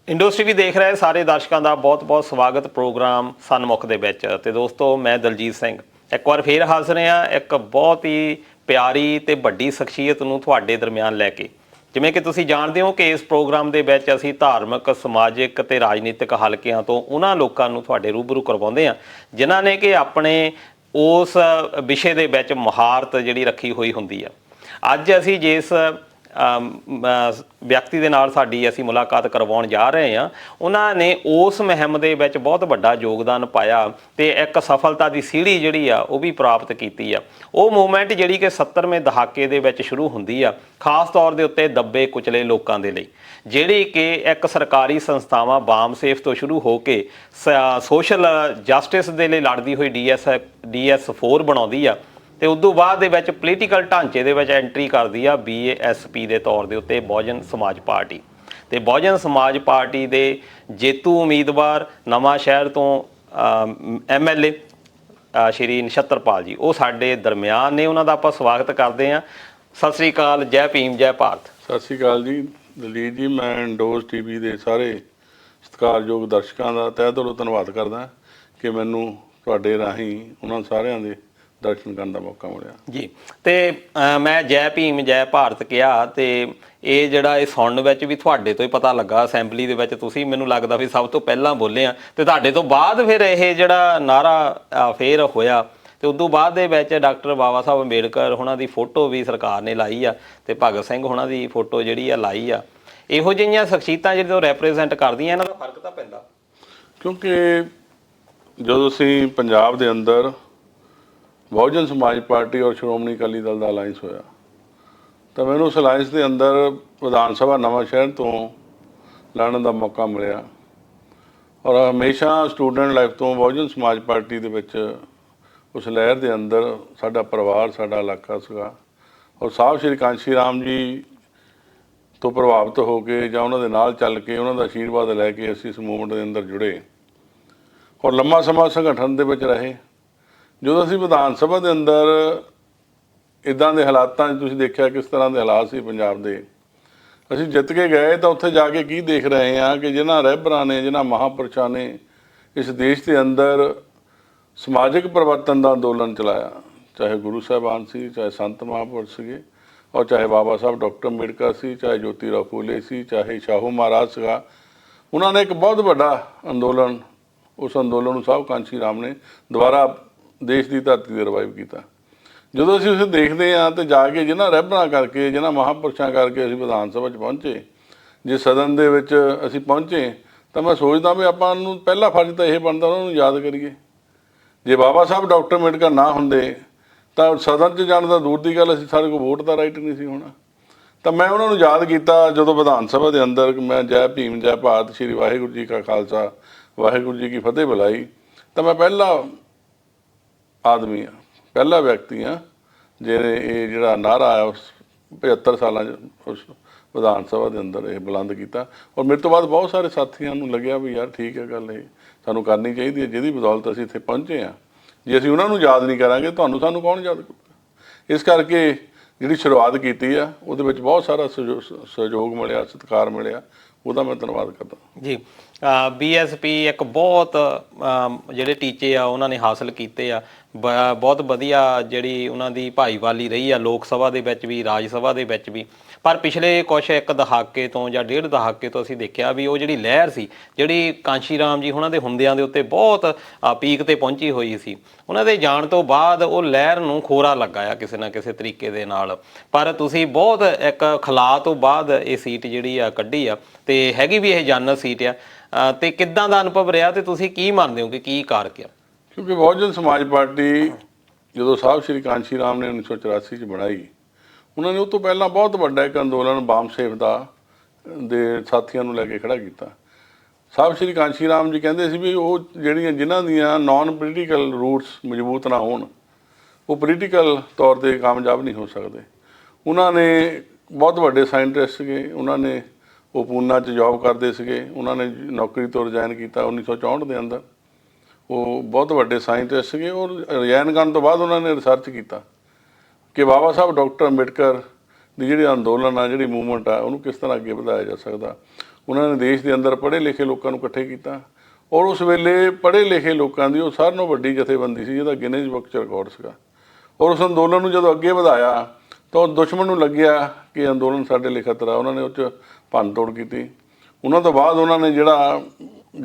Industry ਵੀ ਦੇਖ ਰਹੇ ਸਾਰੇ ਦਰਸ਼ਕਾਂ ਦਾ ਬਹੁਤ-ਬਹੁਤ ਸਵਾਗਤ ਪ੍ਰੋਗਰਾਮ ਸਨਮੁਖ ਦੇ ਵਿੱਚ। ਤੇ ਦੋਸਤੋ, ਮੈਂ ਦਲਜੀਤ ਸਿੰਘ ਇੱਕ ਵਾਰ ਫੇਰ ਹਾਜ਼ਰ ਹਾਂ ਇੱਕ ਬਹੁਤ ਹੀ ਪਿਆਰੀ ਤੇ ਵੱਡੀ ਸ਼ਖਸੀਅਤ ਨੂੰ ਤੁਹਾਡੇ ਦਰਮਿਆਨ ਲੈ ਕੇ। ਜਿਵੇਂ ਕਿ ਤੁਸੀਂ ਜਾਣਦੇ ਹੋ ਕਿ ਇਸ ਪ੍ਰੋਗਰਾਮ ਦੇ ਵਿੱਚ ਅਸੀਂ ਧਾਰਮਿਕ, ਸਮਾਜਿਕ ਤੇ ਰਾਜਨੀਤਿਕ ਹਲਕਿਆਂ ਤੋਂ ਉਹਨਾਂ ਲੋਕਾਂ ਨੂੰ ਤੁਹਾਡੇ ਰੂਬਰੂ ਕਰਵਾਉਂਦੇ ਹਾਂ ਜਿਨ੍ਹਾਂ ਨੇ ਕਿ ਆਪਣੇ ਉਸ ਵਿਸ਼ੇ ਦੇ ਵਿੱਚ ਮੁਹਾਰਤ ਜਿਹੜੀ ਰੱਖੀ ਹੋਈ ਹੁੰਦੀ ਆ। ਅੱਜ ਅਸੀਂ ਜਿਸ ਵਿਅਕਤੀ ਦੇ ਨਾਲ ਸਾਡੀ ਅਸੀਂ ਮੁਲਾਕਾਤ ਕਰਵਾਉਣ ਜਾ ਰਹੇ ਹਾਂ, ਉਹਨਾਂ ਨੇ ਉਸ ਮੁਹਿੰਮ ਦੇ ਵਿੱਚ ਬਹੁਤ ਵੱਡਾ ਯੋਗਦਾਨ ਪਾਇਆ ਤੇ ਇੱਕ ਸਫਲਤਾ ਦੀ ਸੀੜੀ ਜਿਹੜੀ ਆ ਉਹ ਵੀ ਪ੍ਰਾਪਤ ਕੀਤੀ ਆ। ਉਹ ਮੂਵਮੈਂਟ ਜਿਹੜੀ ਕਿ 70ਵੇਂ ਦਹਾਕੇ ਦੇ ਵਿੱਚ ਸ਼ੁਰੂ ਹੁੰਦੀ ਆ, ਖਾਸ ਤੌਰ ਦੇ ਉੱਤੇ ਦੱਬੇ ਕੁਚਲੇ ਲੋਕਾਂ ਦੇ ਲਈ, ਜਿਹੜੀ ਕਿ ਇੱਕ ਸਰਕਾਰੀ ਸੰਸਥਾਵਾਂ ਵਾਮਸੇਫ ਤੋਂ ਸ਼ੁਰੂ ਹੋ ਕੇ ਸੋਸ਼ਲ ਜਸਟਿਸ ਦੇ ਲਈ ਲੜਦੀ ਹੋਈ DS4 ਬਣਾਉਂਦੀ ਆ ਤੇ ਉਦੋਂ ਬਾਅਦ ਦੇ ਵਿੱਚ ਪੋਲੀਟੀਕਲ ਢਾਂਚੇ ਦੇ ਵਿੱਚ ਐਂਟਰੀ ਕਰਦੀ ਆ BASP ਦੇ ਤੌਰ ਦੇ ਉੱਤੇ ਬਹੁਜਨ ਸਮਾਜ ਪਾਰਟੀ। ਤੇ ਬਹੁਜਨ ਸਮਾਜ ਪਾਰਟੀ ਦੇ ਜੇਤੂ ਉਮੀਦਵਾਰ ਨਵਾਂ ਸ਼ਹਿਰ ਤੋਂ MLA ਸ਼੍ਰੀ ਨਛੱਤਰਪਾਲ ਜੀ, ਉਹ ਸਾਡੇ ਦਰਮਿਆਨ ਨੇ। ਉਹਨਾਂ ਦਾ ਆਪਾਂ ਸਵਾਗਤ ਕਰਦੇ ਹਾਂ। ਸਤਿ ਸ੍ਰੀ ਅਕਾਲ, ਜੈ ਭੀਮ, ਜੈ ਭਾਰਤ। ਸਤਿ ਸ੍ਰੀ ਅਕਾਲ ਜੀ ਦਲਜੀਤ ਜੀ। ਮੈਂ ਇੰਡੋਜ਼ TV ਦੇ ਸਾਰੇ ਸਤਿਕਾਰਯੋਗ ਦਰਸ਼ਕਾਂ ਦਾ ਤਹਿ ਦਿਲੋਂ ਧੰਨਵਾਦ ਕਰਦਾ ਕਿ ਮੈਨੂੰ ਤੁਹਾਡੇ ਰਾਹੀਂ ਉਹਨਾਂ ਸਾਰਿਆਂ ਦੇ ਦਰਸ਼ਨ ਕਰਨ ਦਾ ਮੌਕਾ ਮਿਲਿਆ ਜੀ। ਤੇ ਮੈਂ ਜੈ ਭੀਮ ਜੈ ਭਾਰਤ ਕਿਹਾ ਤੇ ਇਹ ਜਿਹੜਾ ਇਹ ਸੁਣਨ ਵਿੱਚ ਵੀ ਤੁਹਾਡੇ ਤੋਂ ਹੀ ਪਤਾ ਲੱਗਾ। ਅਸੈਂਬਲੀ ਦੇ ਵਿੱਚ ਤੁਸੀਂ, ਮੈਨੂੰ ਲੱਗਦਾ ਵੀ ਸਭ ਤੋਂ ਪਹਿਲਾਂ ਬੋਲੇ ਆ ਤੇ ਤੁਹਾਡੇ ਤੋਂ ਬਾਅਦ ਫਿਰ ਇਹ ਜਿਹੜਾ ਨਾਰਾ ਫੇਰ ਹੋਇਆ ਤੇ ਉਦੋਂ ਬਾਅਦ ਦੇ ਵਿੱਚ ਡਾਕਟਰ ਬਾਬਾ ਸਾਹਿਬ ਅੰਬੇਡਕਰ ਉਹਨਾਂ ਦੀ ਫੋਟੋ ਵੀ ਸਰਕਾਰ ਨੇ ਲਾਈ ਆ ਤੇ ਭਗਤ ਸਿੰਘ ਉਹਨਾਂ ਦੀ ਫੋਟੋ ਜਿਹੜੀ ਆ ਲਾਈ ਆ। ਇਹੋ ਜਿਹੀਆਂ ਸ਼ਖਸੀਅਤਾਂ ਜਿਹੜੀਆਂ ਰੈਪਰੈਜ਼ੈਂਟ ਕਰਦੀਆਂ, ਇਹਨਾਂ ਦਾ ਫਰਕ ਤਾਂ ਪੈਂਦਾ ਕਿਉਂਕਿ ਜਦੋਂ ਅਸੀਂ ਪੰਜਾਬ ਦੇ ਅੰਦਰ ਬਹੁਜਨ ਸਮਾਜ ਪਾਰਟੀ ਔਰ ਸ਼੍ਰੋਮਣੀ ਅਕਾਲੀ ਦਲ ਦਾ ਅਲਾਇੰਸ ਹੋਇਆ ਤਾਂ ਮੈਨੂੰ ਉਸ ਅਲਾਇੰਸ ਦੇ ਅੰਦਰ ਵਿਧਾਨ ਸਭਾ ਨਵਾਂ ਸ਼ਹਿਰ ਤੋਂ ਲੜਨ ਦਾ ਮੌਕਾ ਮਿਲਿਆ ਔਰ ਹਮੇਸ਼ਾ ਸਟੂਡੈਂਟ ਲਾਈਫ ਤੋਂ ਬਹੁਜਨ ਸਮਾਜ ਪਾਰਟੀ ਦੇ ਵਿੱਚ ਉਸ ਲਹਿਰ ਦੇ ਅੰਦਰ ਸਾਡਾ ਪਰਿਵਾਰ, ਸਾਡਾ ਇਲਾਕਾ ਸੀਗਾ। ਔਰ ਸਾਹਿਬ ਸ਼੍ਰੀ ਕਾਂਸ਼ੀ ਰਾਮ ਜੀ ਤੋਂ ਪ੍ਰਭਾਵਿਤ ਹੋ ਕੇ ਜਾਂ ਉਹਨਾਂ ਦੇ ਨਾਲ ਚੱਲ ਕੇ ਉਹਨਾਂ ਦਾ ਆਸ਼ੀਰਵਾਦ ਲੈ ਕੇ ਅਸੀਂ ਇਸ ਮੂਵਮੈਂਟ ਦੇ ਅੰਦਰ ਜੁੜੇ ਔਰ ਲੰਮਾ ਸਮਾਂ ਸੰਗਠਨ ਦੇ ਵਿੱਚ ਰਹੇ। ਜਦੋਂ ਅਸੀਂ ਵਿਧਾਨ ਸਭਾ ਦੇ ਅੰਦਰ ਇੱਦਾਂ ਦੇ ਹਾਲਾਤਾਂ 'ਚ, ਤੁਸੀਂ ਦੇਖਿਆ ਕਿਸ ਤਰ੍ਹਾਂ ਦੇ ਹਾਲਾਤ ਸੀ ਪੰਜਾਬ ਦੇ, ਅਸੀਂ ਜਿੱਤ ਕੇ ਗਏ ਤਾਂ ਉੱਥੇ ਜਾ ਕੇ ਕੀ ਦੇਖ ਰਹੇ ਹਾਂ ਕਿ ਜਿਨ੍ਹਾਂ ਰਹਿਬਰਾਂ ਨੇ, ਜਿਨ੍ਹਾਂ ਮਹਾਂਪੁਰਸ਼ਾਂ ਨੇ ਇਸ ਦੇਸ਼ ਦੇ ਅੰਦਰ ਸਮਾਜਿਕ ਪਰਿਵਰਤਨ ਦਾ ਅੰਦੋਲਨ ਚਲਾਇਆ, ਚਾਹੇ ਗੁਰੂ ਸਾਹਿਬਾਨ ਸੀ, ਚਾਹੇ ਸੰਤ ਮਹਾਂਪੁਰਸ਼ ਸੀਗੇ, ਔਰ ਚਾਹੇ ਬਾਬਾ ਸਾਹਿਬ ਡਾਕਟਰ ਅੰਬੇਡਕਰ ਸੀ, ਚਾਹੇ ਜੋਤੀ ਰਾਓ ਫੂਲੇ ਸੀ, ਚਾਹੇ ਸ਼ਾਹੂ ਮਹਾਰਾਜ ਸੀਗਾ। ਉਹਨਾਂ ਨੇ ਇੱਕ ਬਹੁਤ ਵੱਡਾ ਅੰਦੋਲਨ, ਉਸ ਅੰਦੋਲਨ ਨੂੰ ਸਾਹਿਬ ਕਾਂਸ਼ੀ ਰਾਮ ਨੇ ਦੁਬਾਰਾ ਦੇਸ਼ ਦੀ ਧਰਤੀ 'ਤੇ ਰਿਵਾਈਵ ਕੀਤਾ। ਜਦੋਂ ਅਸੀਂ ਉਸੇ ਦੇਖਦੇ ਹਾਂ ਤੇ ਜਾ ਕੇ ਜਿਹਨਾਂ ਰਹਿਬਰਾਂ ਕਰਕੇ, ਜਿਹਨਾਂ ਮਹਾਂਪੁਰਸ਼ਾਂ ਕਰਕੇ ਅਸੀਂ ਵਿਧਾਨ ਸਭਾ 'ਚ ਪਹੁੰਚੇ, ਜੇ ਸਦਨ ਦੇ ਵਿੱਚ ਅਸੀਂ ਪਹੁੰਚੇ, ਤਾਂ ਮੈਂ ਸੋਚਦਾ ਵੀ ਆਪਾਂ ਨੂੰ ਪਹਿਲਾ ਫਰਜ਼ ਤਾਂ ਇਹ ਬਣਦਾ ਉਹਨਾਂ ਨੂੰ ਯਾਦ ਕਰੀਏ। ਜੇ ਬਾਬਾ ਸਾਹਿਬ ਡਾਕਟਰ ਅੰਬੇਡਕਰ ਨਾ ਹੁੰਦੇ ਤਾਂ ਸਦਨ 'ਚ ਜਾਣ ਦਾ ਦੂਰ ਦੀ ਗੱਲ, ਅਸੀਂ ਸਾਡੇ ਕੋਲ ਵੋਟ ਦਾ ਰਾਈਟ ਨਹੀਂ ਸੀ ਹੋਣਾ। ਤਾਂ ਮੈਂ ਉਹਨਾਂ ਨੂੰ ਯਾਦ ਕੀਤਾ ਜਦੋਂ ਵਿਧਾਨ ਸਭਾ ਦੇ ਅੰਦਰ ਮੈਂ ਜੈ ਭੀਮ ਜੈ ਭਾਰਤ, ਸ਼੍ਰੀ ਵਾਹਿਗੁਰੂ ਜੀ ਕਾ ਖਾਲਸਾ ਵਾਹਿਗੁਰੂ ਜੀ ਕੀ ਫਤਿਹ ਬੁਲਾਈ। ਤਾਂ ਮੈਂ ਪਹਿਲਾ ਆਦਮੀ ਆ, ਪਹਿਲਾ ਵਿਅਕਤੀ ਆ ਜਿਹਨੇ ਇਹ ਜਿਹੜਾ ਨਾਅਰਾ ਆਇਆ ਉਸ 75 ਸਾਲਾਂ 'ਚ ਉਸ ਵਿਧਾਨ ਸਭਾ ਦੇ ਅੰਦਰ ਇਹ ਬੁਲੰਦ ਕੀਤਾ। ਔਰ ਮੇਰੇ ਤੋਂ ਬਾਅਦ ਬਹੁਤ ਸਾਰੇ ਸਾਥੀਆਂ ਨੂੰ ਲੱਗਿਆ ਵੀ ਯਾਰ ਠੀਕ ਹੈ ਗੱਲ, ਇਹ ਸਾਨੂੰ ਕਰਨੀ ਚਾਹੀਦੀ ਹੈ, ਜਿਹਦੀ ਬਦੌਲਤ ਅਸੀਂ ਇੱਥੇ ਪਹੁੰਚੇ ਹਾਂ। ਜੇ ਅਸੀਂ ਉਹਨਾਂ ਨੂੰ ਯਾਦ ਨਹੀਂ ਕਰਾਂਗੇ ਸਾਨੂੰ ਕੌਣ ਯਾਦ ਕਰੂਗਾ। ਇਸ ਕਰਕੇ ਜਿਹੜੀ ਸ਼ੁਰੂਆਤ ਕੀਤੀ ਆ ਉਹਦੇ ਵਿੱਚ ਬਹੁਤ ਸਾਰਾ ਸਹਿਯੋਗ ਮਿਲਿਆ, ਸਤਿਕਾਰ ਮਿਲਿਆ, ਉਹਦਾ ਮੈਂ ਧੰਨਵਾਦ ਕਰਦਾ ਜੀ। BSP ਇੱਕ ਬਹੁਤ ਜਿਹੜੇ ਟੀਚੇ ਆ ਉਹਨਾਂ ਨੇ ਹਾਸਲ ਕੀਤੇ ਆ, ਬਹੁਤ ਵਧੀਆ ਜਿਹੜੀ ਉਹਨਾਂ ਦੀ ਭਾਈਵਾਲੀ ਰਹੀ ਆ ਲੋਕ ਸਭਾ ਦੇ ਵਿੱਚ ਵੀ, ਰਾਜ ਸਭਾ ਦੇ ਵਿੱਚ ਵੀ। ਪਰ ਪਿਛਲੇ ਕੁਛ ਇੱਕ ਦਹਾਕੇ ਤੋਂ ਜਾਂ ਡੇਢ ਦਹਾਕੇ ਤੋਂ ਅਸੀਂ ਦੇਖਿਆ ਵੀ ਉਹ ਜਿਹੜੀ ਲਹਿਰ ਸੀ, ਜਿਹੜੀ ਕਾਂਸ਼ੀ ਰਾਮ ਜੀ ਉਹਨਾਂ ਦੇ ਹੁੰਦਿਆਂ ਦੇ ਉੱਤੇ ਬਹੁਤ ਪੀਕ 'ਤੇ ਪਹੁੰਚੀ ਹੋਈ ਸੀ, ਉਹਨਾਂ ਦੇ ਜਾਣ ਤੋਂ ਬਾਅਦ ਉਹ ਲਹਿਰ ਨੂੰ ਖੋਰਾ ਲੱਗਾ ਆ ਕਿਸੇ ਨਾ ਕਿਸੇ ਤਰੀਕੇ ਦੇ ਨਾਲ। ਪਰ ਤੁਸੀਂ ਬਹੁਤ ਇੱਕ ਖਲਾਅ ਤੋਂ ਬਾਅਦ ਇਹ ਸੀਟ ਜਿਹੜੀ ਆ ਕੱਢੀ ਆ ਤੇ ਹੈਗੀ ਵੀ ਇਹ ਜਨਰਲ ਸੀਟ ਆ। ਤੇ ਕਿੱਦਾਂ ਦਾ ਅਨੁਭਵ ਰਿਹਾ ਤੇ ਤੁਸੀਂ ਕੀ ਮੰਨਦੇ ਹੋ ਕਿ ਕੀ ਕਾਰਕ ਆ? ਕਿਉਂਕਿ ਬਹੁਜਨ ਸਮਾਜ ਪਾਰਟੀ ਜਦੋਂ ਸਾਹਿਬ ਸ਼੍ਰੀ ਕਾਂਸ਼ੀ ਰਾਮ ਨੇ 1984 'ਚ ਬਣਾਈ, ਉਹਨਾਂ ਨੇ ਉਹ ਤੋਂ ਪਹਿਲਾਂ ਬਹੁਤ ਵੱਡਾ ਇੱਕ ਅੰਦੋਲਨ ਵਾਮਸੇਫ ਦਾ ਦੇ ਸਾਥੀਆਂ ਨੂੰ ਲੈ ਕੇ ਖੜਾ ਕੀਤਾ। ਸਾਹਿਬ ਸ਼੍ਰੀ ਕਾਂਸ਼ੀ ਰਾਮ ਜੀ ਕਹਿੰਦੇ ਸੀ ਵੀ ਉਹ ਜਿਨ੍ਹਾਂ ਦੀਆਂ ਨਾਨ ਪੋਲੀਟੀਕਲ ਰੂਟਸ ਮਜ਼ਬੂਤ ਨਾ ਹੋਣ, ਉਹ ਪੋਲੀਟੀਕਲ ਤੌਰ 'ਤੇ ਕਾਮਯਾਬ ਨਹੀਂ ਹੋ ਸਕਦੇ। ਉਹਨਾਂ ਨੇ ਬਹੁਤ ਵੱਡੇ ਸਾਇੰਟਿਸਟ ਸੀਗੇ, ਉਹਨਾਂ ਨੇ ਉਹ ਪੂਨਾ 'ਚ ਜੋਬ ਕਰਦੇ ਸੀਗੇ, ਉਹਨਾਂ ਨੇ ਨੌਕਰੀ ਤੋਂ ਰਿਜ਼ਾਈਨ ਕੀਤਾ 1964 ਦੇ ਅੰਦਰ। ਉਹ ਬਹੁਤ ਵੱਡੇ ਸਾਇੰਟਿਸਟ ਸੀਗੇ ਔਰ ਰਿਜ਼ਾਈਨ ਕਰਨ ਤੋਂ ਬਾਅਦ ਉਹਨਾਂ ਨੇ ਰਿਸਰਚ ਕੀਤਾ ਕਿ ਬਾਬਾ ਸਾਹਿਬ ਡਾਕਟਰ ਅੰਬੇਡਕਰ ਦੀ ਜਿਹੜੀ ਅੰਦੋਲਨ ਆ, ਜਿਹੜੀ ਮੂਵਮੈਂਟ ਆ, ਉਹਨੂੰ ਕਿਸ ਤਰ੍ਹਾਂ ਅੱਗੇ ਵਧਾਇਆ ਜਾ ਸਕਦਾ। ਉਹਨਾਂ ਨੇ ਦੇਸ਼ ਦੇ ਅੰਦਰ ਪੜ੍ਹੇ ਲਿਖੇ ਲੋਕਾਂ ਨੂੰ ਇਕੱਠੇ ਕੀਤਾ ਔਰ ਉਸ ਵੇਲੇ ਪੜ੍ਹੇ ਲਿਖੇ ਲੋਕਾਂ ਦੀ ਉਹ ਸਾਰਿਆਂ ਨਾਲੋਂ ਵੱਡੀ ਜਥੇਬੰਦੀ ਸੀ ਜਿਹਦਾ ਗਿਨੀਜ਼ ਬੁੱਕ 'ਚ ਰਿਕਾਰਡ ਸੀਗਾ। ਔਰ ਉਸ ਅੰਦੋਲਨ ਨੂੰ ਜਦੋਂ ਅੱਗੇ ਵਧਾਇਆ ਤਾਂ ਦੁਸ਼ਮਣ ਨੂੰ ਲੱਗਿਆ ਕਿ ਅੰਦੋਲਨ ਸਾਡੇ ਲਈ ਖਤਰਾ, ਉਹਨਾਂ ਨੇ ਉਹ 'ਚ ਭੰਨ ਤੋੜ ਕੀਤੀ। ਉਹਨਾਂ ਤੋਂ ਬਾਅਦ ਉਹਨਾਂ ਨੇ ਜਿਹੜਾ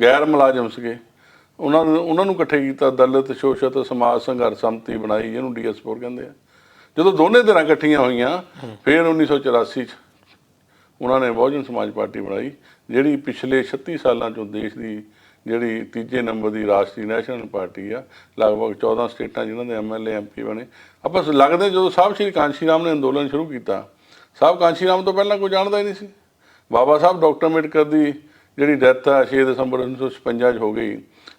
ਗੈਰ ਮੁਲਾਜ਼ਮ ਸੀਗੇ ਉਹਨਾਂ ਨੂੰ ਇਕੱਠੇ ਕੀਤਾ, ਦਲਿਤ ਸ਼ੋਸ਼ਿਤ ਸਮਾਜ ਸੰਘਰਸ਼ ਸਮਤੀ ਬਣਾਈ, ਜਿਹਨੂੰ ਡੀਐਸ4 ਕਹਿੰਦੇ ਆ। ਜਦੋਂ ਦੋਨੇ ਧਿਰਾਂ ਇਕੱਠੀਆਂ ਹੋਈਆਂ ਫਿਰ 1984 'ਚ ਉਹਨਾਂ ਨੇ ਬਹੁਜਨ ਸਮਾਜ ਪਾਰਟੀ ਬਣਾਈ, ਜਿਹੜੀ ਪਿਛਲੇ 36 ਸਾਲਾਂ 'ਚੋਂ ਦੇਸ਼ ਦੀ ਜਿਹੜੀ ਤੀਜੇ ਨੰਬਰ ਦੀ ਰਾਸ਼ਟਰੀ ਨੈਸ਼ਨਲ ਪਾਰਟੀ ਆ, ਲਗਭਗ 14 ਸਟੇਟਾਂ ਜਿਨ੍ਹਾਂ ਦੇ ਐਮਐਲਏ ਐਮਪੀ ਬਣੇ। ਆਪਾਂ ਲੱਗਦਾ ਜਦੋਂ ਸਾਹਿਬ ਸ਼੍ਰੀ ਕਾਂਸ਼ੀ ਰਾਮ ਨੇ ਅੰਦੋਲਨ ਸ਼ੁਰੂ ਕੀਤਾ, ਸਾਹਿਬ ਕਾਂਸ਼ੀ ਰਾਮ ਤੋਂ ਪਹਿਲਾਂ ਕੋਈ ਜਾਣਦਾ ਹੀ ਨਹੀਂ ਸੀ। ਬਾਬਾ ਸਾਹਿਬ ਡਾਕਟਰ ਅੰਬੇਡਕਰ ਦੀ ਜਿਹੜੀ ਡੈਥ ਆ 6 ਦਸੰਬਰ 1956 'ਚ ਹੋ ਗਈ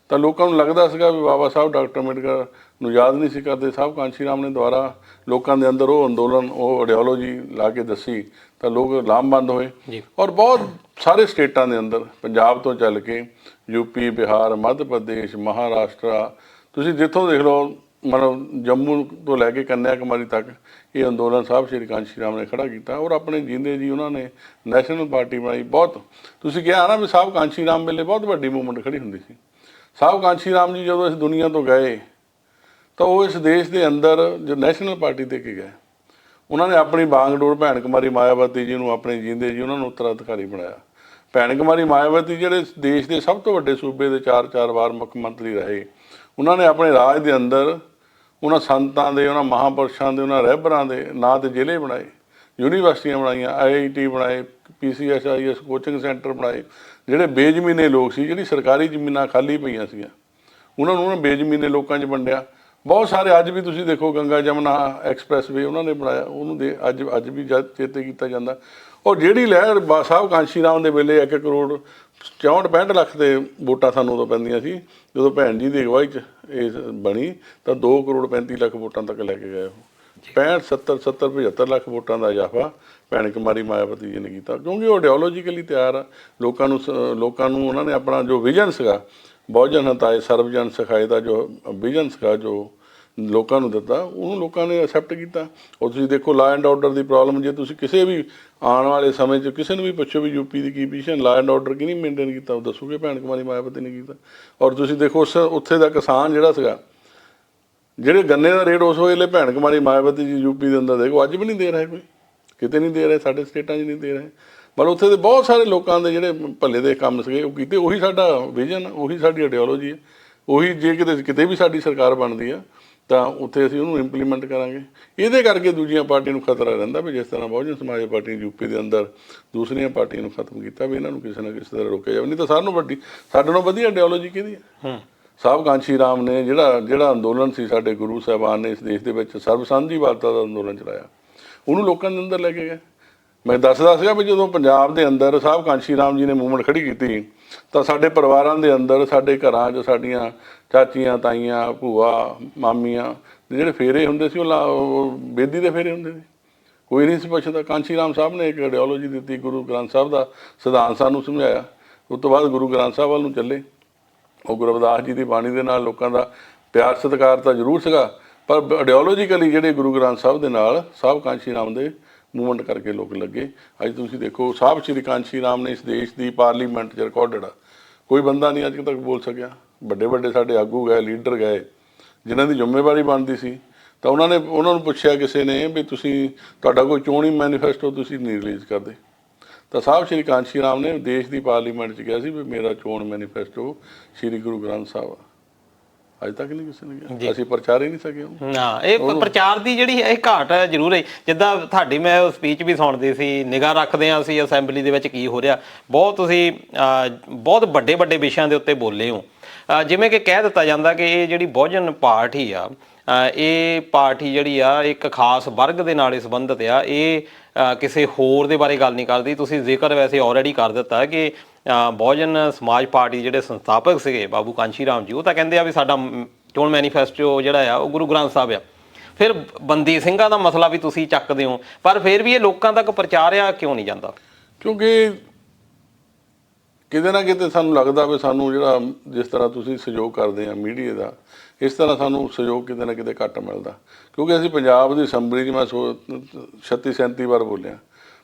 ਤਾਂ ਲੋਕਾਂ ਨੂੰ ਲੱਗਦਾ ਸੀਗਾ ਵੀ ਬਾਬਾ ਸਾਹਿਬ ਡਾਕਟਰ ਅੰਬੇਡਕਰ ਨੂੰ ਯਾਦ ਨਹੀਂ ਸੀ ਕਰਦੇ। ਸਾਹਿਬ ਕਾਂਸ਼ੀ ਰਾਮ ਨੇ ਦੁਬਾਰਾ ਲੋਕਾਂ ਦੇ ਅੰਦਰ ਉਹ ਅੰਦੋਲਨ, ਉਹ ਆਈਡੀਓਲੋਜੀ ਲਾ ਕੇ ਦੱਸੀ ਤਾਂ ਲੋਕ ਲਾਮਬੰਦ ਹੋਏ। ਔਰ ਬਹੁਤ ਸਾਰੇ ਸਟੇਟਾਂ ਦੇ ਅੰਦਰ, ਪੰਜਾਬ ਤੋਂ ਚੱਲ ਕੇ ਯੂਪੀ, ਬਿਹਾਰ, ਮੱਧ ਪ੍ਰਦੇਸ਼, ਮਹਾਰਾਸ਼ਟਰ, ਤੁਸੀਂ ਜਿੱਥੋਂ ਦੇਖ ਲਓ, ਮਤਲਬ ਜੰਮੂ ਤੋਂ ਲੈ ਕੇ ਕੰਨਿਆ ਕੁਮਾਰੀ ਤੱਕ ਇਹ ਅੰਦੋਲਨ ਸਾਹਿਬ ਸ਼੍ਰੀ ਕਾਂਸ਼ੀ ਰਾਮ ਨੇ ਖੜਾ ਕੀਤਾ ਔਰ ਆਪਣੇ ਜੀਂਦੇ ਜੀ ਉਹਨਾਂ ਨੇ ਨੈਸ਼ਨਲ ਪਾਰਟੀ ਬਣਾਈ। ਬਹੁਤ ਤੁਸੀਂ ਕਿਹਾ ਨਾ ਵੀ ਸਾਹਿਬ ਕਾਂਸ਼ੀ ਰਾਮ ਵੇਲੇ ਬਹੁਤ ਵੱਡੀ ਮੂਵਮੈਂਟ ਖੜੀ ਹੁੰਦੀ ਸੀ। ਸਾਹਿਬ ਕਾਂਸ਼ੀ ਰਾਮ ਜੀ ਜਦੋਂ ਇਸ ਦੁਨੀਆ ਤੋਂ ਗਏ ਤਾਂ ਉਹ ਇਸ ਦੇਸ਼ ਦੇ ਅੰਦਰ ਜੋ ਨੈਸ਼ਨਲ ਪਾਰਟੀ ਦੇ ਕੇ ਗਏ, ਉਹਨਾਂ ਨੇ ਆਪਣੀ ਬਾਂਗਡੋਰ ਭੈਣ ਕੁਮਾਰੀ ਮਾਇਆਵਤੀ ਜੀ ਨੂੰ, ਆਪਣੇ ਜੀਂਦੇ ਜੀ ਉਹਨਾਂ ਨੂੰ ਉੱਤਰਾਧਿਕਾਰੀ ਬਣਾਇਆ। ਭੈਣ ਕੁਮਾਰੀ ਮਾਇਆਵਤੀ ਜਿਹੜੇ ਦੇਸ਼ ਦੇ ਸਭ ਤੋਂ ਵੱਡੇ ਸੂਬੇ ਦੇ 4 ਵਾਰ ਮੁੱਖ ਮੰਤਰੀ ਰਹੇ, ਉਹਨਾਂ ਨੇ ਆਪਣੇ ਰਾਜ ਦੇ ਅੰਦਰ ਉਹਨਾਂ ਸੰਤਾਂ ਦੇ, ਉਹਨਾਂ ਮਹਾਂਪੁਰਸ਼ਾਂ ਦੇ, ਉਹਨਾਂ ਰਹਿਬਰਾਂ ਦੇ ਨਾਂ 'ਤੇ ਜ਼ਿਲ੍ਹੇ ਬਣਾਏ, ਯੂਨੀਵਰਸਿਟੀਆਂ ਬਣਾਈਆਂ, IIT ਬਣਾਏ, PCSIS ਕੋਚਿੰਗ ਸੈਂਟਰ ਬਣਾਏ। ਜਿਹੜੇ ਬੇਜ਼ਮੀਨੇ ਲੋਕ ਸੀ, ਜਿਹੜੀ ਸਰਕਾਰੀ ਜ਼ਮੀਨਾਂ ਖਾਲੀ ਪਈਆਂ ਸੀਗੀਆਂ, ਉਹਨਾਂ ਨੂੰ ਬੇਜ਼ਮੀਨੇ ਲੋਕਾਂ 'ਚ ਵੰਡਿਆ। ਬਹੁਤ ਸਾਰੇ ਅੱਜ ਵੀ ਤੁਸੀਂ ਦੇਖੋ ਗੰਗਾ ਜਮਨਾ ਐਕਸਪ੍ਰੈਸਵੇ ਉਹਨਾਂ ਨੇ ਬਣਾਇਆ, ਉਹਨੂੰ ਅੱਜ ਵੀ ਚੇਤੇ ਕੀਤਾ ਜਾਂਦਾ। ਔਰ ਜਿਹੜੀ ਲਹਿਰ ਸਾਹਿਬ ਕਾਂਸ਼ੀ ਰਾਮ ਦੇ ਵੇਲੇ 1 ਕਰੋੜ 64-65 ਲੱਖ ਦੇ ਵੋਟਾਂ ਸਾਨੂੰ ਉਦੋਂ ਪੈਂਦੀਆਂ ਸੀ, ਜਦੋਂ ਭੈਣ ਜੀ ਦੀ ਅਗਵਾਈ 'ਚ ਇਹ ਬਣੀ ਤਾਂ 2 ਕਰੋੜ 35 ਲੱਖ ਵੋਟਾਂ ਤੱਕ ਲੈ ਕੇ ਗਏ ਉਹ। 65 70 75 ਲੱਖ ਵੋਟਾਂ ਦਾ ਇਜ਼ਾਫਾ ਭੈਣ ਕੁਮਾਰੀ ਮਾਇਆਵਤੀ ਜੀ ਨੇ ਕੀਤਾ, ਕਿਉਂਕਿ ਉਹ ਆਈਡੀਓਲੋਜੀਕਲੀ ਤਿਆਰ ਆ। ਲੋਕਾਂ ਨੂੰ ਉਹਨਾਂ ਨੇ ਆਪਣਾ ਜੋ ਵਿਜ਼ਨ ਸੀਗਾ, ਬਹੁਜਨ ਹਤਾਏ ਸਰਬਜਨ ਸਿਖਾਏ ਦਾ ਜੋ ਵਿਜ਼ਨ ਸੀਗਾ, ਜੋ ਲੋਕਾਂ ਨੂੰ ਦਿੱਤਾ, ਉਹਨੂੰ ਲੋਕਾਂ ਨੇ ਐਕਸੈਪਟ ਕੀਤਾ। ਔਰ ਤੁਸੀਂ ਦੇਖੋ law and order the problem, ਜੇ ਤੁਸੀਂ ਕਿਸੇ ਵੀ ਆਉਣ ਵਾਲੇ ਸਮੇਂ 'ਚ ਕਿਸੇ ਨੂੰ ਵੀ ਪੁੱਛੋ ਵੀ UP the Ki position, law and order ਕਿਹਨੇ ਮੇਨਟੇਨ ਕੀਤਾ, ਉਹ ਦੱਸੋਗੇ ਭੈਣ ਕੁਮਾਰੀ ਮਾਇਆਵਤੀ ਨੇ ਕੀਤਾ। ਔਰ ਤੁਸੀਂ ਦੇਖੋ ਉੱਥੇ ਦਾ ਕਿਸਾਨ ਜਿਹੜਾ ਸੀਗਾ, ਜਿਹੜੇ ਗੰਨੇ ਦਾ ਰੇਟ ਉਸ ਵੇਲੇ ਭੈਣ ਕੁਮਾਰੀ ਮਾਇਆਵਤੀ ਜੀ ਯੂਪੀ ਦੇ ਅੰਦਰ ਦੇਖੋ ਅੱਜ ਵੀ ਨਹੀਂ ਦੇ ਰਹੇ, ਕੋਈ ਕਿਤੇ ਨਹੀਂ ਦੇ ਰਹੇ, ਸਾਡੇ ਸਟੇਟਾਂ 'ਚ ਨਹੀਂ ਦੇ ਰਹੇ। ਪਰ ਉੱਥੇ ਦੇ ਬਹੁਤ ਸਾਰੇ ਲੋਕਾਂ ਦੇ ਜਿਹੜੇ ਭੱਲੇ ਦੇ ਕੰਮ ਸੀਗੇ ਉਹ ਕੀਤੇ। ਉਹੀ ਸਾਡਾ ਵਿਜ਼ਨ, ਉਹੀ ਸਾਡੀ ਆਈਡੀਓਲੋਜੀ ਹੈ, ਉਹੀ ਜੇ ਕਿਤੇ ਵੀ ਸਾਡੀ ਸਰਕਾਰ ਬਣਦੀ ਆ ਤਾਂ ਉੱਥੇ ਅਸੀਂ ਉਹਨੂੰ ਇੰਪਲੀਮੈਂਟ ਕਰਾਂਗੇ। ਇਹਦੇ ਕਰਕੇ ਦੂਜੀਆਂ ਪਾਰਟੀਆਂ ਨੂੰ ਖਤਰਾ ਰਹਿੰਦਾ ਵੀ ਜਿਸ ਤਰ੍ਹਾਂ ਬਹੁਜਨ ਸਮਾਜ ਪਾਰਟੀ ਨੇ ਯੂਪੀ ਦੇ ਅੰਦਰ ਦੂਸਰੀਆਂ ਪਾਰਟੀਆਂ ਨੂੰ ਖਤਮ ਕੀਤਾ, ਵੀ ਇਹਨਾਂ ਨੂੰ ਕਿਸੇ ਨਾ ਕਿਸੇ ਤਰ੍ਹਾਂ ਰੋਕਿਆ ਜਾਵੇ। ਨਹੀਂ ਤਾਂ ਸਾਡੇ ਨਾਲੋਂ ਵਧੀਆ ਆਈਡੀਓਲੋਜੀ ਕਿਹਦੀ ਹੈ? ਸਾਹਿਬ ਕਾਂਸ਼ੀ ਰਾਮ ਨੇ ਜਿਹੜਾ ਅੰਦੋਲਨ ਸੀ, ਸਾਡੇ ਗੁਰੂ ਸਾਹਿਬਾਨ ਨੇ ਇਸ ਦੇਸ਼ ਦੇ ਵਿੱਚ ਸਰਬ ਸਾਂਝੀਵਾਲਤਾ ਦਾ ਅੰਦੋਲਨ ਚਲਾਇਆ, ਉਹਨੂੰ ਲੋਕਾਂ ਦੇ ਅੰਦਰ ਲੈ ਕੇ ਗਏ। ਮੈਂ ਦੱਸਦਾ ਸੀਗਾ ਵੀ ਜਦੋਂ ਪੰਜਾਬ ਦੇ ਅੰਦਰ ਸਾਹਿਬ ਕਾਂਸ਼ੀ ਰਾਮ ਜੀ ਨੇ ਮੂਵਮੈਂਟ ਖੜੀ ਕੀਤੀ ਤਾਂ ਸਾਡੇ ਪਰਿਵਾਰਾਂ ਦੇ ਅੰਦਰ, ਸਾਡੇ ਘਰਾਂ 'ਚ ਸਾਡੀਆਂ ਚਾਚੀਆਂ, ਤਾਈਆਂ, ਭੂਆ, ਮਾਮੀਆਂ ਦੇ ਜਿਹੜੇ ਫੇਰੇ ਹੁੰਦੇ ਸੀ ਉਹ ਬੇਦੀ ਦੇ ਫੇਰੇ ਹੁੰਦੇ ਸੀ, ਕੋਈ ਨਹੀਂ ਸੀ ਪੁੱਛਦਾ। ਕਾਂਸ਼ੀ ਰਾਮ ਸਾਹਿਬ ਨੇ ਇੱਕ ਆਈਡੀਓਲੋਜੀ ਦਿੱਤੀ, ਗੁਰੂ ਗ੍ਰੰਥ ਸਾਹਿਬ ਦਾ ਸਿਧਾਂਤ ਸਾਨੂੰ ਸਮਝਾਇਆ। ਉਸ ਤੋਂ ਬਾਅਦ ਗੁਰੂ ਗ੍ਰੰਥ ਸਾਹਿਬ ਵੱਲ ਨੂੰ ਚੱਲੇ। ਉਹ ਗੁਰੂ ਰਵਿਦਾਸ ਜੀ ਦੀ ਬਾਣੀ ਦੇ ਨਾਲ ਲੋਕਾਂ ਦਾ ਪਿਆਰ ਸਤਿਕਾਰ ਤਾਂ ਜ਼ਰੂਰ ਸੀਗਾ, ਪਰ ਆਈਡੀਓਲੋਜੀਕਲੀ ਜਿਹੜੇ ਗੁਰੂ ਗ੍ਰੰਥ ਸਾਹਿਬ ਦੇ ਨਾਲ ਸਾਹਿਬ ਕਾਂਸ਼ੀ ਰਾਮ ਦੇ ਮੂਵਮੈਂਟ ਕਰਕੇ ਲੋਕ ਲੱਗੇ। ਅੱਜ ਤੁਸੀਂ ਦੇਖੋ ਸਾਹਿਬ ਸ਼੍ਰੀ ਕਾਂਸ਼ੀ ਰਾਮ ਨੇ ਇਸ ਦੇਸ਼ ਦੀ ਪਾਰਲੀਮੈਂਟ 'ਚ ਰਿਕਾਰਡਡ ਆ, ਕੋਈ ਬੰਦਾ ਨਹੀਂ ਅੱਜ ਤੱਕ ਬੋਲ ਸਕਿਆ। ਵੱਡੇ ਸਾਡੇ ਆਗੂ ਗਏ, ਲੀਡਰ ਗਏ, ਜਿਨ੍ਹਾਂ ਦੀ ਜ਼ਿੰਮੇਵਾਰੀ ਬਣਦੀ ਸੀ, ਤਾਂ ਉਹਨਾਂ ਨੂੰ ਪੁੱਛਿਆ ਕਿਸੇ ਨੇ ਵੀ ਤੁਹਾਡਾ ਕੋਈ ਚੋਣੀ ਮੈਨੀਫੈਸਟੋ ਤੁਸੀਂ ਨਹੀਂ ਰਿਲੀਜ਼ ਕਰਦੇ, ਤਾਂ ਸਾਹਿਬ ਸ਼੍ਰੀ ਕਾਂਸ਼ੀ ਰਾਮ ਨੇ ਦੇਸ਼ ਦੀ ਪਾਰਲੀਮੈਂਟ 'ਚ ਕਿਹਾ ਸੀ ਵੀ ਮੇਰਾ ਚੋਣ ਮੈਨੀਫੈਸਟੋ ਸ਼੍ਰੀ ਗੁਰੂ ਗ੍ਰੰਥ ਸਾਹਿਬ ਆ। ਅੱਜ ਤੱਕ ਨਹੀਂ ਕਿਸੇ ਨੇ ਕਿਹਾ, ਅਸੀਂ ਪ੍ਰਚਾਰ ਹੀ ਨਹੀਂ ਸਕੇ। ਹਾਂ, ਇਹ ਪ੍ਰਚਾਰ ਦੀ ਜਿਹੜੀ ਇਹ ਘਾਟ ਹੈ ਜ਼ਰੂਰ ਹੈ। ਜਿੱਦਾਂ ਤੁਹਾਡੀ ਮੈਂ ਸਪੀਚ ਵੀ ਸੁਣਦੀ ਸੀ, ਨਿਗਾਹ ਰੱਖਦੇ ਹਾਂ ਅਸੀਂ ਅਸੈਂਬਲੀ ਦੇ ਵਿੱਚ ਕੀ ਹੋ ਰਿਹਾ, ਤੁਸੀਂ ਬਹੁਤ ਵੱਡੇ ਵਿਸ਼ਿਆਂ ਦੇ ਉੱਤੇ ਬੋਲੇ ਹੋ। ਜਿਵੇਂ ਕਿ ਕਹਿ ਦਿੱਤਾ ਜਾਂਦਾ ਕਿ ਇਹ ਜਿਹੜੀ ਬਹੁਜਨ ਪਾਰਟੀ ਆ, ਇਹ ਪਾਰਟੀ ਜਿਹੜੀ ਆ ਇੱਕ ਖਾਸ ਵਰਗ ਦੇ ਨਾਲ ਸੰਬੰਧਿਤ ਆ, ਇਹ ਕਿਸੇ ਹੋਰ ਦੇ ਬਾਰੇ ਗੱਲ ਨਹੀਂ ਕਰਦੀ। ਤੁਸੀਂ ਜ਼ਿਕਰ ਵੈਸੇ ਆਲਰੇਡੀ ਕਰ ਦਿੱਤਾ ਕਿ ਬਹੁਜਨ ਸਮਾਜ ਪਾਰਟੀ ਜਿਹੜੇ ਸੰਸਥਾਪਕ ਸੀਗੇ ਬਾਬੂ ਕਾਂਸ਼ੀ ਰਾਮ ਜੀ, ਉਹ ਤਾਂ ਕਹਿੰਦੇ ਆ ਵੀ ਸਾਡਾ ਚੋਣ ਮੈਨੀਫੈਸਟੋ ਜਿਹੜਾ ਆ ਉਹ ਗੁਰੂ ਗ੍ਰੰਥ ਸਾਹਿਬ ਆ। ਫਿਰ ਬੰਦੀ ਸਿੰਘਾਂ ਦਾ ਮਸਲਾ ਵੀ ਤੁਸੀਂ ਚੱਕਦੇ ਹੋ, ਪਰ ਫਿਰ ਵੀ ਇਹ ਲੋਕਾਂ ਤੱਕ ਪ੍ਰਚਾਰਿਆ ਕਿਉਂ ਨਹੀਂ ਜਾਂਦਾ? ਕਿਉਂਕਿ ਕਿਤੇ ਨਾ ਕਿਤੇ ਸਾਨੂੰ ਲੱਗਦਾ ਵੀ ਸਾਨੂੰ ਜਿਹੜਾ ਜਿਸ ਤਰ੍ਹਾਂ ਤੁਸੀਂ ਸਹਿਯੋਗ ਕਰਦੇ ਆ ਮੀਡੀਆ ਦਾ, ਇਸ ਤਰ੍ਹਾਂ ਸਾਨੂੰ ਸਹਿਯੋਗ ਕਿਤੇ ਨਾ ਕਿਤੇ ਘੱਟ ਮਿਲਦਾ। ਕਿਉਂਕਿ ਅਸੀਂ ਪੰਜਾਬ ਦੀ ਅਸੈਂਬਲੀ 'ਚ ਮੈਂ 36-37 ਵਾਰ ਬੋਲਿਆ,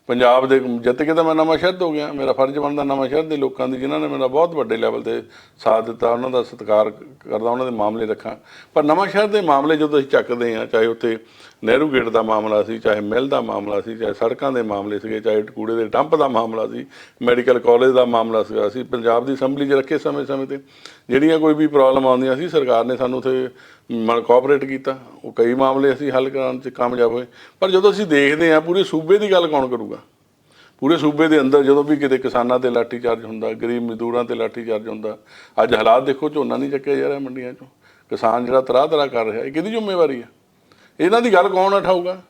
ਪੰਜਾਬ ਦੇ ਜਿੱਤ ਕੇ ਤਾਂ ਮੈਂ ਨਵਾਂ ਸ਼ਹਿਰ ਹੋ ਗਿਆ, ਮੇਰਾ ਫਰਜ਼ ਬਣਦਾ ਨਵਾਂ ਸ਼ਹਿਰ ਦੇ ਲੋਕਾਂ ਦੀ ਜਿਨ੍ਹਾਂ ਨੇ ਮੇਰਾ ਬਹੁਤ ਵੱਡੇ ਲੈਵਲ 'ਤੇ ਸਾਥ ਦਿੱਤਾ, ਉਹਨਾਂ ਦਾ ਸਤਿਕਾਰ ਕਰਦਾ, ਉਹਨਾਂ ਦੇ ਮਾਮਲੇ ਰੱਖਾਂ। ਪਰ ਨਵਾਂ ਸ਼ਹਿਰ ਦੇ ਮਾਮਲੇ ਜਦੋਂ ਅਸੀਂ ਚੱਕਦੇ ਹਾਂ, ਚਾਹੇ ਉੱਥੇ ਨਹਿਰੂ ਗੇਟ ਦਾ ਮਾਮਲਾ ਸੀ, ਚਾਹੇ ਮਿੱਲ ਦਾ ਮਾਮਲਾ ਸੀ, ਚਾਹੇ ਸੜਕਾਂ ਦੇ ਮਾਮਲੇ ਸੀਗੇ, ਚਾਹੇ ਕੂੜੇ ਦੇ ਡੰਪ ਦਾ ਮਾਮਲਾ ਸੀ, ਮੈਡੀਕਲ ਕਾਲਜ ਦਾ ਮਾਮਲਾ ਸੀਗਾ, ਅਸੀਂ ਪੰਜਾਬ ਦੀ ਅਸੈਂਬਲੀ 'ਚ ਰੱਖੇ ਸਮੇਂ 'ਤੇ ਜਿਹੜੀਆਂ ਕੋਈ ਵੀ ਪ੍ਰੋਬਲਮ ਆਉਂਦੀਆਂ ਸੀ ਸਰਕਾਰ ਨੇ ਸਾਨੂੰ ਉੱਥੇ ਕੋਆਪਰੇਟ ਕੀਤਾ, ਉਹ ਕਈ ਮਾਮਲੇ ਅਸੀਂ ਹੱਲ ਕਰਾਉਣ 'ਚ ਕਾਮਯਾਬ ਹੋਏ। ਪਰ ਜਦੋਂ ਅਸੀਂ ਦੇਖਦੇ ਹਾਂ ਪੂਰੇ ਸੂਬੇ ਦੀ ਗੱਲ ਕੌਣ ਕਰੂਗਾ? ਪੂਰੇ ਸੂਬੇ ਦੇ ਅੰਦਰ ਜਦੋਂ ਵੀ ਕਿਤੇ ਕਿਸਾਨਾਂ 'ਤੇ ਲਾਠੀਚਾਰਜ ਹੁੰਦਾ, ਗਰੀਬ ਮਜ਼ਦੂਰਾਂ 'ਤੇ ਲਾਠੀਚਾਰਜ ਹੁੰਦਾ, ਅੱਜ ਹਾਲਾਤ ਦੇਖੋ, ਝੋਨਾ ਨਹੀਂ ਚੱਕਿਆ ਜਾ ਰਿਹਾ ਮੰਡੀਆਂ 'ਚੋਂ, ਕਿਸਾਨ ਜਿਹੜਾ ਤਰਾਹ ਕਰ ਰਿਹਾ, ਇਹ ਕਿਹਦੀ ਜ਼ਿੰਮੇਵਾਰੀ ਹੈ? ਇਹਨਾਂ ਦੀ ਗੱਲ ਕੌਣ ਉਠਾਊਗਾ?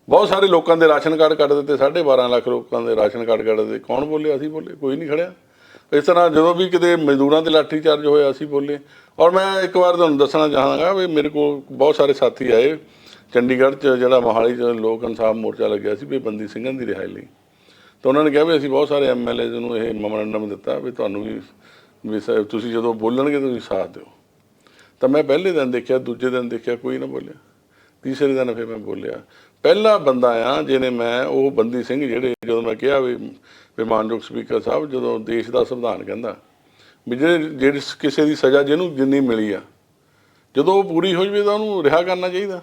ਬਹੁਤ ਸਾਰੇ ਲੋਕਾਂ ਦੇ ਰਾਸ਼ਨ ਕਾਰਡ ਕੱਢ ਦਿੱਤੇ, 12.5 ਲੱਖ ਲੋਕਾਂ ਦੇ ਰਾਸ਼ਨ ਕਾਰਡ ਕੱਢ ਦਿੱਤੇ, ਕੌਣ ਬੋਲੇ? ਅਸੀਂ ਬੋਲੇ, ਕੋਈ ਨਹੀਂ ਖੜਿਆ। ਇਸ ਤਰ੍ਹਾਂ ਜਦੋਂ ਵੀ ਕਿਤੇ ਮਜ਼ਦੂਰਾਂ 'ਤੇ ਲਾਠੀਚਾਰਜ ਹੋਇਆ ਅਸੀਂ ਬੋਲੇ। ਔਰ ਮੈਂ ਇੱਕ ਵਾਰ ਤੁਹਾਨੂੰ ਦੱਸਣਾ ਚਾਹਾਂਗਾ ਵੀ ਮੇਰੇ ਕੋਲ ਬਹੁਤ ਸਾਰੇ ਸਾਥੀ ਆਏ ਚੰਡੀਗੜ੍ਹ 'ਚ, ਜਿਹੜਾ ਮੋਹਾਲੀ 'ਚ ਲੋਕ ਇਨਸਾਫ ਮੋਰਚਾ ਲੱਗਿਆ ਸੀ ਵੀ ਬੰਦੀ ਸਿੰਘਾਂ ਦੀ ਰਿਹਾਈ ਲਈ, ਤਾਂ ਉਹਨਾਂ ਨੇ ਕਿਹਾ ਵੀ ਅਸੀਂ ਬਹੁਤ ਸਾਰੇ MLAs ਨੂੰ ਇਹ ਮੈਮੋਰੈਂਡਮ ਦਿੱਤਾ ਵੀ ਤੁਹਾਨੂੰ ਵੀ ਤੁਸੀਂ ਜਦੋਂ ਬੋਲਣਗੇ ਤੁਸੀਂ ਸਾਥ ਦਿਓ। ਤਾਂ ਮੈਂ ਪਹਿਲੇ ਦਿਨ ਦੇਖਿਆ, ਦੂਜੇ ਦਿਨ ਦੇਖਿਆ, ਕੋਈ ਨਾ ਬੋਲਿਆ, ਤੀਸਰੇ ਦਿਨ ਫਿਰ ਮੈਂ ਬੋਲਿਆ। ਪਹਿਲਾ ਬੰਦਾ ਆ ਜਿਹਨੇ ਮੈਂ ਉਹ ਬੰਦੀ ਸਿੰਘ ਜਿਹੜੇ, ਜਦੋਂ ਮੈਂ ਕਿਹਾ ਵੀ ਮਾਨਯੋਗ ਸਪੀਕਰ ਸਾਹਿਬ, ਜਦੋਂ ਦੇਸ਼ ਦਾ ਸੰਵਿਧਾਨ ਕਹਿੰਦਾ ਵੀ ਜਿਹੜੀ ਕਿਸੇ ਦੀ ਸਜ਼ਾ ਜਿਹਨੂੰ ਜਿੰਨੀ ਮਿਲੀ ਆ, ਜਦੋਂ ਉਹ ਪੂਰੀ ਹੋ ਜਾਵੇ ਤਾਂ ਉਹਨੂੰ ਰਿਹਾ ਕਰਨਾ ਚਾਹੀਦਾ।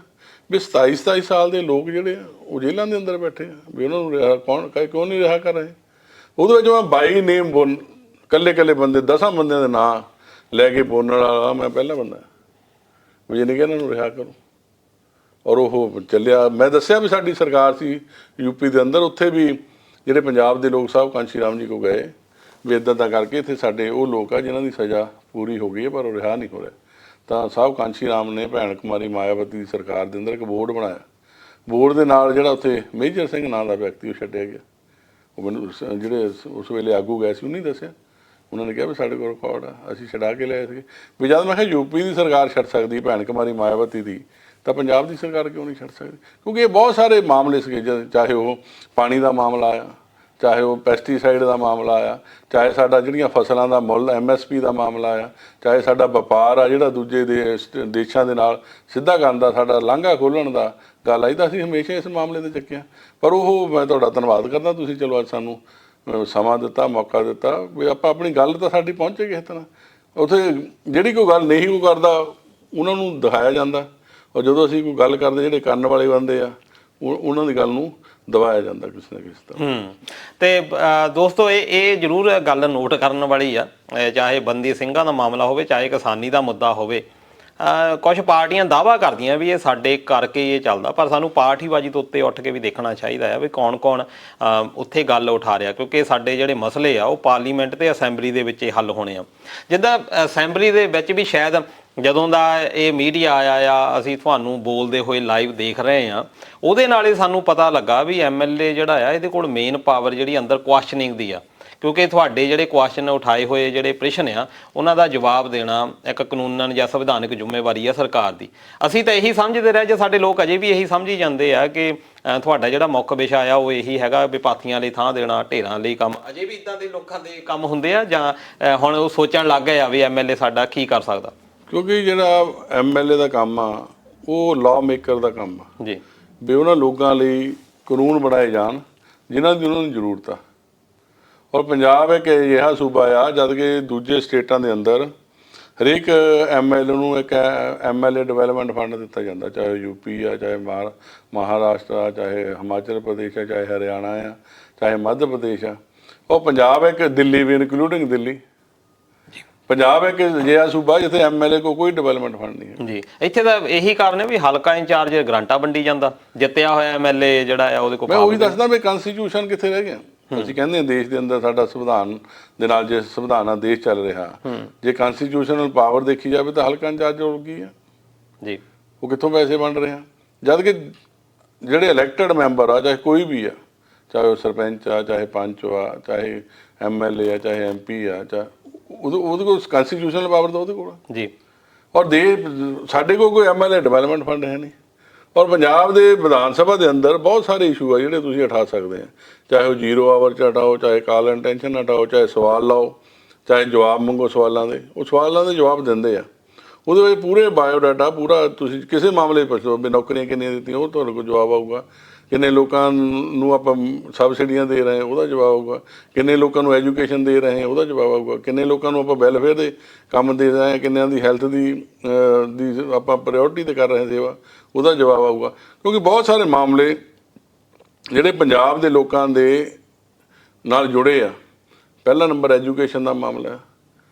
ਵੀ 27 ਸਾਲ ਦੇ ਲੋਕ ਜਿਹੜੇ ਆ ਉਹ ਜੇਲ੍ਹਾਂ ਦੇ ਅੰਦਰ ਬੈਠੇ ਆ, ਵੀ ਉਹਨਾਂ ਨੂੰ ਰਿਹਾ ਕਿਉਂ ਨਹੀਂ ਰਿਹਾ ਕਰ ਰਹੇ? ਉਹਦੇ ਵਿੱਚ ਮੈਂ 22 ਨੇਮ ਕੱਲੇ ਬੰਦੇ 10 ਬੰਦਿਆਂ ਦੇ ਨਾਂ ਲੈ ਕੇ ਬੋਲਣ ਵਾਲਾ ਮੈਂ ਪਹਿਲਾ ਬੰਦਾ ਵੀ ਜਿਹਨੇ ਕਿਹਾ ਇਹਨਾਂ ਨੂੰ ਰਿਹਾ ਕਰੋ। ਔਰ ਉਹ ਚੱਲਿਆ। ਮੈਂ ਦੱਸਿਆ ਵੀ ਸਾਡੀ ਸਰਕਾਰ ਸੀ ਯੂਪੀ ਦੇ ਅੰਦਰ, ਉੱਥੇ ਵੀ ਜਿਹੜੇ ਪੰਜਾਬ ਦੇ ਲੋਕ ਸਾਹਿਬ ਕਾਂਸ਼ੀ ਰਾਮ ਜੀ ਕੋ ਗਏ ਵੀ ਇੱਦਾਂ ਦਾ ਕਰਕੇ ਇੱਥੇ ਸਾਡੇ ਉਹ ਲੋਕ ਆ ਜਿਨ੍ਹਾਂ ਦੀ ਸਜ਼ਾ ਪੂਰੀ ਹੋ ਗਈ ਹੈ ਪਰ ਉਹ ਰਿਹਾ ਨਹੀਂ ਹੋ ਰਿਹਾ। ਤਾਂ ਸਾਹਿਬ ਕਾਂਸ਼ੀ ਰਾਮ ਨੇ ਭੈਣ ਕੁਮਾਰੀ ਮਾਇਆਵਤੀ ਦੀ ਸਰਕਾਰ ਦੇ ਅੰਦਰ ਇੱਕ ਬੋਰਡ ਬਣਾਇਆ, ਬੋਰਡ ਦੇ ਨਾਲ ਜਿਹੜਾ ਉੱਥੇ ਮੇਜਰ ਸਿੰਘ ਨਾਂ ਦਾ ਵਿਅਕਤੀ ਉਹ ਛੱਡਿਆ ਗਿਆ। ਉਹ ਮੈਨੂੰ ਜਿਹੜੇ ਉਸ ਵੇਲੇ ਆਗੂ ਗਏ ਸੀ ਉਹ ਨਹੀਂ ਦੱਸਿਆ, ਉਹਨਾਂ ਨੇ ਕਿਹਾ ਵੀ ਸਾਡੇ ਕੋਲ ਰਿਕਾਰਡ ਆ, ਅਸੀਂ ਛਡਾ ਕੇ ਲਿਆਏ ਸੀਗੇ। ਵੀ ਜਦ ਮੈਂ ਕਿਹਾ ਯੂਪੀ ਦੀ ਸਰਕਾਰ ਛੱਡ ਸਕਦੀ ਭੈਣ ਕੁਮਾਰੀ ਮਾਇਆਵਤੀ ਦੀ, ਤਾਂ ਪੰਜਾਬ ਦੀ ਸਰਕਾਰ ਕਿਉਂ ਨਹੀਂ ਛੱਡ ਸਕਦੀ? ਕਿਉਂਕਿ ਇਹ ਬਹੁਤ ਸਾਰੇ ਮਾਮਲੇ ਸੀਗੇ, ਚਾਹੇ ਉਹ ਪਾਣੀ ਦਾ ਮਾਮਲਾ ਆ, ਚਾਹੇ ਉਹ ਪੈਸਟੀਸਾਈਡ ਦਾ ਮਾਮਲਾ ਆ, ਚਾਹੇ ਸਾਡਾ ਜਿਹੜੀਆਂ ਫਸਲਾਂ ਦਾ ਮੁੱਲ MSP ਦਾ ਮਾਮਲਾ ਆ, ਚਾਹੇ ਸਾਡਾ ਵਪਾਰ ਆ ਜਿਹੜਾ ਦੂਜੇ ਦੇਸ਼ਾਂ ਦੇ ਨਾਲ ਸਿੱਧਾ ਕਰਨ ਦਾ, ਸਾਡਾ ਲਾਂਘਾ ਖੋਲ੍ਹਣ ਦਾ ਗੱਲ ਆਈ, ਤਾਂ ਅਸੀਂ ਹਮੇਸ਼ਾ ਇਸ ਮਾਮਲੇ 'ਤੇ ਚੱਕਿਆ। ਪਰ ਉਹ ਮੈਂ ਤੁਹਾਡਾ ਧੰਨਵਾਦ ਕਰਦਾ, ਤੁਸੀਂ ਚਲੋ ਅੱਜ ਸਾਨੂੰ ਸਮਾਂ ਦਿੱਤਾ, ਮੌਕਾ ਦਿੱਤਾ ਵੀ ਆਪਾਂ ਆਪਣੀ ਗੱਲ ਤਾਂ ਸਾਡੀ ਪਹੁੰਚੇ ਕਿਸੇ ਤਰ੍ਹਾਂ। ਉੱਥੇ ਜਿਹੜੀ ਕੋਈ ਗੱਲ ਨਹੀਂ ਕੋਈ ਕਰਦਾ ਉਹਨਾਂ ਨੂੰ ਦਿਖਾਇਆ ਜਾਂਦਾ, ਔਰ ਜਦੋਂ ਅਸੀਂ ਕੋਈ ਗੱਲ ਕਰਦੇ ਜਿਹੜੇ ਕਰਨ ਵਾਲੇ ਬੰਦੇ ਆ ਉਹਨਾਂ ਦੀ ਗੱਲ ਨੂੰ ਦਬਾਇਆ ਜਾਂਦਾ ਕਿਸੇ ਨਾ ਕਿਸੇ ਤਰ੍ਹਾਂ। ਤੇ ਦੋਸਤੋ ਇਹ ਜ਼ਰੂਰ ਗੱਲ ਨੋਟ ਕਰਨ ਵਾਲੀ ਆ, ਚਾਹੇ ਬੰਦੀ ਸਿੰਘਾਂ ਦਾ ਮਾਮਲਾ ਹੋਵੇ, ਚਾਹੇ ਕਿਸਾਨੀ ਦਾ ਮੁੱਦਾ ਹੋਵੇ। ਕੁਝ ਪਾਰਟੀਆਂ ਦਾਅਵਾ ਕਰਦੀਆਂ ਵੀ ਇਹ ਸਾਡੇ ਕਰਕੇ ਇਹ ਚੱਲਦਾ, ਪਰ ਸਾਨੂੰ ਪਾਰਟੀਬਾਜ਼ੀ ਤੋਂ ਉੱਤੇ ਉੱਠ ਕੇ ਵੀ ਦੇਖਣਾ ਚਾਹੀਦਾ ਹੈ ਵੀ ਕੌਣ ਉੱਥੇ ਗੱਲ ਉਠਾ ਰਿਹਾ, ਕਿਉਂਕਿ ਸਾਡੇ ਜਿਹੜੇ ਮਸਲੇ ਆ ਉਹ ਪਾਰਲੀਮੈਂਟ ਤੇ ਅਸੈਂਬਲੀ ਦੇ ਵਿੱਚ ਹੀ ਹੱਲ ਹੋਣੇ ਆ। ਜਿੱਦਾਂ ਅਸੈਂਬਲੀ ਦੇ ਵਿੱਚ ਵੀ ਸ਼ਾਇਦ ਜਦੋਂ ਦਾ ਇਹ ਮੀਡੀਆ ਆਇਆ ਆ, ਅਸੀਂ ਤੁਹਾਨੂੰ ਬੋਲਦੇ ਹੋਏ ਲਾਈਵ ਦੇਖ ਰਹੇ ਆ, ਉਹਦੇ ਨਾਲ ਹੀ ਸਾਨੂੰ ਪਤਾ ਲੱਗਾ ਵੀ MLA ਜਿਹੜਾ ਆ ਇਹਦੇ ਕੋਲ ਮੇਨ ਪਾਵਰ ਜਿਹੜੀ ਅੰਦਰ ਕੁਐਸਚਨਿੰਗ ਦੀ ਆ, ਕਿਉਂਕਿ ਤੁਹਾਡੇ ਜਿਹੜੇ ਕੁਐਸਚਨ ਉਠਾਏ ਹੋਏ ਜਿਹੜੇ ਪ੍ਰਸ਼ਨ ਆ ਉਹਨਾਂ ਦਾ ਜਵਾਬ ਦੇਣਾ ਇੱਕ ਕਾਨੂੰਨਨ ਜਾਂ ਸੰਵਿਧਾਨਕ ਜ਼ਿੰਮੇਵਾਰੀ ਆ ਸਰਕਾਰ ਦੀ। ਅਸੀਂ ਤਾਂ ਇਹੀ ਸਮਝਦੇ ਰਹੇ, ਜੇ ਸਾਡੇ ਲੋਕ ਅਜੇ ਵੀ ਇਹੀ ਸਮਝੀ ਜਾਂਦੇ ਆ ਕਿ ਤੁਹਾਡਾ ਜਿਹੜਾ ਮੁੱਖ ਵਿਸ਼ਾ ਆ ਉਹ ਇਹੀ ਹੈਗਾ ਵੀ ਪਾਥੀਆਂ ਲਈ ਥਾਂ ਦੇਣਾ, ਢੇਰਾਂ ਲਈ ਕੰਮ, ਅਜੇ ਵੀ ਇਦਾਂ ਦੇ ਲੋਕਾਂ ਦੇ ਕੰਮ ਹੁੰਦੇ ਆ, ਜਾਂ ਹੁਣ ਉਹ ਸੋਚਣ ਲੱਗ ਗਏ ਆ ਵੀ MLA ਸਾਡਾ ਕੀ ਕਰ ਸਕਦਾ? ਕਿਉਂਕਿ ਜਿਹੜਾ MLA ਦਾ ਕੰਮ ਆ ਉਹ ਲਾਅ ਮੇਕਰ ਦਾ ਕੰਮ ਆ ਜੀ, ਵੀ ਉਹਨਾਂ ਲੋਕਾਂ ਲਈ ਕਾਨੂੰਨ ਬਣਾਏ ਜਾਣ ਜਿਨ੍ਹਾਂ ਦੀ ਉਹਨਾਂ ਨੂੰ ਜ਼ਰੂਰਤ ਆ। ਔਰ ਪੰਜਾਬ ਇੱਕ ਅਜਿਹਾ ਸੂਬਾ ਆ ਜਦ ਕਿ ਦੂਜੇ ਸਟੇਟਾਂ ਦੇ ਅੰਦਰ ਹਰੇਕ MLA ਨੂੰ ਇੱਕ MLA ਡਿਵੈਲਪਮੈਂਟ ਫੰਡ ਦਿੱਤਾ ਜਾਂਦਾ, ਚਾਹੇ ਯੂਪੀ ਆ, ਚਾਹੇ ਮਹਾਰਾਸ਼ਟਰ ਆ, ਚਾਹੇ ਹਿਮਾਚਲ ਪ੍ਰਦੇਸ਼ ਆ, ਚਾਹੇ ਹਰਿਆਣਾ ਆ, ਚਾਹੇ ਮੱਧ ਪ੍ਰਦੇਸ਼ ਆ। ਉਹ ਪੰਜਾਬ ਇੱਕ ਦਿੱਲੀ ਵੀ ਇਨਕਲੂਡਿੰਗ ਦਿੱਲੀ, ਪੰਜਾਬ ਇੱਕ ਅਜਿਹਾ ਸੂਬਾ ਜਿੱਥੇ MLA ਕੋਲ ਕੋਈ ਡਿਵੈਲਪਮੈਂਟ ਫੰਡ ਨਹੀਂ ਹੈ। ਜੀ, ਇੱਥੇ ਤਾਂ ਇਹੀ ਕਾਰਨ ਹੈ ਵੀ ਹਲਕਾ ਇੰਚਾਰਜ ਗ੍ਰਾਂਟਾਂ ਵੰਡੀ ਜਾਂਦਾ, ਜਿੱਤਿਆ ਹੋਇਆ MLA ਜਿਹੜਾ ਆ ਉਹਦੇ ਕੋਲ। ਮੈਂ ਉਹੀ ਦੱਸਦਾ ਵੀ ਕਨਸਟੀਟਿਊਸ਼ਨ ਕਿੱਥੇ ਰਹਿ ਗਿਆ। ਅਸੀਂ ਕਹਿੰਦੇ ਹਾਂ ਦੇਸ਼ ਦੇ ਅੰਦਰ ਸਾਡਾ ਸੰਵਿਧਾਨ ਦੇ ਨਾਲ ਜੇ ਸੰਵਿਧਾਨ ਨਾਲ ਦੇਸ਼ ਚੱਲ ਰਿਹਾ, ਜੇ ਕਨਸਟੀਟਿਊਸ਼ਨਲ ਪਾਵਰ ਦੇਖੀ ਜਾਵੇ ਤਾਂ ਹਲਕਾ ਇੰਚਾਰਜ ਹੋ ਗਈ ਆ ਜੀ, ਉਹ ਕਿੱਥੋਂ ਪੈਸੇ ਵੰਡ ਰਿਹਾ? ਜਦ ਕਿ ਜਿਹੜੇ ਇਲੈਕਟਡ ਮੈਂਬਰ ਆ, ਚਾਹੇ ਕੋਈ ਵੀ ਆ, ਚਾਹੇ ਉਹ ਸਰਪੰਚ ਆ, ਚਾਹੇ ਪੰਚ ਆ, ਚਾਹੇ MLA ਆ, ਚਾਹੇ MP ਆ, ਚਾਹੇ ਉਹਦੇ ਕੋਲ ਕਨਸਟੀਟਿਊਸ਼ਨਲ ਪਾਵਰ ਤਾਂ ਉਹਦੇ ਕੋਲ ਜੀ। ਔਰ ਸਾਡੇ ਕੋਲ ਕੋਈ MLA ਡਿਵੈਲਪਮੈਂਟ ਫੰਡ ਹੈ ਨਹੀਂ। ਔਰ ਪੰਜਾਬ ਦੇ ਵਿਧਾਨ ਸਭਾ ਦੇ ਅੰਦਰ ਬਹੁਤ ਸਾਰੇ ਇਸ਼ੂ ਆ ਜਿਹੜੇ ਤੁਸੀਂ ਉਠਾ ਸਕਦੇ ਆ, ਚਾਹੇ ਉਹ 0 ਆਵਰ 'ਚ ਹਟਾਓ, ਚਾਹੇ ਕਾਲ ਇੰਟੈਂਸ਼ਨ ਹਟਾਓ, ਚਾਹੇ ਸਵਾਲ ਲਾਓ, ਚਾਹੇ ਜਵਾਬ ਮੰਗੋ ਸਵਾਲਾਂ ਦੇ, ਉਹ ਸਵਾਲਾਂ ਦੇ ਜਵਾਬ ਦਿੰਦੇ ਆ। ਉਹਦੇ ਵਿੱਚ ਪੂਰੇ ਬਾਇਓਡਾਟਾ ਪੂਰਾ, ਤੁਸੀਂ ਕਿਸੇ ਮਾਮਲੇ 'ਚ ਪੁੱਛ ਲਓ ਵੀ ਨੌਕਰੀਆਂ ਕਿੰਨੀਆਂ ਦਿੱਤੀਆਂ, ਉਹ ਤੁਹਾਡੇ ਕੋਲ ਜਵਾਬ ਆਊਗਾ। ਕਿੰਨੇ ਲੋਕਾਂ ਨੂੰ ਆਪਾਂ ਸਬਸਿਡੀਆਂ ਦੇ ਰਹੇ ਹਾਂ ਉਹਦਾ ਜਵਾਬ ਆਊਗਾ, ਕਿੰਨੇ ਲੋਕਾਂ ਨੂੰ ਐਜੂਕੇਸ਼ਨ ਦੇ ਰਹੇ ਹਾਂ ਉਹਦਾ ਜਵਾਬ ਆਊਗਾ, ਕਿੰਨੇ ਲੋਕਾਂ ਨੂੰ ਆਪਾਂ ਵੈਲਫੇਅਰ ਦੇ ਕੰਮ ਦੇ ਰਹੇ ਹਾਂ, ਕਿੰਨਿਆਂ ਦੀ ਹੈਲਥ ਦੀ ਆਪਾਂ ਪ੍ਰਾਇਓਰਟੀ 'ਤੇ ਕਰ ਰਹੇ ਸੇਵਾ ਉਹਦਾ ਜਵਾਬ ਆਊਗਾ। ਕਿਉਂਕਿ ਬਹੁਤ ਸਾਰੇ ਮਾਮਲੇ ਜਿਹੜੇ ਪੰਜਾਬ ਦੇ ਲੋਕਾਂ ਦੇ ਨਾਲ ਜੁੜੇ ਆ। ਪਹਿਲਾ ਨੰਬਰ ਐਜੂਕੇਸ਼ਨ ਦਾ ਮਾਮਲਾ ਹੈ।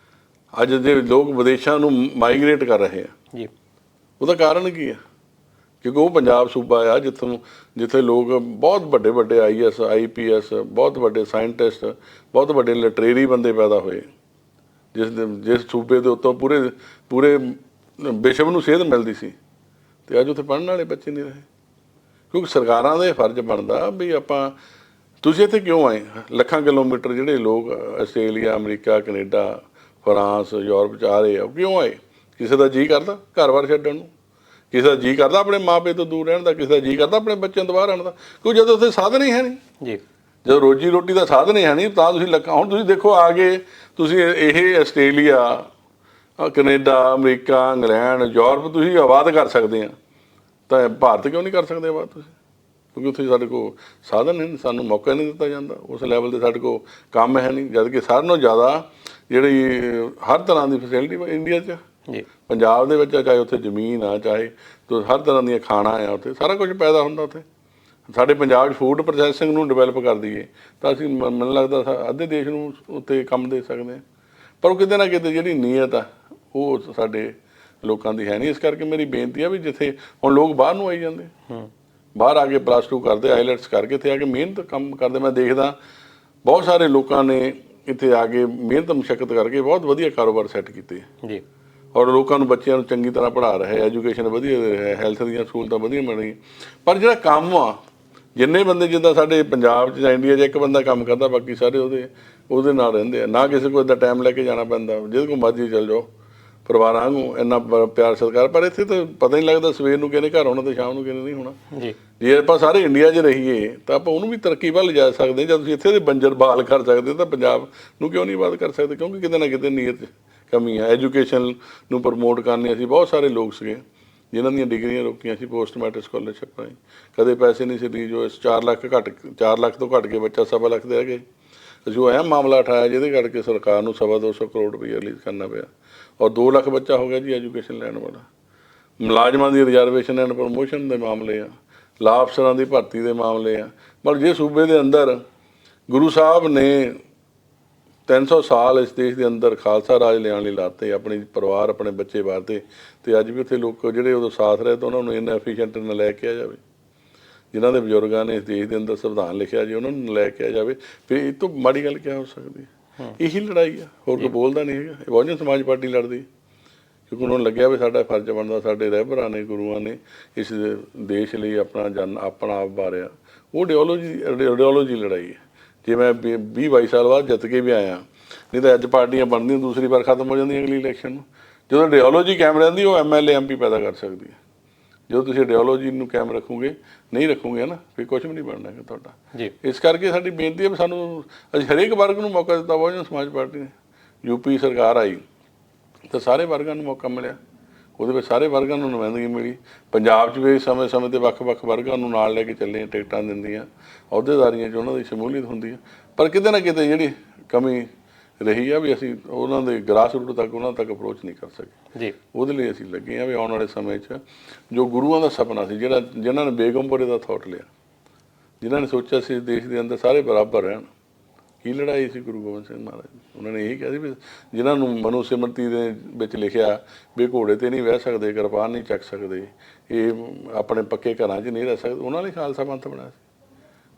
ਅੱਜ ਦੇ ਲੋਕ ਵਿਦੇਸ਼ਾਂ ਨੂੰ ਮਾਈਗ੍ਰੇਟ ਕਰ ਰਹੇ ਆ ਜੀ, ਉਹਦਾ ਕਾਰਨ ਕੀ ਆ? ਕਿਉਂਕਿ ਉਹ ਪੰਜਾਬ ਸੂਬਾ ਆ ਜਿੱਥੇ ਲੋਕ ਬਹੁਤ ਵੱਡੇ ਵੱਡੇ IAS IPS ਬਹੁਤ ਵੱਡੇ ਸਾਇੰਟਿਸਟ ਬਹੁਤ ਵੱਡੇ ਲਿਟਰੇਰੀ ਬੰਦੇ ਪੈਦਾ ਹੋਏ, ਜਿਸ ਸੂਬੇ ਦੇ ਉੱਤੋਂ ਪੂਰੇ ਵਿਸ਼ਵ ਨੂੰ ਸੇਧ ਮਿਲਦੀ ਸੀ, ਤੇ ਅੱਜ ਉੱਥੇ ਪੜ੍ਹਨ ਵਾਲੇ ਬੱਚੇ ਨਹੀਂ ਰਹੇ। ਕਿਉਂਕਿ ਸਰਕਾਰਾਂ ਦਾ ਇਹ ਫਰਜ਼ ਬਣਦਾ ਵੀ ਆਪਾਂ ਤੁਸੀਂ ਇੱਥੇ ਕਿਉਂ ਆਏ? ਲੱਖਾਂ ਕਿਲੋਮੀਟਰ ਜਿਹੜੇ ਲੋਕ Australia, America, Canada, France, Europe 'ਚ ਆ ਰਹੇ ਆ, ਉਹ ਕਿਉਂ ਆਏ? ਕਿਸੇ ਦਾ ਜੀਅ ਕਰਦਾ ਘਰ-ਬਾਰ ਛੱਡਣ ਨੂੰ, ਕਿਸੇ ਦਾ ਜੀਅ ਕਰਦਾ ਆਪਣੇ ਮਾਪੇ ਤੋਂ ਦੂਰ ਰਹਿਣ ਦਾ, ਕਿਸੇ ਦਾ ਜੀਅ ਕਰਦਾ ਆਪਣੇ ਬੱਚਿਆਂ ਤੋਂ ਬਾਹਰ ਆਉਣ ਦਾ। ਕਿਉਂਕਿ ਜਦੋਂ ਉੱਥੇ ਸਾਧਨ ਹੀ ਹੈ ਨਹੀਂ ਜੀ, ਜਦੋਂ ਰੋਜੀ ਰੋਟੀ ਦਾ ਸਾਧਨ ਹੀ ਹੈ ਨਹੀਂ, ਤਾਂ ਤੁਸੀਂ ਹੁਣ ਤੁਸੀਂ ਦੇਖੋ ਆ ਕੇ ਤੁਸੀਂ ਇਹ Australia, Canada, America, England, Europe ਤੁਸੀਂ ਆਬਾਦ ਕਰ ਸਕਦੇ ਆ, ਤਾਂ ਭਾਰਤ ਕਿਉਂ ਨਹੀਂ ਕਰ ਸਕਦੇ ਆਬਾਦ ਤੁਸੀਂ? ਕਿਉਂਕਿ ਉੱਥੇ ਸਾਡੇ ਕੋਲ ਸਾਧਨ ਹੈ ਨਹੀਂ, ਸਾਨੂੰ ਮੌਕਾ ਨਹੀਂ ਦਿੱਤਾ ਜਾਂਦਾ, ਉਸ ਲੈਵਲ 'ਤੇ ਸਾਡੇ ਕੋਲ ਕੰਮ ਹੈ ਨਹੀਂ। ਜਦ ਕਿ ਸਾਰਿਆਂ ਨਾਲੋਂ ਜ਼ਿਆਦਾ ਜਿਹੜੀ ਹਰ ਤਰ੍ਹਾਂ ਦੀ ਫੈਸਿਲਿਟੀ ਇੰਡੀਆ 'ਚ ਜੀ, ਪੰਜਾਬ ਦੇ ਵਿੱਚ, ਚਾਹੇ ਉੱਥੇ ਜ਼ਮੀਨ ਆ, ਚਾਹੇ ਹਰ ਤਰ੍ਹਾਂ ਦੀਆਂ ਖਾਣਾ ਆ, ਉੱਥੇ ਸਾਰਾ ਕੁਝ ਪੈਦਾ ਹੁੰਦਾ। ਉੱਥੇ ਸਾਡੇ ਪੰਜਾਬ 'ਚ ਫੂਡ ਪ੍ਰੋਸੈਸਿੰਗ ਨੂੰ ਡਿਵੈਲਪ ਕਰ ਦਈਏ ਤਾਂ ਅਸੀਂ ਮੈਨੂੰ ਲੱਗਦਾ ਅੱਧੇ ਦੇਸ਼ ਨੂੰ ਉੱਤੇ ਕੰਮ ਦੇ ਸਕਦੇ ਹਾਂ। ਪਰ ਉਹ ਕਿਤੇ ਨਾ ਕਿਤੇ ਜਿਹੜੀ ਨੀਅਤ ਆ ਉਹ ਸਾਡੇ ਲੋਕਾਂ ਦੀ ਹੈ ਨਹੀਂ। ਇਸ ਕਰਕੇ ਮੇਰੀ ਬੇਨਤੀ ਆ ਵੀ ਜਿੱਥੇ ਹੁਣ ਲੋਕ ਬਾਹਰ ਨੂੰ ਆਈ ਜਾਂਦੇ, ਬਾਹਰ ਆ ਕੇ +2 ਕਰਦੇ, ਆਈਲੈਟਸ ਕਰਕੇ ਇੱਥੇ ਆ ਕੇ ਮਿਹਨਤ ਕੰਮ ਕਰਦੇ। ਮੈਂ ਦੇਖਦਾ ਬਹੁਤ ਸਾਰੇ ਲੋਕਾਂ ਨੇ ਇੱਥੇ ਆ ਕੇ ਮਿਹਨਤ ਮੁਸ਼ੱਕਤ ਕਰਕੇ ਬਹੁਤ ਵਧੀਆ ਕਾਰੋਬਾਰ ਸੈੱਟ ਕੀਤੇ ਜੀ, ਔਰ ਲੋਕਾਂ ਨੂੰ, ਬੱਚਿਆਂ ਨੂੰ ਚੰਗੀ ਤਰ੍ਹਾਂ ਪੜ੍ਹਾ ਰਹੇ, ਐਜੂਕੇਸ਼ਨ ਵਧੀਆ ਦੇ ਰਹੇ, ਹੈਲਥ ਦੀਆਂ ਸਹੂਲਤਾਂ ਵਧੀਆ ਮਿਲ ਰਹੀਆਂ। ਪਰ ਜਿਹੜਾ ਕੰਮ ਆ, ਜਿੰਨੇ ਬੰਦੇ ਜਿੱਦਾਂ ਸਾਡੇ ਪੰਜਾਬ 'ਚ ਜਾਂ ਇੰਡੀਆ 'ਚ ਇੱਕ ਬੰਦਾ ਕੰਮ ਕਰਦਾ, ਬਾਕੀ ਸਾਰੇ ਉਹਦੇ ਨਾਲ ਰਹਿੰਦੇ ਆ। ਨਾ ਕਿਸੇ ਕੋਲ ਇੱਦਾਂ ਟਾਈਮ ਲੈ ਕੇ ਜਾਣਾ ਪੈਂਦਾ, ਜਿਹਦੇ ਕੋਲ ਮਰਜ਼ੀ ਚੱਲ ਜਾਓ, ਪਰਿਵਾਰਾਂ ਨੂੰ ਇੰਨਾ ਪਿਆਰ ਸਤਿਕਾਰ। ਪਰ ਇੱਥੇ ਤਾਂ ਪਤਾ ਨਹੀਂ ਲੱਗਦਾ ਸਵੇਰ ਨੂੰ ਕਿਹਨੇ ਘਰ ਆਉਣਾ ਤੇ ਸ਼ਾਮ ਨੂੰ ਕਿਹਨੇ ਨਹੀਂ ਹੋਣਾ। ਜੀ, ਜੇ ਆਪਾਂ ਸਾਰੇ ਇੰਡੀਆ 'ਚ ਰਹੀਏ ਤਾਂ ਆਪਾਂ ਉਹਨੂੰ ਵੀ ਤਰੱਕੀ ਵੱਲ ਲਿਜਾ ਸਕਦੇ। ਜਦ ਤੁਸੀਂ ਇੱਥੇ ਦੇ ਬੰਜਰ ਬਹਾਲ ਕਰ ਸਕਦੇ ਤਾਂ ਪੰਜਾਬ ਨੂੰ ਕਿਉਂ ਨਹੀਂ ਬਾਤ ਕਰ ਸਕਦੇ? ਕਿਉਂਕਿ ਕਿਤੇ ਨਾ ਕਿਤੇ ਨੀਅਤ ਕਮੀ ਆ। ਐਜੂਕੇਸ਼ਨ ਨੂੰ ਪ੍ਰਮੋਟ ਕਰਨੀ, ਅਸੀਂ ਬਹੁਤ ਸਾਰੇ ਲੋਕ ਸੀਗੇ ਜਿਨ੍ਹਾਂ ਦੀਆਂ ਡਿਗਰੀਆਂ ਰੋਕੀਆਂ ਸੀ ਪੋਸਟ ਮੈਟ੍ਰਿਕ ਸਕਾਲਰਸ਼ਿਪ ਰਾਹੀਂ, ਕਦੇ ਪੈਸੇ ਨਹੀਂ ਸੀ ਰਿਲੀਜ਼ ਹੋਏ। 4 ਲੱਖ ਤੋਂ ਘੱਟ ਕੇ ਬੱਚਾ 1.25 ਲੱਖ ਦੇ ਰਹਿ ਗਏ। ਅਸੀਂ ਉਹ ਅਹਿਮ ਮਾਮਲਾ ਉਠਾਇਆ ਜਿਹਦੇ ਕਰਕੇ ਸਰਕਾਰ ਨੂੰ 250 ਕਰੋੜ ਰੁਪਈਆ ਰਿਲੀਜ਼ ਕਰਨਾ ਪਿਆ, ਔਰ 2 ਲੱਖ ਬੱਚਾ ਹੋ ਗਿਆ ਜੀ ਐਜੂਕੇਸ਼ਨ ਲੈਣ ਵਾਲਾ। ਮੁਲਾਜ਼ਮਾਂ ਦੀ ਰਿਜ਼ਰਵੇਸ਼ਨ ਐਂਡ ਪ੍ਰਮੋਸ਼ਨ ਦੇ ਮਾਮਲੇ ਆ, ਲਾਅ ਅਫਸਰਾਂ ਦੀ ਭਰਤੀ ਦੇ ਮਾਮਲੇ ਆ। ਪਰ ਜੇ ਸੂਬੇ ਦੇ ਅੰਦਰ ਗੁਰੂ ਸਾਹਿਬ ਨੇ 300 ਸਾਲ ਇਸ ਦੇਸ਼ ਦੇ ਅੰਦਰ ਖਾਲਸਾ ਰਾਜ ਲਿਆਉਣ ਲਈ ਲਾਤੇ, ਆਪਣੀ ਪਰਿਵਾਰ, ਆਪਣੇ ਬੱਚੇ ਵਾਰਤੇ, ਤੇ ਅੱਜ ਵੀ ਉੱਥੇ ਲੋਕ ਜਿਹੜੇ ਉਦੋਂ ਸਾਥ ਰਹੇ ਤਾਂ ਉਹਨਾਂ ਨੂੰ ਇੰਨਾ ਐਫੀਸ਼ੀਐਂਟ ਨਾ ਲੈ ਕੇ ਆ ਜਾਵੇ। ਜਿਨ੍ਹਾਂ ਦੇ ਬਜ਼ੁਰਗਾਂ ਨੇ ਇਸ ਦੇਸ਼ ਦੇ ਅੰਦਰ ਸੰਵਿਧਾਨ ਲਿਖਿਆ ਜੀ, ਉਹਨਾਂ ਨੂੰ ਲੈ ਕੇ ਆ ਜਾਵੇ। ਫਿਰ ਇਹ ਤੋਂ ਮਾੜੀ ਗੱਲ ਕਿਆ ਹੋ ਸਕਦੀ ਹੈ? ਇਹੀ ਲੜਾਈ ਆ, ਹੋਰ ਕੋਈ ਬੋਲਦਾ ਨਹੀਂ ਹੈਗਾ। ਇਹ ਬਹੁਜਨ ਸਮਾਜ ਪਾਰਟੀ ਲੜਦੀ, ਕਿਉਂਕਿ ਉਹਨਾਂ ਨੂੰ ਲੱਗਿਆ ਵੀ ਸਾਡਾ ਫਰਜ਼ ਬਣਦਾ, ਸਾਡੇ ਰਹਿਬਰਾਂ ਨੇ, ਗੁਰੂਆਂ ਨੇ ਇਸ ਦੇਸ਼ ਲਈ ਆਪਣਾ ਆਪ ਵਾਰਿਆ। ਉਹ ਆਈਡੀਓਲੋਜੀ ਲੜਾਈ ਹੈ। ਜੇ ਮੈਂ 20-22 ਸਾਲ ਬਾਅਦ ਜਿੱਤ ਕੇ ਵੀ ਆਇਆ, ਨਹੀਂ ਤਾਂ ਅੱਜ ਪਾਰਟੀਆਂ ਬਣਦੀਆਂ ਦੂਸਰੀ ਵਾਰ ਖਤਮ ਹੋ ਜਾਂਦੀਆਂ ਅਗਲੀ ਇਲੈਕਸ਼ਨ ਨੂੰ। ਜਦੋਂ ਆਈਡੀਓਲੋਜੀ ਕਾਇਮ ਰਹਿੰਦੀ, ਉਹ MLA MP ਪੈਦਾ ਕਰ ਸਕਦੀ ਹੈ। ਜਦੋਂ ਤੁਸੀਂ ਆਈਡੀਓਲੋਜੀ ਨੂੰ ਕਾਇਮ ਰੱਖੋਗੇ, ਨਹੀਂ ਰੱਖੋਗੇ ਨਾ, ਫਿਰ ਕੁਝ ਵੀ ਨਹੀਂ ਬਣਨਾ ਹੈ ਤੁਹਾਡਾ ਜੀ। ਇਸ ਕਰਕੇ ਸਾਡੀ ਬੇਨਤੀ ਹੈ ਵੀ ਅਸੀਂ ਹਰੇਕ ਵਰਗ ਨੂੰ ਮੌਕਾ ਦਿੱਤਾ। ਬਹੁਜਨ ਸਮਾਜ ਪਾਰਟੀ ਨੇ UP ਸਰਕਾਰ ਆਈ ਤਾਂ ਸਾਰੇ ਵਰਗਾਂ ਨੂੰ ਮੌਕਾ ਮਿਲਿਆ, ਉਹਦੇ ਵਿੱਚ ਸਾਰੇ ਵਰਗਾਂ ਨੂੰ ਨੁਮਾਇੰਦਗੀ ਮਿਲੀ। ਪੰਜਾਬ 'ਚ ਵੀ ਸਮੇਂ-ਸਮੇਂ 'ਤੇ ਵੱਖ-ਵੱਖ ਵਰਗਾਂ ਨੂੰ ਨਾਲ ਲੈ ਕੇ ਚੱਲੇ, ਟਿਕਟਾਂ ਦਿੰਦੀਆਂ, ਅਹੁਦੇਦਾਰੀਆਂ 'ਚ ਉਹਨਾਂ ਦੀ ਸ਼ਮੂਲੀਅਤ ਹੁੰਦੀ ਹੈ। ਪਰ ਕਿਤੇ ਨਾ ਕਿਤੇ ਜਿਹੜੀ ਕਮੀ ਰਹੀ ਆ ਵੀ ਅਸੀਂ ਉਹਨਾਂ ਦੇ ਗ੍ਰਾਸ ਰੂਟ ਤੱਕ ਉਹਨਾਂ ਤੱਕ ਅਪਰੋਚ ਨਹੀਂ ਕਰ ਸਕੇ ਜੀ। ਉਹਦੇ ਲਈ ਅਸੀਂ ਲੱਗੇ ਹਾਂ ਵੀ ਆਉਣ ਵਾਲੇ ਸਮੇਂ 'ਚ ਜੋ ਗੁਰੂਆਂ ਦਾ ਸੁਪਨਾ ਸੀ, ਜਿਨ੍ਹਾਂ ਨੇ ਬੇਗਮਪੁਰੇ ਦਾ ਥਾਟ ਲਿਆ, ਜਿਨ੍ਹਾਂ ਨੇ ਸੋਚਿਆ ਸੀ ਦੇਸ਼ ਦੇ ਅੰਦਰ ਸਾਰੇ ਬਰਾਬਰ ਰਹਿਣ। ਕੀ ਲੜਾਈ ਸੀ ਗੁਰੂ ਗੋਬਿੰਦ ਸਿੰਘ ਮਹਾਰਾਜ ਦੀ? ਉਹਨਾਂ ਨੇ ਇਹੀ ਕਿਹਾ ਸੀ ਵੀ ਜਿਨ੍ਹਾਂ ਨੂੰ ਮਨੂ ਸਿਮਰਤੀ ਦੇ ਵਿੱਚ ਲਿਖਿਆ ਵੀ ਘੋੜੇ 'ਤੇ ਨਹੀਂ ਬਹਿ ਸਕਦੇ, ਕਿਰਪਾਨ ਨਹੀਂ ਚੱਕ ਸਕਦੇ, ਇਹ ਆਪਣੇ ਪੱਕੇ ਘਰਾਂ 'ਚ ਨਹੀਂ ਰਹਿ ਸਕਦੇ, ਉਹਨਾਂ ਲਈ ਖਾਲਸਾ ਪੰਥ ਬਣਿਆ ਸੀ।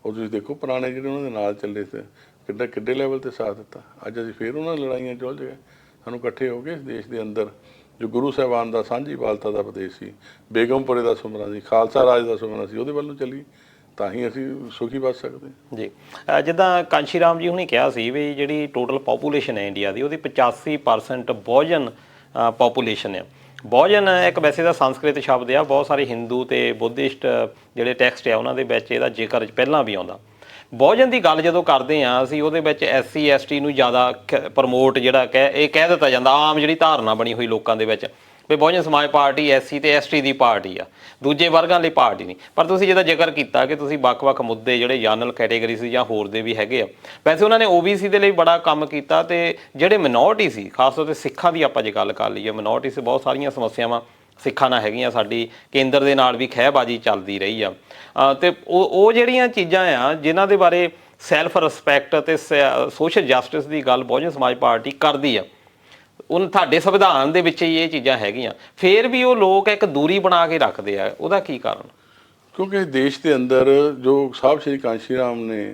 ਉਹ ਤੁਸੀਂ ਦੇਖੋ ਪੁਰਾਣੇ ਜਿਹੜੇ ਉਹਨਾਂ ਦੇ ਨਾਲ ਚੱਲੇ ਸੀ, ਕਿੱਡੇ ਲੈਵਲ 'ਤੇ ਸਾਥ ਦਿੱਤਾ। ਅੱਜ ਅਸੀਂ ਫਿਰ ਉਹਨਾਂ ਲੜਾਈਆਂ 'ਚ ਉਲਝ ਗਏ। ਸਾਨੂੰ ਇਕੱਠੇ ਹੋ ਕੇ ਇਸ ਦੇਸ਼ ਦੇ ਅੰਦਰ ਜੋ ਗੁਰੂ ਸਾਹਿਬਾਨ ਦਾ ਸਾਂਝੀ ਵਾਲਤਾ ਦਾ ਉਪਦੇਸ਼ ਸੀ, ਬੇਗਮਪੁਰੇ ਦਾ ਸੁਪਨਾ ਸੀ, ਖਾਲਸਾ ਰਾਜ ਦਾ ਸੁਪਨਾ ਸੀ, ਉਹਦੇ ਵੱਲ ਨੂੰ ਚੱਲੀ ਤਾਂ ਹੀ ਅਸੀਂ ਸੁਖੀ ਬਚ ਸਕਦੇ ਜੀ। ਜਿੱਦਾਂ ਕਾਂਸ਼ੀ ਰਾਮ ਜੀ ਹੁਣੀ ਕਿਹਾ ਸੀ ਵੀ ਜਿਹੜੀ ਟੋਟਲ ਪੋਪੂਲੇਸ਼ਨ ਹੈ ਇੰਡੀਆ ਦੀ, ਉਹਦੀ 85% ਬਹੁਜਨ ਪੋਪੂਲੇਸ਼ਨ ਆ। ਬਹੁਜਨ ਇੱਕ ਵੈਸੇ ਤਾਂ ਸੰਸਕ੍ਰਿਤ ਸ਼ਬਦ ਆ, ਬਹੁਤ ਸਾਰੇ ਹਿੰਦੂ ਤੇ ਬੁੱਧਿਸਟ ਜਿਹੜੇ ਟੈਕਸਟ ਆ ਉਹਨਾਂ ਦੇ ਵਿੱਚ ਇਹਦਾ ਜ਼ਿਕਰ ਪਹਿਲਾਂ ਵੀ ਆਉਂਦਾ। ਬਹੁਜਨ ਦੀ ਗੱਲ ਜਦੋਂ ਕਰਦੇ ਹਾਂ ਅਸੀਂ, ਉਹਦੇ ਵਿੱਚ SC ST ਨੂੰ ਜ਼ਿਆਦਾ ਪ੍ਰਮੋਟ ਜਿਹੜਾ ਕਹਿ ਦਿੱਤਾ ਜਾਂਦਾ, ਆਮ ਜਿਹੜੀ ਧਾਰਨਾ ਬਣੀ ਹੋਈ ਲੋਕਾਂ ਦੇ ਵਿੱਚ ਵੀ ਬਹੁਜਨ ਸਮਾਜ ਪਾਰਟੀ ਐਸਸੀ ਤੇ ਐਸਟੀ ਦੀ ਪਾਰਟੀ ਆ, ਦੂਜੇ ਵਰਗਾਂ ਲਈ ਪਾਰਟੀ ਨਹੀਂ। ਪਰ ਤੁਸੀਂ ਜਿਹਦਾ ਜ਼ਿਕਰ ਕੀਤਾ ਕਿ ਤੁਸੀਂ ਵੱਖ-ਵੱਖ ਮੁੱਦੇ ਜਿਹੜੇ ਜਨਰਲ ਕੈਟੇਗਰੀ ਸੀ ਜਾਂ ਹੋਰ ਦੇ ਵੀ ਹੈਗੇ ਆ, ਵੈਸੇ ਉਹਨਾਂ ਨੇ ਓਬੀਸੀ ਦੇ ਲਈ ਬੜਾ ਕੰਮ ਕੀਤਾ। ਤੇ ਜਿਹੜੇ ਮਿਨੋਰਟੀ ਸੀ, ਖਾਸ ਤੌਰ ਤੇ ਸਿੱਖਾਂ ਦੀ ਆਪਾਂ ਜੇ ਗੱਲ ਕਰ ਲਈਏ, ਮਿਨੋਰਟੀ ਸੇ ਬਹੁਤ ਸਾਰੀਆਂ ਸਮੱਸਿਆਵਾਂ ਸਿੱਖਾਂ ਨਾਲ ਹੈਗੀਆਂ, ਸਾਡੀ ਕੇਂਦਰ ਦੇ ਨਾਲ ਵੀ ਖਹਿਬਾਜ਼ੀ ਚੱਲਦੀ ਰਹੀ ਆ। ਤੇ ਉਹ ਜਿਹੜੀਆਂ ਚੀਜ਼ਾਂ ਆ ਜਿਨ੍ਹਾਂ ਦੇ ਬਾਰੇ ਸੈਲਫ ਰਿਸਪੈਕਟ ਅਤੇ ਸੋਸ਼ਲ ਜਸਟਿਸ ਦੀ ਗੱਲ ਬਹੁਜਨ ਸਮਾਜ ਪਾਰਟੀ ਕਰਦੀ ਆ, ਉਹ ਤੁਹਾਡੇ ਸੰਵਿਧਾਨ ਦੇ ਵਿੱਚ ਹੀ ਇਹ ਚੀਜ਼ਾਂ ਹੈਗੀਆਂ, ਫਿਰ ਵੀ ਉਹ ਲੋਕ ਇੱਕ ਦੂਰੀ ਬਣਾ ਕੇ ਰੱਖਦੇ ਆ। ਉਹਦਾ ਕੀ ਕਾਰਨ? ਕਿਉਂਕਿ ਦੇਸ਼ ਦੇ ਅੰਦਰ ਜੋ ਸਾਹਿਬ ਸ਼੍ਰੀ ਕਾਂਸ਼ੀ ਰਾਮ ਨੇ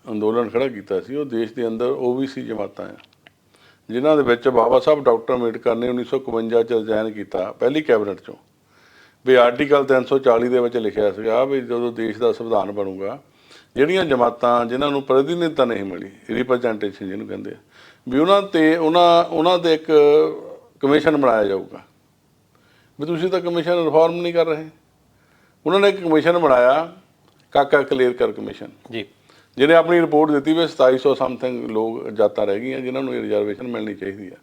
ਅੰਦੋਲਨ ਖੜਾ ਕੀਤਾ ਸੀ, ਉਹ ਦੇਸ਼ ਦੇ ਅੰਦਰ ਓਬੀਸੀ ਜਮਾਤਾਂ ਆ, ਜਿਨ੍ਹਾਂ ਦੇ ਵਿੱਚ ਬਾਬਾ ਸਾਹਿਬ ਡਾਕਟਰ ਅੰਬੇਡਕਰ ਨੇ 1951 ਚ ਅਧਿਐਨ ਕੀਤਾ ਪਹਿਲੀ ਕੈਬਨਿਟ ਚੋਂ, ਵੀ ਆਰਟੀਕਲ 340 ਦੇ ਵਿੱਚ ਲਿਖਿਆ ਸੀਗਾ ਵੀ ਜਦੋਂ ਦੇਸ਼ ਦਾ ਸੰਵਿਧਾਨ ਬਣੂਗਾ, ਜਿਹੜੀਆਂ ਜਮਾਤਾਂ ਜਿਨ੍ਹਾਂ ਨੂੰ ਪ੍ਰਤੀਨਿਧਤਾ ਨਹੀਂ ਮਿਲੀ, ਰਿਪਰੈਜ਼ੈਂਟੇਸ਼ਨ ਜਿਹਨੂੰ ਕਹਿੰਦੇ ਆ, ਵੀ ਉਹਨਾਂ ਤੇ ਇੱਕ ਕਮਿਸ਼ਨ ਬਣਾਇਆ ਜਾਊਗਾ। ਵੀ ਤੁਸੀਂ ਤਾਂ ਕਮਿਸ਼ਨ ਰਿਫਾਰਮ ਨਹੀਂ ਕਰ ਰਹੇ। ਉਹਨਾਂ ਨੇ ਇੱਕ ਕਮਿਸ਼ਨ ਬਣਾਇਆ, ਕਾਕਾ ਕਲੇਰਕਰ ਕਮਿਸ਼ਨ ਜੀ, ਜਿਹਨੇ ਆਪਣੀ ਰਿਪੋਰਟ ਦਿੱਤੀ ਵੀ 2700 ਸਮਥਿੰਗ ਲੋਕ ਜਾਤਾਂ ਰਹਿ ਗਈਆਂ ਜਿਨ੍ਹਾਂ ਨੂੰ ਇਹ ਰਿਜ਼ਰਵੇਸ਼ਨ ਮਿਲਣੀ ਚਾਹੀਦੀ ਆ।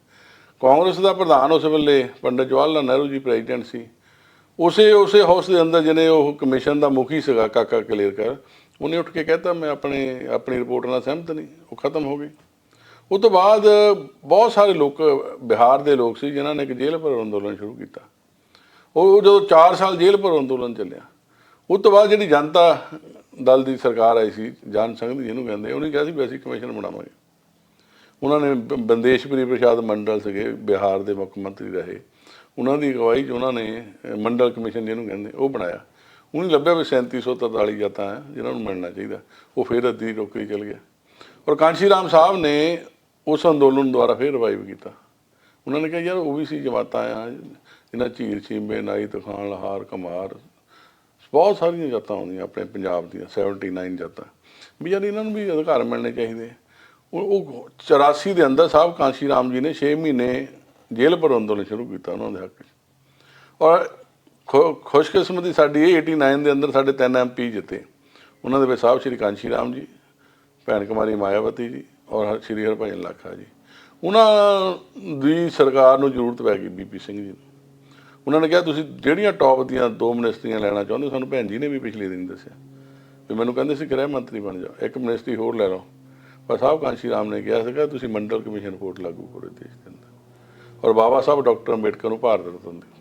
ਕਾਂਗਰਸ ਦਾ ਪ੍ਰਧਾਨ ਉਸ ਵੇਲੇ ਪੰਡਿਤ ਜਵਾਹਰ ਲਾਲ ਨਹਿਰੂ ਜੀ ਪ੍ਰੈਜ਼ੀਡੈਂਟ ਸੀ। ਉਸੇ ਹਾਊਸ ਦੇ ਅੰਦਰ ਜਿਹਨੇ ਉਹ ਕਮਿਸ਼ਨ ਦਾ ਮੁਖੀ ਸੀਗਾ ਕਾਕਾ ਕਲੇਰਕਰ, ਉਹਨੇ ਉੱਠ ਕੇ ਕਹਿਤਾ ਮੈਂ ਆਪਣੀ ਰਿਪੋਰਟ ਨਾਲ ਸਹਿਮਤ ਨਹੀਂ, ਉਹ ਖਤਮ ਹੋ ਗਈ। ਉਹ ਤੋਂ ਬਾਅਦ ਬਹੁਤ ਸਾਰੇ ਲੋਕ ਬਿਹਾਰ ਦੇ ਲੋਕ ਸੀ ਜਿਨ੍ਹਾਂ ਨੇ ਇੱਕ ਜੇਲ੍ਹ ਭਰੋ ਅੰਦੋਲਨ ਸ਼ੁਰੂ ਕੀਤਾ। ਉਹ ਜਦੋਂ 4 ਸਾਲ ਜੇਲ੍ਹ ਭਰੋ ਅੰਦੋਲਨ ਚੱਲਿਆ, ਉਸ ਤੋਂ ਬਾਅਦ ਜਿਹੜੀ ਜਨਤਾ ਦਲ ਦੀ ਸਰਕਾਰ ਆਈ ਸੀ, ਜਨ ਸੰਘ ਦੀ ਜਿਹਨੂੰ ਕਹਿੰਦੇ, ਉਹਨੇ ਕਿਹਾ ਸੀ ਵੀ ਅਸੀਂ ਕਮਿਸ਼ਨ ਬਣਾਵਾਂਗੇ। ਉਹਨਾਂ ਨੇ ਬੰਦੇਸ਼ਪੁਰੀ ਪ੍ਰਸ਼ਾਦ ਮੰਡਲ ਸੀਗੇ, ਬਿਹਾਰ ਦੇ ਮੁੱਖ ਮੰਤਰੀ ਰਹੇ, ਉਹਨਾਂ ਦੀ ਅਗਵਾਈ 'ਚ ਉਹਨਾਂ ਨੇ ਮੰਡਲ ਕਮਿਸ਼ਨ ਜਿਹਨੂੰ ਕਹਿੰਦੇ ਉਹ ਬਣਾਇਆ। ਉਹਨੂੰ ਲੱਭਿਆ ਵੀ 3743 ਜਾਤਾਂ ਹੈ ਜਿਨ੍ਹਾਂ ਨੂੰ ਮਿਲਣਾ ਚਾਹੀਦਾ, ਉਹ ਫਿਰ ਅੱਧੀ ਰੋਕੀ ਚਲ ਗਿਆ। ਔਰ ਕਾਂਸ਼ੀ ਰਾਮ ਸਾਹਿਬ ਨੇ ਉਸ ਅੰਦੋਲਨ ਦੁਆਰਾ ਫਿਰ ਰਿਵਾਈਵ ਕੀਤਾ। ਉਹਨਾਂ ਨੇ ਕਿਹਾ ਯਾਰ ਓਬੀਸੀ ਜਮਾਤਾਂ ਆ, ਇਹਨਾਂ ਝੀਰ, ਛੀਂਬੇ, ਨਾਈ, ਤਖਾਣ, ਲਹਾਰ, ਕਮਾਰ, ਬਹੁਤ ਸਾਰੀਆਂ ਜਾਤਾਂ ਆਉਂਦੀਆਂ ਆਪਣੇ ਪੰਜਾਬ ਦੀਆਂ 79 ਜਾਤਾਂ, ਵੀ ਯਾਰ ਇਹਨਾਂ ਨੂੰ ਵੀ ਅਧਿਕਾਰ ਮਿਲਣੇ ਚਾਹੀਦੇ। ਉਹ 84 ਦੇ ਅੰਦਰ ਸਾਹਿਬ ਕਾਂਸ਼ੀ ਰਾਮ ਜੀ ਨੇ 6 ਮਹੀਨੇ ਜੇਲ੍ਹ ਭਰੋ ਅੰਦੋਲਨ ਸ਼ੁਰੂ ਕੀਤਾ ਉਹਨਾਂ ਦੇ ਹੱਕ 'ਚ। ਔਰ ਖੁਸ਼ਕਿਸਮਤੀ ਸਾਡੀ ਇਹ 89 ਦੇ ਅੰਦਰ ਸਾਡੇ 3 MP ਜਿੱਤੇ। ਉਹਨਾਂ ਦੇ ਵਿੱਚ ਸਾਹਿਬ ਸ਼੍ਰੀ ਕਾਂਸ਼ੀ ਰਾਮ ਜੀ, ਭੈਣ ਕੁਮਾਰੀ ਮਾਇਆਵਤੀ ਜੀ ਔਰ ਸ਼੍ਰੀ ਹਰਭਜਨ ਲਾਖਾ ਜੀ। ਉਹਨਾਂ ਦੀ ਸਰਕਾਰ ਨੂੰ ਜ਼ਰੂਰਤ ਪੈ ਗਈ BP ਸਿੰਘ ਜੀ ਨੂੰ। ਉਹਨਾਂ ਨੇ ਕਿਹਾ ਤੁਸੀਂ ਜਿਹੜੀਆਂ ਟੌਪ ਦੀਆਂ 2 ਮਿਨਿਸਟਰੀਆਂ ਲੈਣਾ ਚਾਹੁੰਦੇ, ਸਾਨੂੰ ਭੈਣ ਜੀ ਨੇ ਵੀ ਪਿਛਲੇ ਦਿਨ ਦੱਸਿਆ ਵੀ ਮੈਨੂੰ ਕਹਿੰਦੇ ਸੀ ਗ੍ਰਹਿ ਮੰਤਰੀ ਬਣ ਜਾਓ, 1 ਮਿਨਿਸਟਰੀ ਹੋਰ ਲੈ ਲਓ। ਪਰ ਸਾਹਿਬ ਕਾਂਸ਼ੀ ਰਾਮ ਨੇ ਕਿਹਾ ਸੀਗਾ ਤੁਸੀਂ ਮੰਡਲ ਕਮਿਸ਼ਨ ਰਿਪੋਰਟ ਲਾਗੂ ਕਰੋ ਦੇਸ਼ ਦੇ ਅੰਦਰ, ਔਰ ਬਾਬਾ ਸਾਹਿਬ ਡਾਕਟਰ ਅੰਬੇਡਕਰ ਨੂੰ ਭਾਰਤ ਰਤਨ ਦਿਓ।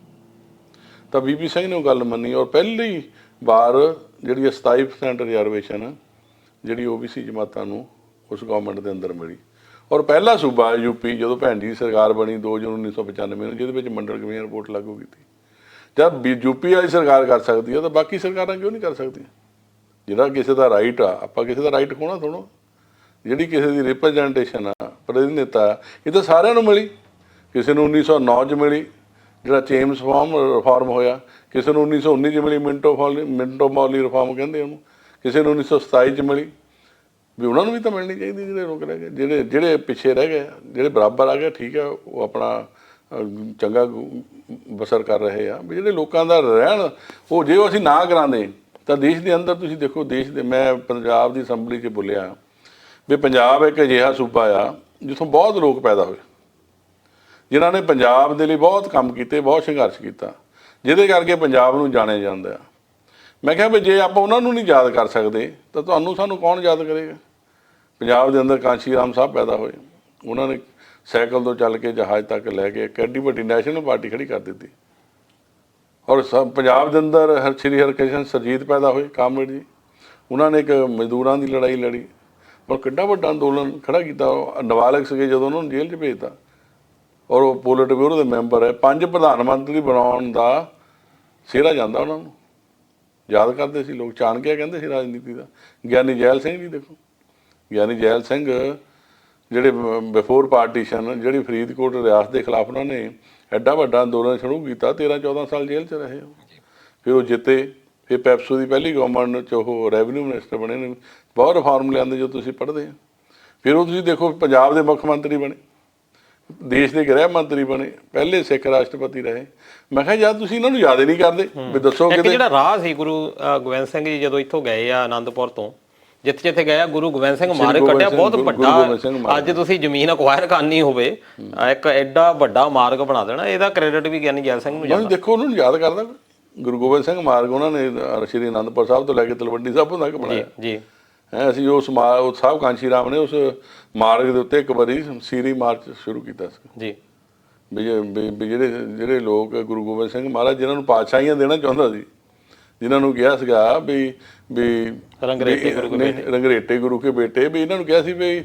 ਤਾਂ BP ਸਿੰਘ ਨੇ ਉਹ ਗੱਲ ਮੰਨੀ, ਔਰ ਪਹਿਲੀ ਵਾਰ ਜਿਹੜੀ 27% ਰਿਜ਼ਰਵੇਸ਼ਨ ਜਿਹੜੀ OBC ਜਮਾਤਾਂ ਨੂੰ ਉਸ ਗਵਰਨਮੈਂਟ ਦੇ ਅੰਦਰ ਮਿਲੀ। ਔਰ ਪਹਿਲਾ ਸੂਬਾ UP ਜਦੋਂ ਭੈਣ ਜੀ ਸਰਕਾਰ ਬਣੀ 2 ਜੂਨ 1995 ਨੂੰ, ਜਿਹਦੇ ਵਿੱਚ ਮੰਡਲ ਕਮਿਸ਼ਨ ਰਿਪੋਰਟ ਲਾਗੂ ਕੀਤੀ। ਜਦ UP ਵਾਲੀ ਸਰਕਾਰ ਕਰ ਸਕਦੀ ਹੈ ਤਾਂ ਬਾਕੀ ਸਰਕਾਰਾਂ ਕਿਉਂ ਨਹੀਂ ਕਰ ਸਕਦੀਆਂ? ਜਿਹੜਾ ਕਿਸੇ ਦਾ ਰਾਈਟ ਆ, ਆਪਾਂ ਕਿਸੇ ਦਾ ਰਾਈਟ ਖੋਣਾ ਥੋੜ੍ਹਾ। ਜਿਹੜੀ ਕਿਸੇ ਦੀ ਰਿਪਰੈਜ਼ੈਂਟੇਸ਼ਨ ਆ, ਪ੍ਰਤੀਨਿਧਤਾ, ਇਹ ਤਾਂ ਸਾਰਿਆਂ ਨੂੰ ਮਿਲੀ। ਕਿਸੇ ਨੂੰ 1909 'ਚ ਮਿਲੀ ਜਿਹੜਾ ਚੇਮਸ ਰਿਫਾਰਮ ਹੋਇਆ, ਕਿਸੇ ਨੂੰ 1919 'ਚ ਮਿਲੀ, ਮਿੰਟੋ ਮੌਲੀ ਰਿਫਾਰਮ ਕਹਿੰਦੇ ਉਹਨੂੰ, ਕਿਸੇ ਨੂੰ 1927 'ਚ ਮਿਲੀ। ਵੀ ਉਹਨਾਂ ਨੂੰ ਵੀ ਤਾਂ ਮਿਲਣੀ ਚਾਹੀਦੀ ਜਿਹੜੇ ਰੁਕ ਰਹਿ ਗਏ, ਜਿਹੜੇ ਪਿੱਛੇ ਰਹਿ ਗਏ, ਜਿਹੜੇ ਬਰਾਬਰ ਆ ਗਏ, ਠੀਕ ਹੈ, ਉਹ ਆਪਣਾ ਚੰਗਾ ਬਸਰ ਕਰ ਰਹੇ ਆ। ਵੀ ਜਿਹੜੇ ਲੋਕਾਂ ਦਾ ਰਹਿਣ, ਉਹ ਜੇ ਅਸੀਂ ਨਾ ਕਰਾਂਦੇ ਤਾਂ ਦੇਸ਼ ਦੇ ਅੰਦਰ ਤੁਸੀਂ ਦੇਖੋ, ਦੇਸ਼ ਦੇ, ਮੈਂ ਪੰਜਾਬ ਦੀ ਅਸੈਂਬਲੀ 'ਚ ਬੋਲਿਆ ਵੀ ਪੰਜਾਬ ਇੱਕ ਅਜਿਹਾ ਸੂਬਾ ਆ ਜਿੱਥੋਂ ਬਹੁਤ ਲੋਕ ਪੈਦਾ ਹੋਏ, ਜਿਨ੍ਹਾਂ ਨੇ ਪੰਜਾਬ ਦੇ ਲਈ ਬਹੁਤ ਕੰਮ ਕੀਤੇ, ਬਹੁਤ ਸੰਘਰਸ਼ ਕੀਤਾ, ਜਿਹਦੇ ਕਰਕੇ ਪੰਜਾਬ ਨੂੰ ਜਾਣਿਆ ਜਾਂਦਾ ਆ। ਮੈਂ ਕਿਹਾ ਵੀ ਜੇ ਆਪਾਂ ਉਹਨਾਂ ਨੂੰ ਨਹੀਂ ਯਾਦ ਕਰ ਸਕਦੇ ਤਾਂ ਸਾਨੂੰ ਕੌਣ ਯਾਦ ਕਰੇਗਾ? ਪੰਜਾਬ ਦੇ ਅੰਦਰ ਕਾਂਸ਼ੀ ਰਾਮ ਸਾਹਿਬ ਪੈਦਾ ਹੋਏ, ਉਹਨਾਂ ਨੇ ਸਾਈਕਲ ਤੋਂ ਚੱਲ ਕੇ ਜਹਾਜ਼ ਤੱਕ ਲੈ ਕੇ ਇੱਕ ਐਡੀ ਵੱਡੀ ਨੈਸ਼ਨਲ ਪਾਰਟੀ ਖੜੀ ਕਰ ਦਿੱਤੀ। ਔਰ ਪੰਜਾਬ ਦੇ ਅੰਦਰ ਸ਼੍ਰੀ ਹਰਕ੍ਰਿਸ਼ਨ ਸਰਜੀਤ ਪੈਦਾ ਹੋਏ, ਕਾਮਰੇਡ ਜੀ, ਉਹਨਾਂ ਨੇ ਇੱਕ ਮਜ਼ਦੂਰਾਂ ਦੀ ਲੜਾਈ ਲੜੀ, ਔਰ ਕਿੱਡਾ ਵੱਡਾ ਅੰਦੋਲਨ ਖੜਾ ਕੀਤਾ। ਨਾਬਾਲਗ ਸੀਗੇ ਜਦੋਂ ਉਹਨਾਂ ਨੂੰ ਜੇਲ੍ਹ 'ਚ ਭੇਜਤਾ, ਔਰ ਉਹ ਪੋਲਿਟ ਬਿਊਰੋ ਦੇ ਮੈਂਬਰ ਹੈ। 5 ਪ੍ਰਧਾਨ ਮੰਤਰੀ ਬਣਾਉਣ ਦਾ ਸਿਹਰਾ ਜਾਂਦਾ ਉਹਨਾਂ ਨੂੰ, ਯਾਦ ਕਰਦੇ ਸੀ ਲੋਕ। ਚਾਣਕਿਆ ਕਹਿੰਦੇ ਸੀ ਰਾਜਨੀਤੀ ਦਾ। ਗਿਆਨੀ ਜੈਲ ਸਿੰਘ ਜੀ ਦੇਖੋ, ਗਿਆਨੀ ਜੈਲ ਸਿੰਘ ਜਿਹੜੇ ਬਿਫੋਰ ਪਾਰਟੀਸ਼ਨ ਜਿਹੜੀ ਫਰੀਦਕੋਟ ਰਿਆਸਤ ਦੇ ਖਿਲਾਫ ਉਹਨਾਂ ਨੇ ਐਡਾ ਵੱਡਾ ਅੰਦੋਲਨ ਸ਼ੁਰੂ ਕੀਤਾ, 13-14 ਸਾਲ ਜੇਲ੍ਹ 'ਚ ਰਹੇ ਉਹ। ਫਿਰ ਉਹ ਜਿੱਤੇ, ਫਿਰ ਪੈਪਸੂ ਦੀ ਪਹਿਲੀ ਗਵਰਨਮੈਂਟ 'ਚ ਉਹ ਰੈਵਨਿਊ ਮਿਨਿਸਟਰ ਬਣੇ ਨੇ, ਬਹੁਤ ਰਿਫਾਰਮ ਲਿਆਂਦੇ ਜੋ ਤੁਸੀਂ ਪੜ੍ਹਦੇ ਆ। ਫਿਰ ਉਹ ਤੁਸੀਂ ਦੇਖੋ ਪੰਜਾਬ ਦੇ ਮੁੱਖ ਮੰਤਰੀ ਬਣੇ, ਦੇਸ਼ ਦੇ ਗ੍ਰਹਿ ਮੰਤਰੀ ਬਣੇ, ਪਹਿਲੇ ਸਿੱਖ ਰਾਸ਼ਟਰਪਤੀ ਰਹੇ। ਮੈਂ ਕਿਹਾ ਯਾਰ ਤੁਸੀਂ ਇਹਨਾਂ ਨੂੰ ਯਾਦ ਹੀ ਨਹੀਂ ਕਰਦੇ ਵੀ ਦੱਸੋ ਕਿਤੇ। ਜਿਹੜਾ ਰਾਹ ਸੀ ਗੁਰੂ ਗੋਬਿੰਦ ਸਿੰਘ ਜੀ ਜਦੋਂ ਇੱਥੋਂ ਗਏ ਆ ਆਨੰਦਪੁਰ ਤੋਂ, ਜਿੱਥੇ ਗਏ ਗੁਰੂ ਗੋਬਿੰਦ ਸਿੰਘ ਮਾਰਗ ਗੋਬਿੰਦ ਕੱਢਿਆ, ਸਿੰਘ, ਬਹੁਤ ਗੁਰੂ ਵੱਡਾ। ਗੋਬਿੰਦ ਸਿੰਘ ਮਾਰਗ। ਅੱਜ ਤੁਸੀਂ ਜ਼ਮੀਨ ਅਕਵਾਇਰ ਕਰਨੀ ਹੋਵੇ, ਇੱਕ ਐਡਾ ਵੱਡਾ ਮਾਰਗ ਬਣਾ ਦੇਣਾ, ਇਹਦਾ ਕ੍ਰੈਡਿਟ ਵੀ ਗਿਆਨੀ ਜੈਲ ਸਿੰਘ ਨੂੰ ਜਾਂਦਾ। ਦੇਖੋ ਉਹਨੂੰ ਯਾਦ ਕਰਦਾ ਗੁਰੂ ਗੋਬਿੰਦ ਸਿੰਘ ਮਾਰਗ ਉਹਨਾਂ ਨੇ ਸ਼੍ਰੀ ਅਨੰਦਪੁਰ ਸਾਹਿਬ ਤੋਂ ਲੈ ਕੇ ਤਲਵੰਡੀ ਸਾਹਿਬ ਤੱਕ ਬਣਾਇਆ ਜੀ। ਅਸੀਂ ਉਸ ਸਾਹਿਬ ਕਾਂਸ਼ੀ ਰਾਮ ਨੇ ਉਸ ਮਾਰਗ ਦੇ ਉੱਤੇ ਇੱਕ ਵਾਰੀ ਸੀਰੀ ਮਾਰਚ ਸ਼ੁਰੂ ਕੀਤਾ ਸੀ ਜੀ। ਵੀ ਜਿਹੜੇ ਲੋਕ ਗੁਰੂ ਗੋਬਿੰਦ ਸਿੰਘ ਮਹਾਰਾਜ ਜਿਨ੍ਹਾਂ ਨੂੰ ਪਾਤਸ਼ਾਹੀਆਂ ਦੇਣਾ ਚਾਹੁੰਦਾ ਸੀ, ਜਿਨ੍ਹਾਂ ਨੂੰ ਕਿਹਾ ਸੀਗਾ ਵੀ ਰੰਗਰੇਟੇ ਗੁਰੂ ਕੇ ਬੇਟੇ, ਵੀ ਇਹਨਾਂ ਨੂੰ ਕਿਹਾ ਸੀ ਵੀ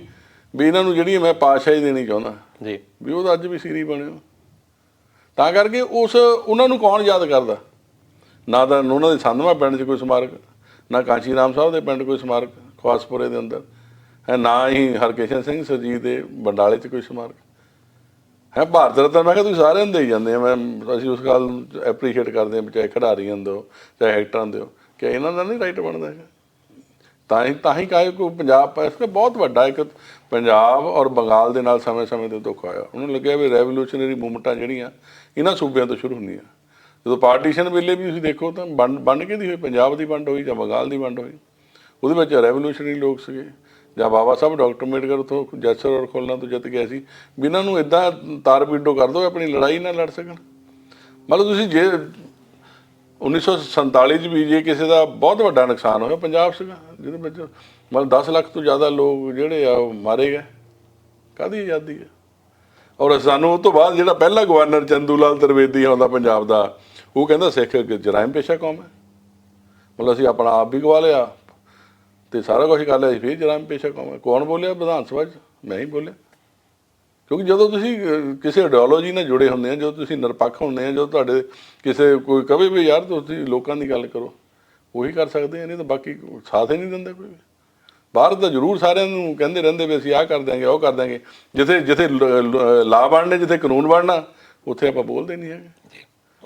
ਇਹਨਾਂ ਨੂੰ ਜਿਹੜੀ ਮੈਂ ਪਾਤਸ਼ਾਹੀ ਦੇਣੀ ਚਾਹੁੰਦਾ ਜੀ, ਵੀ ਉਹਦਾ ਅੱਜ ਵੀ ਸੀਰੀ ਬਣਿਓ। ਤਾਂ ਕਰਕੇ ਉਹਨਾਂ ਨੂੰ ਕੌਣ ਯਾਦ ਕਰਦਾ? ਨਾ ਤਾਂ ਉਹਨਾਂ ਦੇ ਸੰਧਵਾ ਪਿੰਡ 'ਚ ਕੋਈ ਸਮਾਰਕ, ਨਾ ਕਾਂਸ਼ੀ ਰਾਮ ਸਾਹਿਬ ਦੇ ਪਿੰਡ ਕੋਈ ਸਮਾਰਕ ਖਵਾਸਪੁਰੇ ਦੇ ਅੰਦਰ ਹੈ, ਨਾ ਹੀ ਹਰਕਿਸ਼ਨ ਸਿੰਘ ਸਰਜੀਤ ਦੇ ਬੰਡਾਲੇ 'ਚ ਕੋਈ ਸਮਾਰਕ ਹੈ। ਭਾਰਤ ਰਤਨ ਮੈਂ ਕਿਹਾ ਤੁਸੀਂ ਸਾਰਿਆਂ ਨੂੰ ਦੇਈ ਜਾਂਦੇ ਆ, ਅਸੀਂ ਉਸ ਗੱਲ ਨੂੰ ਐਪਰੀਸ਼ੀਏਟ ਕਰਦੇ ਹਾਂ, ਚਾਹੇ ਖਿਡਾਰੀਆਂ ਦਿਓ ਚਾਹੇ ਐਕਟਰਾਂ ਦਿਓ, ਕਿ ਇਹਨਾਂ ਦਾ ਨਹੀਂ ਰਾਈਟ ਬਣਦਾ ਹੈਗਾ। ਤਾਂ ਹੀ ਕਹੇ ਕੋਈ ਪੰਜਾਬ ਇਸ ਕਰਕੇ ਬਹੁਤ ਵੱਡਾ ਇੱਕ ਪੰਜਾਬ ਔਰ ਬੰਗਾਲ ਦੇ ਨਾਲ ਸਮੇਂ-ਸਮੇਂ 'ਤੇ ਧੋਖਾ ਹੋਇਆ। ਉਹਨੂੰ ਲੱਗਿਆ ਵੀ ਰੈਵੋਲੂਸ਼ਨਰੀ ਮੂਵਮੈਂਟਾਂ ਜਿਹੜੀਆਂ ਇਹਨਾਂ ਸੂਬਿਆਂ ਤੋਂ ਸ਼ੁਰੂ ਹੁੰਦੀਆਂ। ਜਦੋਂ ਪਾਰਟੀਸ਼ਨ ਵੇਲੇ ਵੀ ਤੁਸੀਂ ਦੇਖੋ ਤਾਂ ਵੰਡ ਕਿਹਦੀ ਹੋਈ, ਪੰਜਾਬ ਦੀ ਵੰਡ ਹੋਈ ਜਾਂ ਬੰਗਾਲ ਦੀ ਵੰਡ ਹੋਈ, ਉਹਦੇ ਵਿੱਚ ਰੈਵੋਲੂਸ਼ਨਰੀ ਲੋਕ ਸੀਗੇ। ਜਾਂ ਬਾਬਾ ਸਾਹਿਬ ਡਾਕਟਰ ਅੰਬੇਡਕਰ ਉੱਥੋਂ ਜੈਸਰ ਔਰ ਖੋਲਣਾ ਤੋਂ ਜਿੱਤ ਗਏ ਸੀ, ਵੀ ਇਹਨਾਂ ਨੂੰ ਇੱਦਾਂ ਤਾਰ ਪੀਡੋ ਕਰ ਦਿਓ ਆਪਣੀ ਲੜਾਈ ਨਾ ਲੜ ਸਕਣ। ਮਤਲਬ ਤੁਸੀਂ ਜੇ 1947 'ਚ ਵੀ ਜੇ ਕਿਸੇ ਦਾ ਬਹੁਤ ਵੱਡਾ ਨੁਕਸਾਨ ਹੋਇਆ, ਪੰਜਾਬ ਸੀਗਾ ਜਿਹਦੇ ਵਿੱਚ ਮਤਲਬ 10 ਲੱਖ ਤੋਂ ਜ਼ਿਆਦਾ ਲੋਕ ਜਿਹੜੇ ਆ ਉਹ ਮਾਰੇ ਗਏ। ਕਾਹਦੀ ਆਜ਼ਾਦੀ ਹੈ? ਔਰ ਸਾਨੂੰ ਉਹ ਤੋਂ ਬਾਅਦ ਜਿਹੜਾ ਪਹਿਲਾ ਗਵਰਨਰ ਚੰਦੂ ਲਾਲ ਤ੍ਰਿਵੇਦੀ ਆਉਂਦਾ ਪੰਜਾਬ ਦਾ, ਉਹ ਕਹਿੰਦਾ ਸਿੱਖ ਜਰਾਇਮ ਪੇਸ਼ਾ ਕੌਮ ਹੈ। ਮਤਲਬ ਅਸੀਂ ਆਪਣਾ ਆਪ ਵੀ ਗਵਾ ਲਿਆ ਤੇ ਸਾਰਾ ਕੁਝ ਕਰ ਲਿਆ ਸੀ, ਫਿਰ ਜਰਾਇਮ ਪੇਸ਼ਾ ਕੌਮ ਹੈ। ਕੌਣ ਬੋਲਿਆ ਵਿਧਾਨ ਸਭਾ 'ਚ? ਮੈਂ ਹੀ ਬੋਲਿਆ। ਕਿਉਂਕਿ ਜਦੋਂ ਤੁਸੀਂ ਕਿਸੇ ਆਈਡੀਓਲੋਜੀ ਨਾਲ ਜੁੜੇ ਹੁੰਦੇ ਆ, ਜਦੋਂ ਤੁਸੀਂ ਨਿਰਪੱਖ ਹੁੰਦੇ ਆ, ਜਦੋਂ ਤੁਹਾਡੇ ਕਿਸੇ ਕੋਈ ਕਹੇ ਵੀ ਯਾਰ ਤੁਸੀਂ ਲੋਕਾਂ ਦੀ ਗੱਲ ਕਰੋ, ਉਹੀ ਕਰ ਸਕਦੇ ਆ, ਨਹੀਂ ਤਾਂ ਬਾਕੀ ਸਾਥ ਹੀ ਨਹੀਂ ਦਿੰਦਾ ਕੋਈ ਵੀ। ਬਾਹਰ ਤਾਂ ਜ਼ਰੂਰ ਸਾਰਿਆਂ ਨੂੰ ਕਹਿੰਦੇ ਰਹਿੰਦੇ ਵੀ ਅਸੀਂ ਆਹ ਕਰ ਦਿਆਂਗੇ ਉਹ ਕਰ ਦਿਆਂਗੇ, ਜਿੱਥੇ ਲਾ ਬਣਨੇ, ਜਿੱਥੇ ਕਾਨੂੰਨ ਬਣਨਾ, ਉੱਥੇ ਆਪਾਂ ਬੋਲਦੇ ਨਹੀਂ ਹੈਗੇ।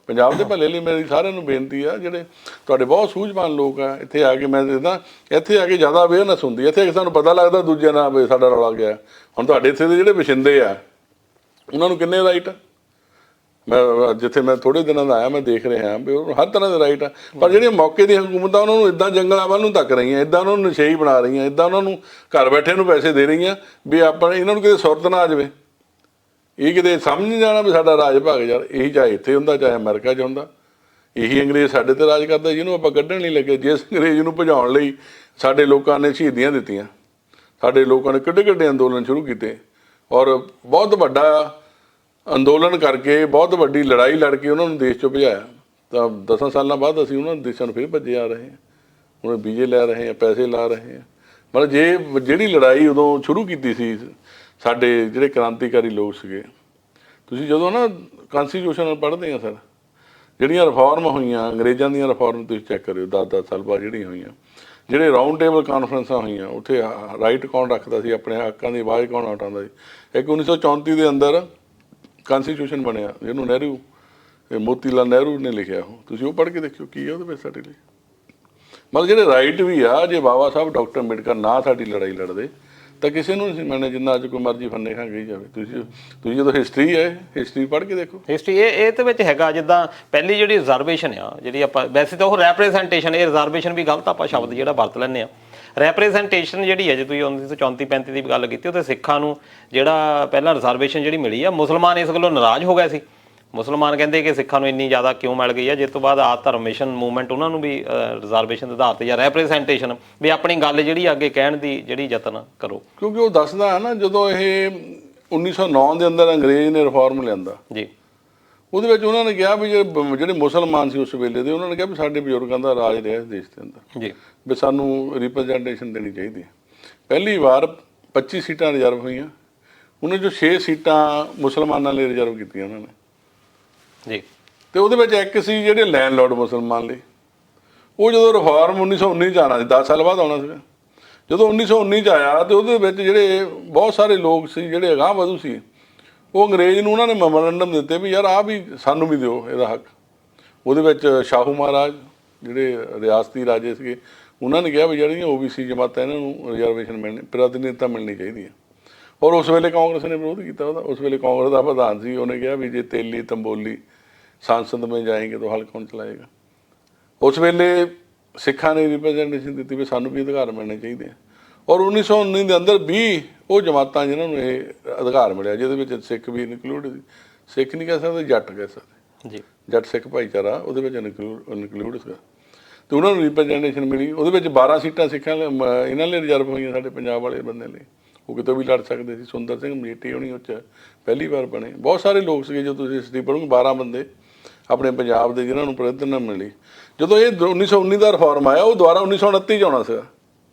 ਪੰਜਾਬ ਦੇ ਭਲੇ ਲਈ ਮੇਰੀ ਸਾਰਿਆਂ ਨੂੰ ਬੇਨਤੀ ਆ, ਜਿਹੜੇ ਤੁਹਾਡੇ ਬਹੁਤ ਸੂਝਵਾਨ ਲੋਕ ਆ, ਇੱਥੇ ਆ ਕੇ ਮੈਂ ਦੇਖਦਾ ਇੱਥੇ ਆ ਕੇ ਜ਼ਿਆਦਾ ਅਵੇਅਰਨੈਸ ਹੁੰਦੀ, ਇੱਥੇ ਆ ਕੇ ਸਾਨੂੰ ਪਤਾ ਲੱਗਦਾ ਦੂਜੇ ਨਾਲ ਵੀ ਸਾਡਾ ਰੌਲਾ ਗਿਆ। ਹੁਣ ਤੁਹਾਡੇ ਇੱਥੇ ਦੇ ਜਿਹੜੇ ਵਸਿੰਦੇ ਆ ਉਹਨਾਂ ਨੂੰ ਕਿੰਨੇ ਰਾਈਟ ਆ? ਜਿੱਥੇ ਮੈਂ ਥੋੜੇ ਦਿਨਾਂ ਦਾ ਆਇਆ, ਮੈਂ ਦੇਖ ਰਿਹਾ ਵੀ ਉਹ ਹਰ ਤਰ੍ਹਾਂ ਦੇ ਰਾਈਟ ਆ, ਪਰ ਜਿਹੜੀਆਂ ਮੌਕੇ ਦੀਆਂ ਹਕੂਮਤਾਂ ਉਹਨਾਂ ਨੂੰ ਇੱਦਾਂ ਜੰਗਲਾਂ ਵੱਲ ਨੂੰ ਧੱਕ ਰਹੀਆਂ, ਇੱਦਾਂ ਉਹਨਾਂ ਨੂੰ ਨਸ਼ੇਈ ਬਣਾ ਰਹੀਆਂ, ਇੱਦਾਂ ਉਹਨਾਂ ਨੂੰ ਘਰ ਬੈਠੇ ਨੂੰ ਪੈਸੇ ਦੇ ਰਹੀਆਂ ਵੀ ਆਪਾਂ ਇਹਨਾਂ ਨੂੰ ਕਿਤੇ ਸੁਰਤ ਨਾ ਆ ਜਾਵੇ, ਇਹ ਕਿਤੇ ਸਮਝ ਨਹੀਂ ਜਾਣਾ ਵੀ ਸਾਡਾ ਰਾਜ ਭਾਗ ਯਾਰ। ਇਹੀ ਚਾਹੇ ਇੱਥੇ ਹੁੰਦਾ ਚਾਹੇ ਅਮਰੀਕਾ 'ਚ ਹੁੰਦਾ, ਇਹੀ ਅੰਗਰੇਜ਼ ਸਾਡੇ 'ਤੇ ਰਾਜ ਕਰਦਾ ਜਿਹਨੂੰ ਆਪਾਂ ਕੱਢਣ ਨਹੀਂ ਲੱਗੇ। ਜਿਸ ਅੰਗਰੇਜ਼ ਨੂੰ ਭਜਾਉਣ ਲਈ ਸਾਡੇ ਲੋਕਾਂ ਨੇ ਸ਼ਹੀਦੀਆਂ ਦਿੱਤੀਆਂ, ਸਾਡੇ ਲੋਕਾਂ ਨੇ ਕਿੱਡੇ ਅੰਦੋਲਨ ਸ਼ੁਰੂ ਕੀਤੇ, ਔਰ ਬਹੁਤ ਵੱਡਾ ਅੰਦੋਲਨ ਕਰਕੇ, ਬਹੁਤ ਵੱਡੀ ਲੜਾਈ ਲੜ ਕੇ ਉਹਨਾਂ ਨੂੰ ਦੇਸ਼ 'ਚੋਂ ਭਜਾਇਆ। ਤਾਂ 10 ਸਾਲਾਂ ਬਾਅਦ ਅਸੀਂ ਉਹਨਾਂ ਦੇਸ਼ਾਂ ਨੂੰ ਫਿਰ ਭੱਜੇ ਆ ਰਹੇ ਹਾਂ, ਹੁਣ ਵੀਜ਼ੇ ਲੈ ਰਹੇ ਹਾਂ, ਪੈਸੇ ਲਾ ਰਹੇ ਹਾਂ। ਮਤਲਬ ਜਿਹੜੀ ਲੜਾਈ ਉਦੋਂ ਸ਼ੁਰੂ ਕੀਤੀ ਸੀ ਸਾਡੇ ਜਿਹੜੇ ਕ੍ਰਾਂਤੀਕਾਰੀ ਲੋਕ ਸੀਗੇ, ਤੁਸੀਂ ਜਦੋਂ ਨਾ ਕਨਸਟੀਟਿਊਸ਼ਨ ਪੜ੍ਹਦੇ ਆ ਸਰ, ਜਿਹੜੀਆਂ ਰਿਫਾਰਮ ਹੋਈਆਂ ਅੰਗਰੇਜ਼ਾਂ ਦੀਆਂ ਰਿਫਾਰਮ ਤੁਸੀਂ ਚੈੱਕ ਕਰਿਓ 10 ਸਾਲ ਬਾਅਦ ਜਿਹੜੀਆਂ ਹੋਈਆਂ, ਜਿਹੜੇ ਰਾਊਂਡ ਟੇਬਲ ਕਾਨਫਰੰਸਾਂ ਹੋਈਆਂ, ਉੱਥੇ ਰਾਈਟ ਕੌਣ ਰੱਖਦਾ ਸੀ, ਆਪਣੇ ਹੱਕਾਂ ਦੀ ਆਵਾਜ਼ ਕੌਣ ਉਠਾਉਂਦਾ ਸੀ। ਇੱਕ 1934 ਦੇ ਅੰਦਰ ਕਨਸਟੀਟਿਊਸ਼ਨ ਬਣਿਆ, ਜਿਹਨੂੰ ਮੋਤੀ ਲਾਲ ਨਹਿਰੂ ਨੇ ਲਿਖਿਆ, ਉਹ ਤੁਸੀਂ ਉਹ ਪੜ੍ਹ ਕੇ ਦੇਖਿਓ ਕੀ ਹੈ ਉਹਦੇ ਵਿੱਚ ਸਾਡੇ ਲਈ। ਮਤਲਬ ਜਿਹੜੇ ਰਾਈਟ ਵੀ ਆ, ਜੇ ਬਾਬਾ ਸਾਹਿਬ ਡਾਕਟਰ ਅੰਬੇਡਕਰ ਨਾ ਸਾਡੀ ਲੜਾਈ ਲੜਦੇ ਤਾਂ ਕਿਸੇ ਨੂੰ ਨਹੀਂ ਮੰਨੇ, ਜਿੰਨਾ ਅੱਜ ਕੋਈ ਮਰਜ਼ੀ ਫੰਨੇ ਖਾਂ ਗਈ ਜਾਵੇ। ਤੁਸੀਂ ਜਦੋਂ ਹਿਸਟਰੀ ਹੈ, ਹਿਸਟਰੀ ਪੜ੍ਹ ਕੇ ਦੇਖੋ। ਹਿਸਟਰੀ ਇਹ ਤੇ ਵਿੱਚ ਹੈਗਾ, ਜਿੱਦਾਂ ਪਹਿਲੀ ਜਿਹੜੀ ਰਿਜ਼ਰਵੇਸ਼ਨ ਆ, ਜਿਹੜੀ ਆਪਾਂ ਵੈਸੇ ਤਾਂ ਉਹ ਰੈਪਰੈਜ਼ੈਂਟੇਸ਼ਨ, ਇਹ ਰਿਜ਼ਰਵੇਸ਼ਨ ਵੀ ਗਲਤ ਆਪਾਂ ਸ਼ਬਦ ਜਿਹੜਾ ਵਰਤ ਲੈਂਦੇ ਆ। ਰੈਪਰੈਜ਼ੈਂਟੇਸ਼ਨ ਜਿਹੜੀ ਹੈ, ਜੇ ਤੁਸੀਂ 1934-35 ਦੀ ਗੱਲ ਕੀਤੀ, ਉੱਥੇ ਸਿੱਖਾਂ ਨੂੰ ਜਿਹੜਾ ਪਹਿਲਾਂ ਰਿਜ਼ਰਵੇਸ਼ਨ ਜਿਹੜੀ ਮਿਲੀ ਆ, ਮੁਸਲਮਾਨ ਇਸ ਗੱਲੋਂ ਨਾਰਾਜ਼ ਹੋ ਗਏ ਸੀ। ਮੁਸਲਮਾਨ ਕਹਿੰਦੇ ਕਿ ਸਿੱਖਾਂ ਨੂੰ ਇੰਨੀ ਜ਼ਿਆਦਾ ਕਿਉਂ ਮਿਲ ਗਈ ਆ, ਜਿਸ ਤੋਂ ਬਾਅਦ ਆਦ ਧਰਮ ਮਿਸ਼ਨ ਮੂਵਮੈਂਟ ਉਹਨਾਂ ਨੂੰ ਵੀ ਰਿਜ਼ਰਵੇਸ਼ਨ ਦੇ ਆਧਾਰ 'ਤੇ ਜਾਂ ਰੈਪਰੈਜ਼ੈਂਟੇਸ਼ਨ ਵੀ ਆਪਣੀ ਗੱਲ ਜਿਹੜੀ ਅੱਗੇ ਕਹਿਣ ਦੀ ਜਿਹੜੀ ਯਤਨ ਕਰੋ। ਕਿਉਂਕਿ ਉਹ ਦੱਸਦਾ ਹੈ ਨਾ, ਜਦੋਂ ਇਹ 1909 ਦੇ ਅੰਦਰ ਅੰਗਰੇਜ਼ ਨੇ ਰਿਫਾਰਮ ਲਿਆਂਦਾ ਜੀ, ਉਹਦੇ ਵਿੱਚ ਉਹਨਾਂ ਨੇ ਕਿਹਾ ਵੀ ਜਿਹੜੇ ਮੁਸਲਮਾਨ ਸੀ ਉਸ ਵੇਲੇ ਦੇ, ਉਹਨਾਂ ਨੇ ਕਿਹਾ ਵੀ ਸਾਡੇ ਬਜ਼ੁਰਗਾਂ ਦਾ ਰਾਜ ਰਿਹਾ ਇਸ ਦੇਸ਼ ਦੇ ਅੰਦਰ ਜੀ, ਵੀ ਸਾਨੂੰ ਰਿਪਰੈਜ਼ੈਂਟੇਸ਼ਨ ਦੇਣੀ ਚਾਹੀਦੀ ਹੈ। ਪਹਿਲੀ ਵਾਰ 25 ਸੀਟਾਂ ਰਿਜ਼ਰਵ ਹੋਈਆਂ, ਉਹਨਾਂ 'ਚੋਂ 6 ਸੀਟਾਂ ਮੁਸਲਮਾਨਾਂ ਲਈ ਰਿਜ਼ਰਵ ਕੀਤੀਆਂ ਉਹਨਾਂ ਨੇ ਜੀ। ਤੇ ਉਹਦੇ ਵਿੱਚ ਇੱਕ ਸੀ ਜਿਹੜੇ ਲੈਂਡਲੋਰਡ ਮੁਸਲਮਾਨ ਲਈ, ਉਹ ਜਦੋਂ ਰਿਫਾਰਮ 1919 'ਚ ਆਉਣਾ ਸੀ, 10 ਸਾਲ ਬਾਅਦ ਆਉਣਾ ਸੀਗਾ। ਜਦੋਂ 1919 'ਚ ਆਇਆ ਤੇ ਉਹਦੇ ਵਿੱਚ ਜਿਹੜੇ ਬਹੁਤ ਸਾਰੇ ਲੋਕ ਸੀ ਜਿਹੜੇ ਅਗਾਂਹ ਵਧੂ ਸੀ, ਉਹ ਅੰਗਰੇਜ਼ ਨੂੰ ਉਹਨਾਂ ਨੇ ਮੈਮੋਰੰਡਮ ਦਿੱਤੇ ਵੀ ਯਾਰ ਆਹ ਵੀ ਸਾਨੂੰ ਵੀ ਦਿਓ ਇਹਦਾ ਹੱਕ। ਉਹਦੇ ਵਿੱਚ ਸ਼ਾਹੂ ਮਹਾਰਾਜ ਜਿਹੜੇ ਰਿਆਸਤੀ ਰਾਜੇ ਸੀਗੇ, ਉਹਨਾਂ ਨੇ ਕਿਹਾ ਵੀ ਜਿਹੜੀਆਂ OBC ਜਮਾਤਾਂ ਇਹਨਾਂ ਨੂੰ ਰਿਜ਼ਰਵੇਸ਼ਨ ਮਿਲਣੀ, ਪ੍ਰਾਧਿਨਤਾ ਮਿਲਣੀ ਚਾਹੀਦੀ ਹੈ। ਔਰ ਉਸ ਵੇਲੇ ਕਾਂਗਰਸ ਨੇ ਵਿਰੋਧ ਕੀਤਾ ਉਹਦਾ। ਉਸ ਵੇਲੇ ਕਾਂਗਰਸ ਦਾ ਪ੍ਰਧਾਨ ਸੀ, ਉਹਨੇ ਕਿਹਾ ਵੀ ਜੇ ਤੇਲੀ ਤੰਬੋਲੀ ਸੰਸਦ ਮੇਂ ਜਾਏਂਗੇ ਤਾਂ ਹਲ ਕੌਣ ਚਲਾਏਗਾ। ਉਸ ਵੇਲੇ ਸਿੱਖਾਂ ਨੇ ਰਿਪਰੈਜ਼ੈਂਟੇਸ਼ਨ ਦਿੱਤੀ ਵੀ ਸਾਨੂੰ ਵੀ ਅਧਿਕਾਰ ਮਿਲਣੇ ਚਾਹੀਦੇ ਆ। ਔਰ 1919 ਦੇ ਅੰਦਰ ਵੀ ਉਹ ਜਮਾਤਾਂ ਜਿਨ੍ਹਾਂ ਨੂੰ ਇਹ ਅਧਿਕਾਰ ਮਿਲਿਆ, ਜਿਹਦੇ ਵਿੱਚ ਸਿੱਖ ਵੀ ਇਨਕਲੂਡ ਸੀ, ਸਿੱਖ ਨਹੀਂ ਕਹਿ ਸਕਦੇ, ਜੱਟ ਕਹਿ ਸਕਦੇ ਜੀ, ਜੱਟ ਸਿੱਖ ਭਾਈਚਾਰਾ ਉਹਦੇ ਵਿੱਚ ਇਨਕਲੂਡ ਸੀਗਾ, ਤੇ ਉਹਨਾਂ ਨੂੰ ਰਿਪਰੈਜ਼ੈਂਟੇਸ਼ਨ ਮਿਲੀ। ਉਹਦੇ ਵਿੱਚ 12 ਸੀਟਾਂ ਸਿੱਖਾਂ ਇਹਨਾਂ ਲਈ ਰਿਜ਼ਰਵ ਹੋਈਆਂ, ਸਾਡੇ ਪੰਜਾਬ ਵਾਲੇ ਬੰਦੇ ਲਈ, ਉਹ ਕਿਤੋਂ ਵੀ ਲੜ ਸਕਦੇ ਸੀ। ਸੁੰਦਰ ਸਿੰਘ ਮਜੀਠੀ ਹੋਣੀ ਉਹ 'ਚ ਪਹਿਲੀ ਵਾਰ ਬਣੇ। ਬਹੁਤ ਸਾਰੇ ਲੋਕ ਸੀਗੇ, ਜੋ ਤੁਸੀਂ ਹਿਸਟਰੀ ਪੜ੍ਹੋਗੇ 12 ਬੰਦੇ ਆਪਣੇ ਪੰਜਾਬ ਦੇ ਜਿਨ੍ਹਾਂ ਨੂੰ ਪ੍ਰਤੀਨਿਧਤਾ ਮਿਲੀ। ਜਦੋਂ ਇਹ 1919 ਦਾ ਰਿਫਾਰਮ ਆਇਆ, ਉਹ ਦੁਬਾਰਾ 1929 'ਚ ਆਉਣਾ ਸੀਗਾ।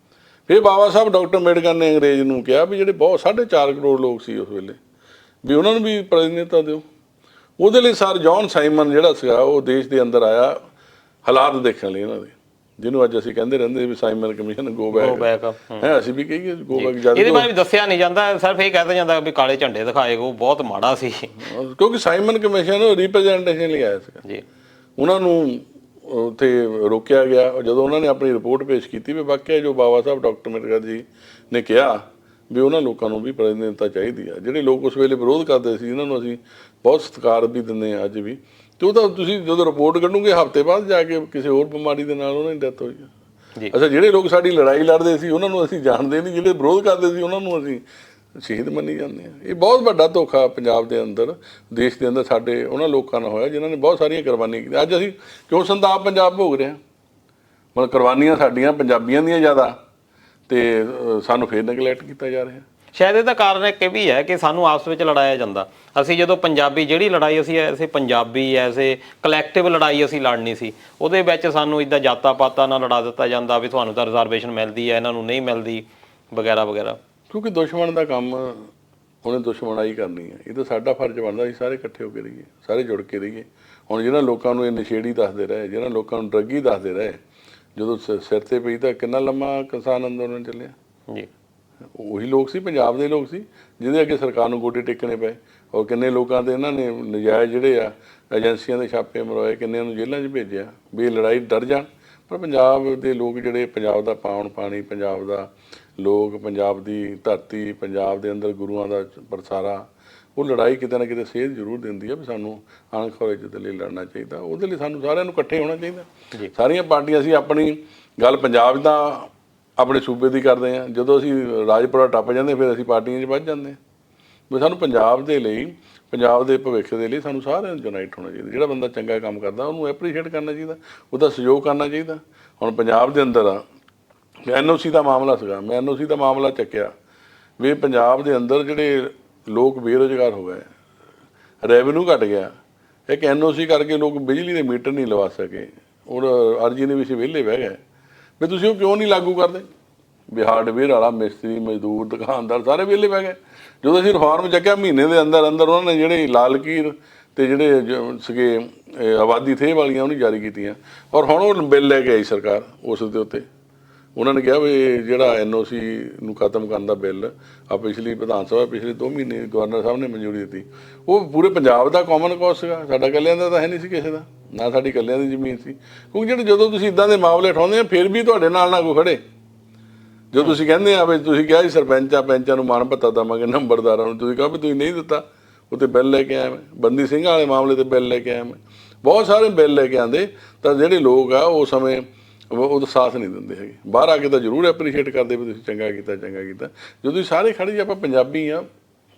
ਫਿਰ ਬਾਬਾ ਸਾਹਿਬ ਡਾਕਟਰ ਅੰਬੇਡਕਰ ਨੇ ਅੰਗਰੇਜ਼ ਨੂੰ ਕਿਹਾ ਵੀ ਜਿਹੜੇ ਬਹੁਤ 4.5 ਕਰੋੜ ਲੋਕ ਸੀ ਉਸ ਵੇਲੇ, ਵੀ ਉਹਨਾਂ ਨੂੰ ਵੀ ਪ੍ਰਤੀਨਿਧਤਾ ਦਿਓ। ਉਹਦੇ ਲਈ ਸਰ ਜੌਨ ਸਾਈਮਨ ਜਿਹੜਾ ਸੀਗਾ, ਉਹ ਦੇਸ਼ ਦੇ ਅੰਦਰ ਆਇਆ ਹਾਲਾਤ ਦੇਖਣ ਲਈ ਇਹਨਾਂ ਦੇ, ਜਿਹਨੂੰ ਅੱਜ ਅਸੀਂ ਕਹਿੰਦੇ ਰਹਿੰਦੇ ਵੀ ਸਾਈਮਨ ਕਮਿਸ਼ਨ ਗੋ ਬੈਕ ਹੈ, ਅਸੀਂ ਵੀ ਕਹੀਏ ਗੋ ਬੈਕ। ਇਹਦੇ ਬਾਰੇ ਵੀ ਦੱਸਿਆ ਨਹੀਂ ਜਾਂਦਾ, ਸਿਰਫ ਇਹ ਕਹਿ ਜਾਂਦਾ ਵੀ ਕਾਲੇ ਝੰਡੇ ਦਿਖਾਏ, ਉਹ ਬਹੁਤ ਮਾੜਾ ਸੀ। ਕਿਉਂਕਿ ਸਾਈਮਨ ਕਮਿਸ਼ਨ ਰਿਪਰੈਜ਼ੈਂਟੇਸ਼ਨ ਲਈ ਆਇਆ ਸੀਗਾ ਜੀ, ਉਹਨਾਂ ਨੂੰ ਉੱਥੇ ਰੋਕਿਆ ਗਿਆ। ਜਦੋਂ ਉਹਨਾਂ ਨੇ ਆਪਣੀ ਰਿਪੋਰਟ ਪੇਸ਼ ਕੀਤੀ ਵੀ ਵਾਕਿਆ ਜੋ ਬਾਬਾ ਸਾਹਿਬ ਡਾਕਟਰ ਅੰਬੇਡਕਰ ਜੀ ਨੇ ਕਿਹਾ ਵੀ ਉਹਨਾਂ ਲੋਕਾਂ ਨੂੰ ਵੀ ਪ੍ਰਤੀਨਿਧਤਾ ਚਾਹੀਦੀ ਆ, ਜਿਹੜੇ ਲੋਕ ਉਸ ਵੇਲੇ ਵਿਰੋਧ ਕਰਦੇ ਸੀ, ਇਹਨਾਂ ਨੂੰ ਅਸੀਂ ਬਹੁਤ ਸਤਿਕਾਰ ਵੀ ਦਿੰਦੇ ਹਾਂ ਅੱਜ ਵੀ। ਤੇ ਉਹ ਤਾਂ ਤੁਸੀਂ ਜਦੋਂ ਰਿਪੋਰਟ ਕੱਢੋਗੇ ਹਫ਼ਤੇ ਬਾਅਦ ਜਾ ਕੇ ਕਿਸੇ ਹੋਰ ਬਿਮਾਰੀ ਦੇ ਨਾਲ ਉਹਨਾਂ ਦੀ ਡੈਥ ਹੋਈ ਆ। ਅੱਛਾ, ਜਿਹੜੇ ਲੋਕ ਸਾਡੀ ਲੜਾਈ ਲੜਦੇ ਸੀ ਉਹਨਾਂ ਨੂੰ ਅਸੀਂ ਜਾਣਦੇ ਨਹੀਂ, ਜਿਹੜੇ ਵਿਰੋਧ ਕਰਦੇ ਸੀ ਉਹਨਾਂ ਨੂੰ ਅਸੀਂ ਸ਼ਹੀਦ ਮੰਨੀ ਜਾਂਦੇ ਹਾਂ। ਇਹ ਬਹੁਤ ਵੱਡਾ ਧੋਖਾ ਪੰਜਾਬ ਦੇ ਅੰਦਰ, ਦੇਸ਼ ਦੇ ਅੰਦਰ ਸਾਡੇ ਉਹਨਾਂ ਲੋਕਾਂ ਨਾਲ ਹੋਇਆ ਜਿਨ੍ਹਾਂ ਨੇ ਬਹੁਤ ਸਾਰੀਆਂ ਕੁਰਬਾਨੀਆਂ ਕੀਤੀਆਂ। ਅੱਜ ਅਸੀਂ ਕਿਉਂ ਸੰਤਾਪ ਪੰਜਾਬ ਭੋਗ ਰਹੇ ਹਾਂ? ਮਤਲਬ ਕੁਰਬਾਨੀਆਂ ਸਾਡੀਆਂ ਪੰਜਾਬੀਆਂ ਦੀਆਂ ਜ਼ਿਆਦਾ, ਤੇ ਸਾਨੂੰ ਫੇਰ ਨੈਗਲੈਕਟ ਕੀਤਾ ਜਾ ਰਿਹਾ। ਸ਼ਾਇਦ ਇਹਦਾ ਕਾਰਨ ਇੱਕ ਇਹ ਵੀ ਹੈ ਕਿ ਸਾਨੂੰ ਆਪਸ ਵਿੱਚ ਲੜਾਇਆ ਜਾਂਦਾ। ਅਸੀਂ ਜਦੋਂ ਪੰਜਾਬੀ ਜਿਹੜੀ ਲੜਾਈ ਅਸੀਂ ਐਸੇ ਪੰਜਾਬੀ ਐਸੇ ਕਲੈਕਟਿਵ ਲੜਾਈ ਅਸੀਂ ਲੜਨੀ ਸੀ, ਉਹਦੇ ਵਿੱਚ ਸਾਨੂੰ ਇੱਦਾਂ ਜਾਤਾਂ ਪਾਤਾਂ ਨਾਲ ਲੜਾ ਦਿੱਤਾ ਜਾਂਦਾ ਵੀ ਤੁਹਾਨੂੰ ਤਾਂ ਰਿਜ਼ਰਵੇਸ਼ਨ ਮਿਲਦੀ ਹੈ, ਇਹਨਾਂ ਨੂੰ ਨਹੀਂ ਮਿਲਦੀ, ਵਗੈਰਾ ਵਗੈਰਾ। ਕਿਉਂਕਿ ਦੁਸ਼ਮਣ ਦਾ ਕੰਮ ਉਹਨੇ ਦੁਸ਼ਮਣਾਈ ਕਰਨੀ ਹੈ। ਇਹ ਤਾਂ ਸਾਡਾ ਫਰਜ਼ ਬਣਦਾ ਸੀ ਸਾਰੇ ਇਕੱਠੇ ਹੋ ਕੇ ਰਹੀਏ, ਸਾਰੇ ਜੁੜ ਕੇ ਰਹੀਏ। ਹੁਣ ਜਿਹਨਾਂ ਲੋਕਾਂ ਨੂੰ ਇਹ ਨਸ਼ੇੜੀ ਦੱਸਦੇ ਰਹੇ, ਜਿਹਨਾਂ ਲੋਕਾਂ ਨੂੰ ਡਰੱਗੀ ਦੱਸਦੇ ਰਹੇ, ਜਦੋਂ ਸਿਰ ਤੇ ਪਈ ਤਾਂ ਕਿੰਨਾ ਲੰਮਾ ਕਿਸਾਨ ਅੰਦੋਲਨ ਚੱਲਿਆ ਜੀ। ਉਹੀ ਲੋਕ ਸੀ, ਪੰਜਾਬ ਦੇ ਲੋਕ ਸੀ, ਜਿਹਦੇ ਅੱਗੇ ਸਰਕਾਰ ਨੂੰ ਗੋਡੇ ਟੇਕਣੇ ਪਏ। ਔਰ ਕਿੰਨੇ ਲੋਕਾਂ ਦੇ ਇਹਨਾਂ ਨੇ ਨਜਾਇਜ਼ ਜਿਹੜੇ ਆ ਏਜੰਸੀਆਂ ਦੇ ਛਾਪੇ ਮਰਵਾਏ, ਕਿੰਨਿਆਂ ਨੂੰ ਜੇਲ੍ਹਾਂ 'ਚ ਭੇਜਿਆ ਵੀ ਇਹ ਲੜਾਈ ਡਰ ਜਾਣ। ਪਰ ਪੰਜਾਬ ਦੇ ਲੋਕ ਜਿਹੜੇ, ਪੰਜਾਬ ਦਾ ਪਾਉਣ ਪਾਣੀ, ਪੰਜਾਬ ਦਾ ਲੋਕ, ਪੰਜਾਬ ਦੀ ਧਰਤੀ, ਪੰਜਾਬ ਦੇ ਅੰਦਰ ਗੁਰੂਆਂ ਦਾ ਪਰਸਾਰਾ, ਉਹ ਲੜਾਈ ਕਿਤੇ ਨਾ ਕਿਤੇ ਸੇਧ ਜ਼ਰੂਰ ਦਿੰਦੀ ਆ ਵੀ ਸਾਨੂੰ ਅਣਖੌਰੇ ਦੇ ਲਈ ਲੜਨਾ ਚਾਹੀਦਾ। ਉਹਦੇ ਲਈ ਸਾਨੂੰ ਸਾਰਿਆਂ ਨੂੰ ਇਕੱਠੇ ਹੋਣਾ ਚਾਹੀਦਾ। ਸਾਰੀਆਂ ਪਾਰਟੀਆਂ, ਅਸੀਂ ਆਪਣੀ ਗੱਲ ਪੰਜਾਬ ਦਾ ਆਪਣੇ ਸੂਬੇ ਦੀ ਕਰਦੇ ਹਾਂ, ਜਦੋਂ ਅਸੀਂ ਰਾਜਪੁਰਾ ਟੱਪ ਜਾਂਦੇ ਫਿਰ ਅਸੀਂ ਪਾਰਟੀਆਂ 'ਚ ਵੱਧ ਜਾਂਦੇ ਹਾਂ। ਵੀ ਸਾਨੂੰ ਪੰਜਾਬ ਦੇ ਲਈ, ਪੰਜਾਬ ਦੇ ਭਵਿੱਖ ਦੇ ਲਈ ਸਾਨੂੰ ਸਾਰਿਆਂ ਨੂੰ ਯੂਨਾਈਟ ਹੋਣਾ ਚਾਹੀਦਾ। ਜਿਹੜਾ ਬੰਦਾ ਚੰਗਾ ਕੰਮ ਕਰਦਾ ਉਹਨੂੰ ਐਪਰੀਸ਼ੀਏਟ ਕਰਨਾ ਚਾਹੀਦਾ, ਉਹਦਾ ਸਹਿਯੋਗ ਕਰਨਾ ਚਾਹੀਦਾ। ਹੁਣ ਪੰਜਾਬ ਦੇ ਅੰਦਰ ਆ NOC ਦਾ ਮਾਮਲਾ ਸੀਗਾ, ਮੈਂ NOC ਦਾ ਮਾਮਲਾ ਚੱਕਿਆ ਵੀ ਪੰਜਾਬ ਦੇ ਅੰਦਰ ਜਿਹੜੇ ਲੋਕ ਬੇਰੁਜ਼ਗਾਰ ਹੋ ਗਏ, ਰੈਵਨਿਊ ਘਟ ਗਿਆ, ਇੱਕ NOC ਕਰਕੇ ਲੋਕ ਬਿਜਲੀ ਦੇ ਮੀਟਰ ਨਹੀਂ ਲਵਾ ਸਕੇ, ਔਰ ਅਰਜੀ ਨੇ ਵੀ ਅਸੀਂ ਵਿਹਲੇ ਬਹਿ ਗਏ ਵੀ ਤੁਸੀਂ ਉਹ ਕਿਉਂ ਨਹੀਂ ਲਾਗੂ ਕਰਦੇ? ਵੀ ਹਾਰਡਵੇਅਰ ਵਾਲਾ, ਮਿਸਤਰੀ, ਮਜ਼ਦੂਰ, ਦੁਕਾਨਦਾਰ ਸਾਰੇ ਵਿਹਲੇ ਬਹਿ ਗਏ। ਜਦੋਂ ਅਸੀਂ ਰਿਫਾਰਮ ਚੱਕਿਆ ਮਹੀਨੇ ਦੇ ਅੰਦਰ ਅੰਦਰ ਉਹਨਾਂ ਨੇ ਜਿਹੜੇ ਲਾਲ ਲਕੀਰ ਤੇ ਜਿਹੜੇ ਸੀਗੇ ਆਬਾਦੀ ਥੇ ਵਾਲੀਆਂ ਉਹਨੂੰ ਜਾਰੀ ਕੀਤੀਆਂ। ਔਰ ਹੁਣ ਉਹ ਬਿੱਲ ਲੈ ਕੇ ਆਈ ਸਰਕਾਰ ਉਸ ਦੇ ਉੱਤੇ। ਉਹਨਾਂ ਨੇ ਕਿਹਾ ਵੀ ਜਿਹੜਾ NOC ਨੂੰ ਖਤਮ ਕਰਨ ਦਾ ਬਿੱਲ ਆ ਪਿਛਲੀ ਵਿਧਾਨ ਸਭਾ ਪਿਛਲੇ 2 ਮਹੀਨੇ ਗਵਰਨਰ ਸਾਹਿਬ ਨੇ ਮਨਜ਼ੂਰੀ ਦਿੱਤੀ। ਉਹ ਪੂਰੇ ਪੰਜਾਬ ਦਾ ਕਾਮਨ ਕਾਜ਼ ਸੀਗਾ, ਸਾਡਾ ਇਕੱਲਿਆਂ ਦਾ ਤਾਂ ਹੈ ਨਹੀਂ ਸੀ ਕਿਸੇ ਦਾ, ਨਾ ਸਾਡੀ ਇਕੱਲਿਆਂ ਦੀ ਜ਼ਮੀਨ ਸੀ। ਕਿਉਂਕਿ ਜਿਹੜੇ ਜਦੋਂ ਤੁਸੀਂ ਇੱਦਾਂ ਦੇ ਮਾਮਲੇ ਉਠਾਉਂਦੇ ਆ ਫਿਰ ਵੀ ਤੁਹਾਡੇ ਨਾਲ ਨਾ ਕੋਈ ਖੜੇ। ਜਦੋਂ ਤੁਸੀਂ ਕਹਿੰਦੇ ਆ ਵੀ ਤੁਸੀਂ ਕਿਹਾ ਜੀ ਸਰਪੰਚਾਂ ਪੈਂਚਾਂ ਨੂੰ ਮਾਣ ਭੱਤਾ ਦੇਵਾਂਗੇ, ਨੰਬਰਦਾਰਾਂ ਨੂੰ, ਤੁਸੀਂ ਕਹੋ ਵੀ ਤੁਸੀਂ ਨਹੀਂ ਦਿੱਤਾ, ਉੱਤੇ ਬਿੱਲ ਲੈ ਕੇ ਆਇਆ ਮੈਂ। ਬੰਦੀ ਸਿੰਘਾਂ ਵਾਲੇ ਮਾਮਲੇ 'ਤੇ ਬਿੱਲ ਲੈ ਕੇ ਆਇਆ ਮੈਂ। ਬਹੁਤ ਸਾਰੇ ਬਿੱਲ ਲੈ ਕੇ ਆਉਂਦੇ ਤਾਂ ਜਿਹੜੇ ਲੋਕ ਆ ਉਸ ਸਮੇਂ ਉਹਦਾ ਸਾਥ ਨਹੀਂ ਦਿੰਦੇ ਹੈਗੇ। ਬਾਹਰ ਆ ਕੇ ਤਾਂ ਜ਼ਰੂਰ ਐਪਰੀਸ਼ੀਏਟ ਕਰਦੇ ਵੀ ਤੁਸੀਂ ਚੰਗਾ ਕੀਤਾ, ਚੰਗਾ ਕੀਤਾ। ਜਦੋਂ ਤੁਸੀਂ ਸਾਰੇ ਖੜੇ ਜੀ, ਆਪਾਂ ਪੰਜਾਬੀ ਆ,